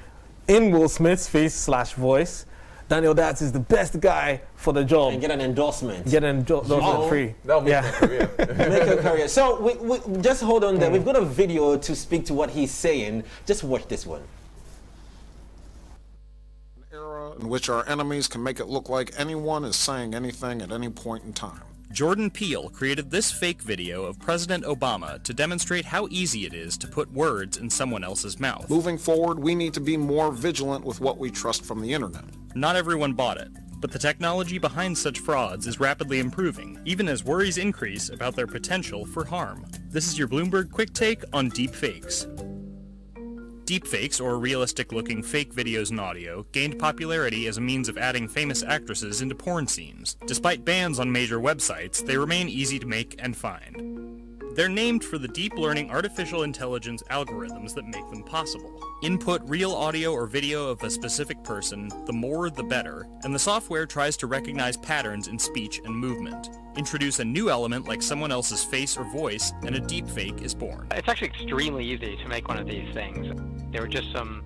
in Will Smith's face/voice, Daniel Dadze is the best guy for the job. And get an endorsement. Get an endorsement free. That'll make my career. Make your career. So we just hold on there. We've got a video to speak to what he's saying. Just watch this one. An era in which our enemies can make it look like anyone is saying anything at any point in time. Jordan Peele created this fake video of President Obama to demonstrate how easy it is to put words in someone else's mouth. Moving forward, we need to be more vigilant with what we trust from the internet. Not everyone bought it, but the technology behind such frauds is rapidly improving, even as worries increase about their potential for harm. This is your Bloomberg Quick Take on deepfakes. Deepfakes, or realistic-looking fake videos and audio, gained popularity as a means of adding famous actresses into porn scenes. Despite bans on major websites, they remain easy to make and find. They're named for the deep learning artificial intelligence algorithms that make them possible. Input real audio or video of a specific person, the more the better, and the software tries to recognize patterns in speech and movement. Introduce a new element like someone else's face or voice, and a deepfake is born. It's actually extremely easy to make one of these things. There were just some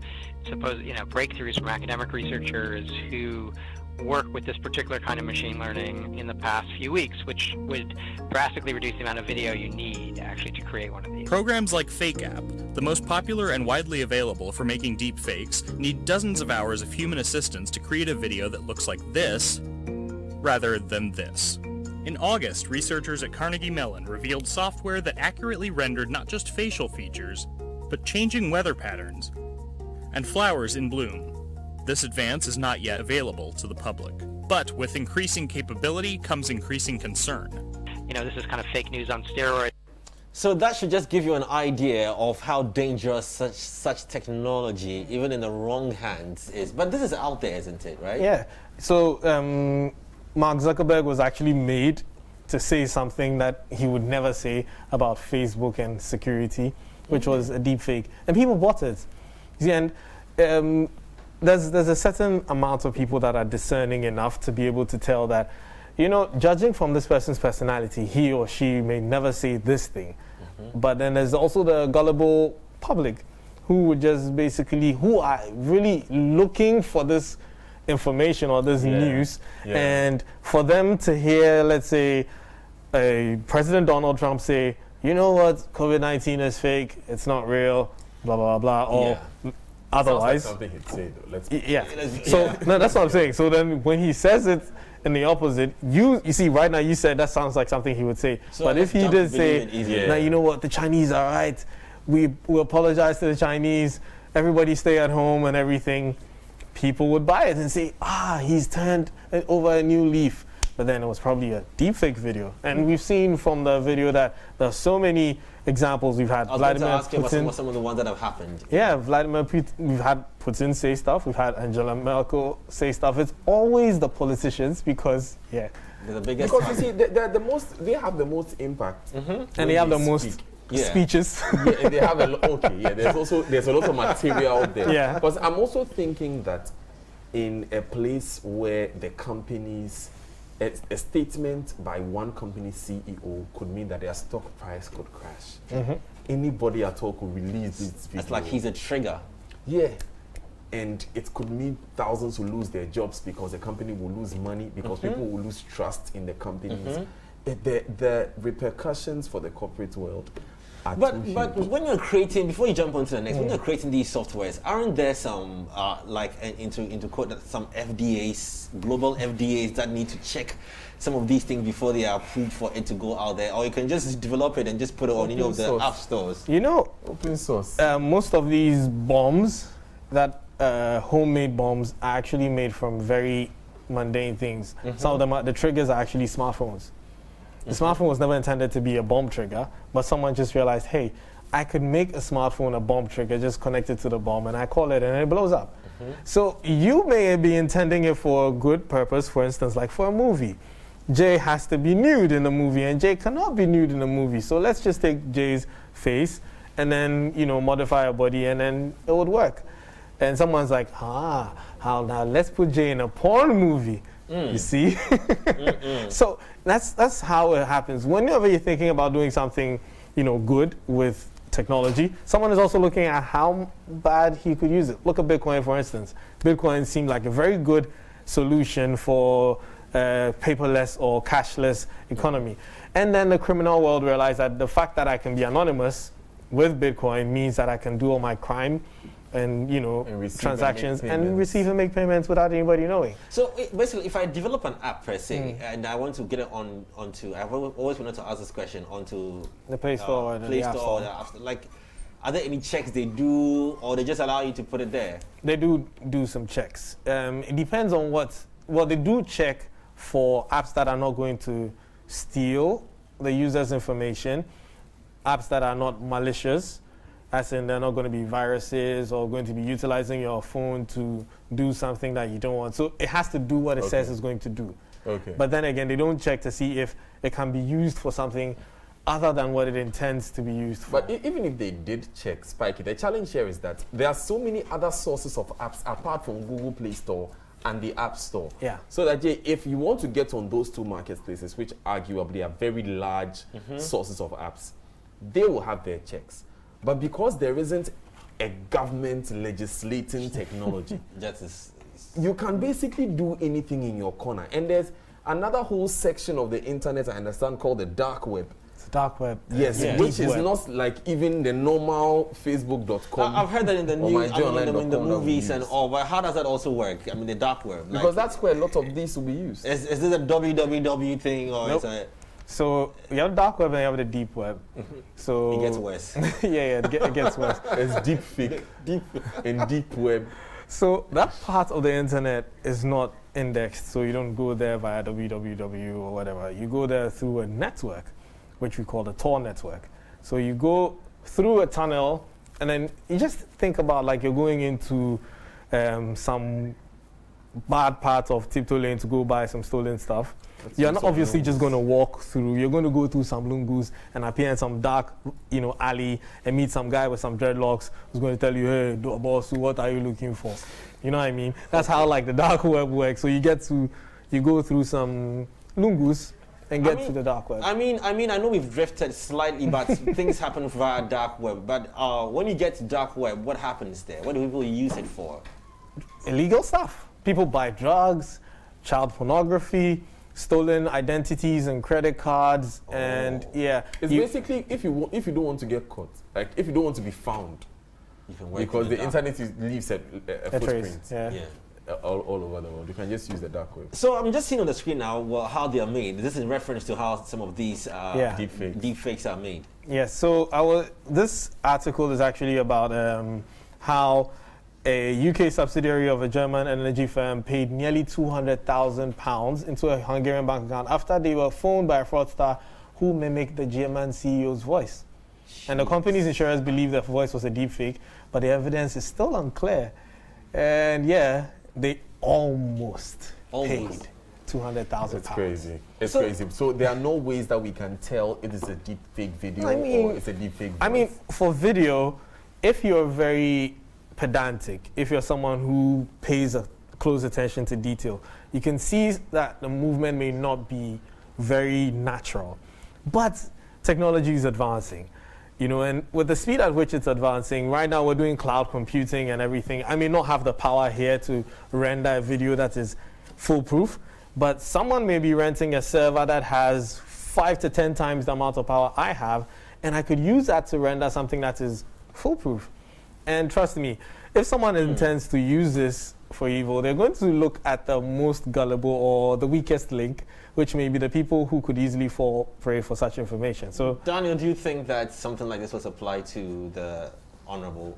supposed, breakthroughs from academic researchers who work with this particular kind of machine learning in the past few weeks, which would drastically reduce the amount of video you need actually to create one of these. Programs like Fake App, the most popular and widely available for making deep fakes, need dozens of hours of human assistance to create a video that looks like this, rather than this. In August, researchers at Carnegie Mellon revealed software that accurately rendered not just facial features, but changing weather patterns and flowers in bloom. This advance is not yet available to the public. But with increasing capability comes increasing concern. This is kind of fake news on steroids. So that should just give you an idea of how dangerous such technology, even in the wrong hands, is. But this is out there, isn't it, right? Yeah. So Mark Zuckerberg was actually made to say something that he would never say about Facebook and security, which was a deep fake. And people bought it. See, and there's a certain amount of people that are discerning enough to be able to tell that, judging from this person's personality, he or she may never say this thing. But then there's also the gullible public who would just who are really looking for this information or this news. Yeah. And for them to hear, let's say, President Donald Trump say, you know what, COVID-19 is fake, it's not real, blah, blah, blah, or otherwise. Sounds like something he'd say, though. No, that's what I'm saying. So then when he says it in the opposite, you see, right now you said that sounds like something he would say. So but if he did say, now you know what, the Chinese are right, we apologize to the Chinese, everybody stay at home and everything, people would buy it and say, he's turned over a new leaf. But then it was probably a deepfake video. And we've seen from the video that there are so many examples. We've had Vladimir Putin. What some of the ones that have happened. Yeah, Vladimir Putin. We've had Putin say stuff. We've had Angela Merkel say stuff. It's always the politicians because, they're the biggest. Because you see, they're the most. They have the most impact, and they have the most speeches. Yeah, they have a lot. Okay, yeah. There's a lot of material out there. Yeah. Because I'm also thinking that in a place where the companies. A statement by one company CEO could mean that their stock price could crash. Anybody at all could release this video. It's like he's a trigger. Yeah. And it could mean thousands will lose their jobs because the company will lose money, because people will lose trust in the companies. The repercussions for the corporate world are But when you're creating, before you jump on to the next, when you're creating these softwares, aren't there some, into quote, some FDAs, global FDAs that need to check some of these things before they are approved for it to go out there? Or you can just develop it and just put it on any of the app stores? Open source. Most of these bombs, homemade bombs, are actually made from very mundane things. Some of them, the triggers are actually smartphones. The smartphone was never intended to be a bomb trigger, but someone just realized, hey, I could make a smartphone a bomb trigger, just connect it to the bomb, and I call it, and it blows up. So you may be intending it for a good purpose, for instance, like for a movie. Jay has to be nude in the movie, and Jay cannot be nude in the movie. So let's just take Jay's face and then, modify a body, and then it would work. And someone's like, how now? Let's put Jay in a porn movie. You see? So that's how it happens. Whenever you're thinking about doing something, good with technology, someone is also looking at how bad he could use it. Look at Bitcoin, for instance. Bitcoin seemed like a very good solution for paperless or cashless economy. And then the criminal world realized that the fact that I can be anonymous with Bitcoin means that I can do all my crime and transactions and receive and make payments without anybody knowing. So basically, if I develop an app per se and I want to get it onto, I've always wanted to ask this question, onto the Play Store or the App Store. Like, are there any checks they do, or they just allow you to put it there? They do some checks. It depends on they do check for apps that are not going to steal the user's information, apps that are not malicious, as in they're not going to be viruses or going to be utilizing your phone to do something that you don't want. So it has to do what it says it's going to do. Okay. But then again, they don't check to see if it can be used for something other than what it intends to be used for. But even if they did check, Spikey, the challenge here is that there are so many other sources of apps apart from Google Play Store and the App Store. Yeah. So that if you want to get on those two marketplaces, which arguably are very large sources of apps, they will have their checks. But because there isn't a government legislating technology, you can basically do anything in your corner. And there's another whole section of the internet I understand called the dark web. Dark web. Yes, which is not like even the normal Facebook.com. I've heard that in the news, in the movies and all, but how does that also work? I mean, the dark web. Because that's where a lot of these will be used. Is this a www thing or nope. is it? So you have the dark web and you have the deep web. So it gets worse. It gets worse. It's deep fake. In deep web. So that part of the internet is not indexed. So you don't go there via www or whatever. You go there through a network, which we call the Tor network. So you go through a tunnel, and then you just think about like you're going into some bad part of Tiptoe Lane to go buy some stolen stuff. You're not obviously just going to walk through. You're going to go through some lungus and appear in some dark, alley and meet some guy with some dreadlocks who's going to tell you, hey, boss, what are you looking for? You know what I mean? That's how like the dark web works. So you go through some lungus and get to the dark web. I mean, I know we've drifted slightly, but things happen via dark web. But when you get to dark web, what happens there? What do people use it for? Illegal stuff. People buy drugs, child pornography, stolen identities and credit cards, and it's basically if you don't want to get caught, like if you don't want to be found, because the internet leaves a footprint. All over the world. You can just use the dark web. So I'm just seeing on the screen now how they are made. This is in reference to how some of these deep fakes are made. Yes. So this article is actually about how a UK subsidiary of a German energy firm paid nearly £200,000 into a Hungarian bank account after they were phoned by a fraudster who mimicked the German CEO's voice. And the company's insurers believe the voice was a deepfake, but the evidence is still unclear. And they almost paid £200,000. It's crazy. It's crazy. So there are no ways that we can tell it is a deep fake video or it's a deep fake voice. I mean, for video, if you're very pedantic, if you're someone who pays close attention to detail, you can see that the movement may not be very natural. But technology is advancing. And with the speed at which it's advancing, right now we're doing cloud computing and everything. I may not have the power here to render a video that is foolproof, but someone may be renting a server that has 5 to 10 times the amount of power I have, and I could use that to render something that is foolproof. And trust me, if someone intends to use this for evil, they're going to look at the most gullible or the weakest link, which may be the people who could easily fall prey for such information. So, Daniel, do you think that something like this was applied to the Honorable?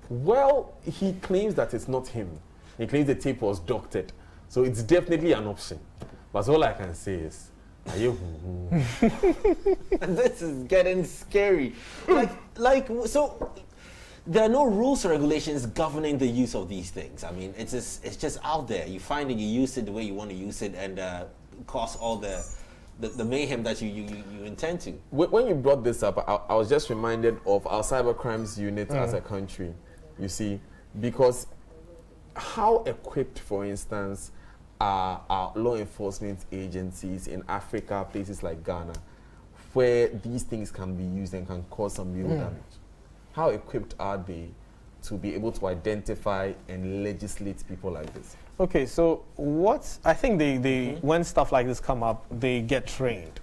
Well, he claims that it's not him. He claims the tape was doctored. So it's definitely an option. But all I can say is, this is getting scary. So there are no rules or regulations governing the use of these things. I mean, it's just out there. You find it, you use it the way you want to use it, and cause all the mayhem that you intend to. When you brought this up, I was just reminded of our cyber crimes unit as a country, you see, because how equipped, for instance, are our law enforcement agencies in Africa, places like Ghana, where these things can be used and can cause some real damage? How equipped are they to be able to identify and legislate people like this? Okay, so I think they when stuff like this come up, they get trained,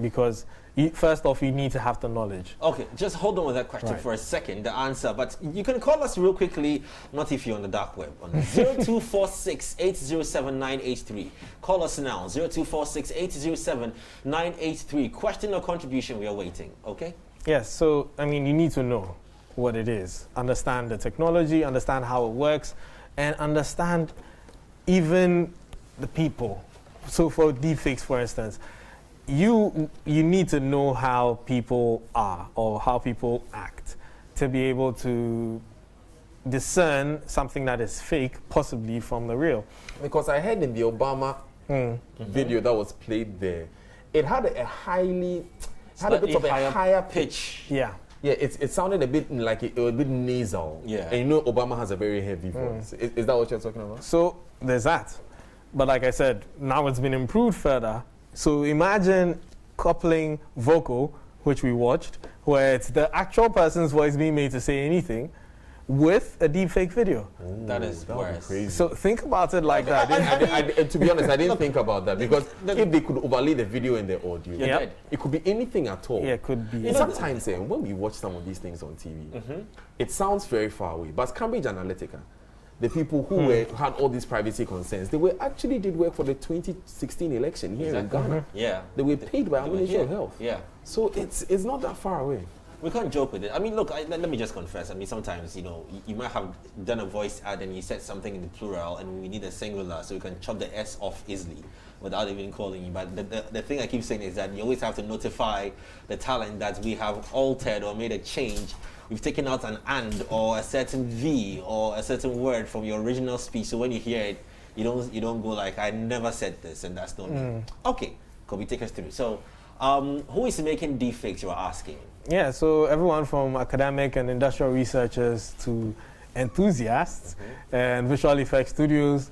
because first off, you need to have the knowledge. Okay, just hold on with that question for a second, the answer. But you can call us real quickly, not if you're on the dark web, on 0246-807-983. Call us now, 0246-807-983. Question or contribution, we are waiting, okay? Yes, so, I mean, you need to know what it is. Understand the technology, understand how it works, and understand even the people. So for deepfakes, for instance, you need to know how people are or how people act to be able to discern something that is fake, possibly from the real. Because I heard in the Obama video that was played there, it had a bit of a higher pitch. Yeah. Yeah, it sounded a bit like it was a bit nasal. Yeah. And you know Obama has a very heavy voice. Is that what you're talking about? So there's that. But like I said, now it's been improved further. So imagine coupling Volcko, which we watched, where it's the actual person's voice being made to say anything, with a deepfake video. That is worse. Crazy. So think about it like that. To be honest, I didn't think about that, because if they could overlay the video and the audio, it could be anything at all. Yeah, it could be. Sometimes when we watch some of these things on TV, it sounds very far away. But Cambridge Analytica, the people who had all these privacy concerns, they actually did work for the 2016 election here in Ghana. Yeah. They were paid by our Ministry of Health. Yeah. So it's not that far away. We can't joke with it. I mean, look, let me just confess. I mean, sometimes, you might have done a voice ad and you said something in the plural and we need a singular, so we can chop the S off easily without even calling you. But the thing I keep saying is that you always have to notify the talent that we have altered or made a change. We've taken out an and or a certain V or a certain word from your original speech. So when you hear it, you don't go like, I never said this, and that's not me. Okay, could we take us through? So who is making deepfakes, you are asking? Yeah, so everyone from academic and industrial researchers to enthusiasts and visual effects studios,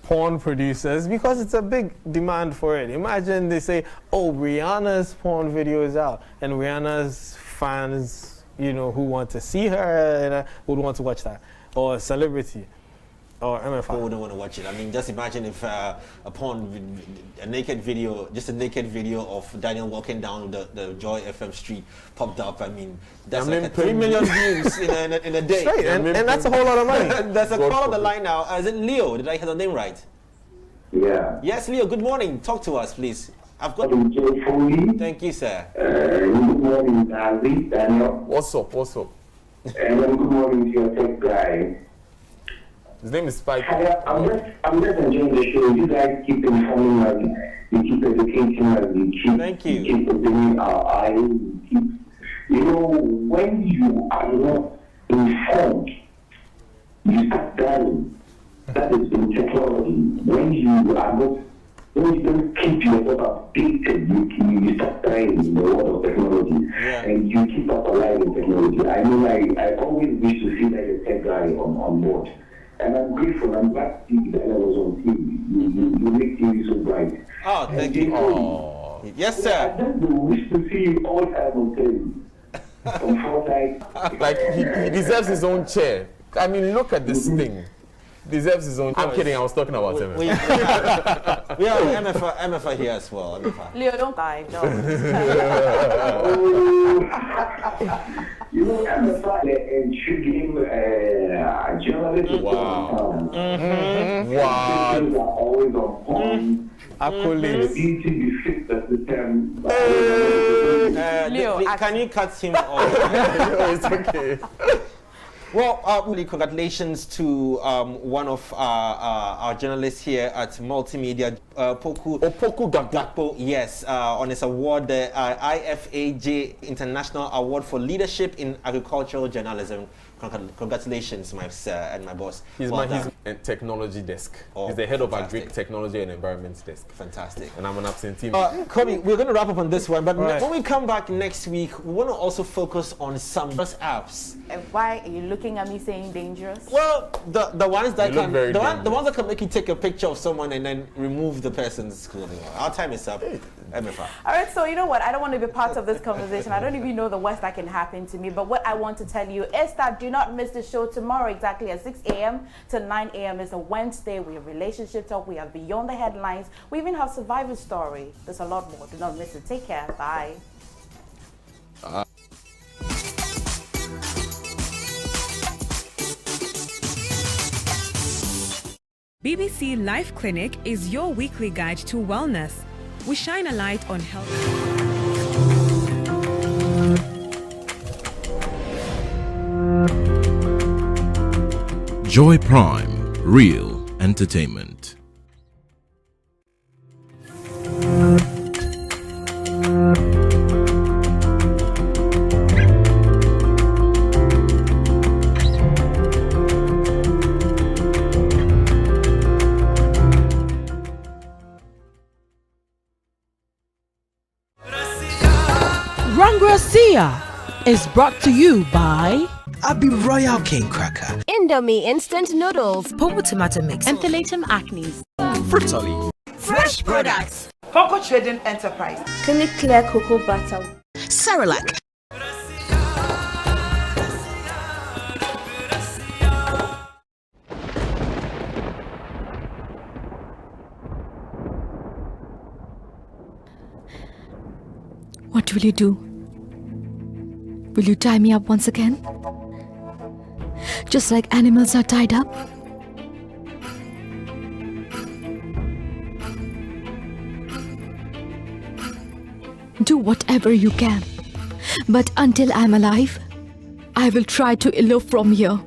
porn producers, because it's a big demand for it. Imagine they say, oh, Rihanna's porn video is out, and Rihanna's fans, who want to see her would want to watch that, or a celebrity. Or MFI. Who wouldn't want to watch it? I mean, just imagine if a naked video of Daniel walking down the Joy FM street popped up. I mean, that's like 3 million views in a day. Straight, and that's a whole lot of money. There's a call on the line now. Is it Leo? Did I hear the name right? Yeah. Yes, Leo. Good morning. Talk to us, please. I've got. Thank you, sir. Good morning, Daniel. What's up? And then good morning to your tech guy. His name is Spike. I'm just enjoying the show. You guys keep informing us, you keep educating us, you keep opening our eyes, when you are not informed, you start dying. That is in technology. When you don't keep yourself updated, you start dying in the world of technology. And you keep up alive in technology. I mean, I always wish to see that a tech guy on board. And I'm grateful. I'm glad to see that I was on TV. You make TV so bright. Oh, thank you. Oh. Yes, sir. I just wish to see you all time on TV. Like he deserves his own chair. I mean, look at this thing. Deserves his own. I'm kidding. I was talking about him. We have MFA here as well. MFA. Leo, don't die. No. MFA intriguing journalist. Wow. Wow. Things are always on point. Accolades. Leo, can you cut him off? No, it's okay. Well, really congratulations to one of our journalists here at Multimedia, Poku Gakpo, yes, on his award, the IFAJ International Award for Leadership in Agricultural Journalism. Congratulations, my sir and my boss. He's Well he's done. a technology desk. Oh, He's the head of our fantastic. Greek technology and environment desk. Fantastic. And I'm an absentee. Kobe, we're going to wrap up on this one, but Right. when we come back next week, we want to also focus on some apps. And why are you looking at me saying dangerous? Well, the ones that You look can very the dangerous. ones that can make you take a picture of someone and then remove the person's clothing. Our time is up. MFR. All right, so you know what? I don't want to be part of this conversation. I don't even know the worst that can happen to me. But what I want to tell you is that do not miss the show tomorrow exactly at 6 a.m. to 9 a.m. It's a Wednesday. We have relationship talk. We have Beyond the Headlines. We even have Survivor Story. There's a lot more. Do not miss it. Take care. Bye. BBC Life Clinic is your weekly guide to wellness. We shine a light on health. Joy Prime, real entertainment. Rangracia is brought to you by Abby Royal King Cracker, Indomie instant noodles, Pomo tomato mix, Enthalatum acnes, Fruitoli, fresh products, Volcko Trading Enterprise, Clinic Clear Cocoa Butter, Cerelac. What will you do? Will you tie me up once again? Just like animals are tied up? Do whatever you can. But until I'm alive, I will try to elope from here.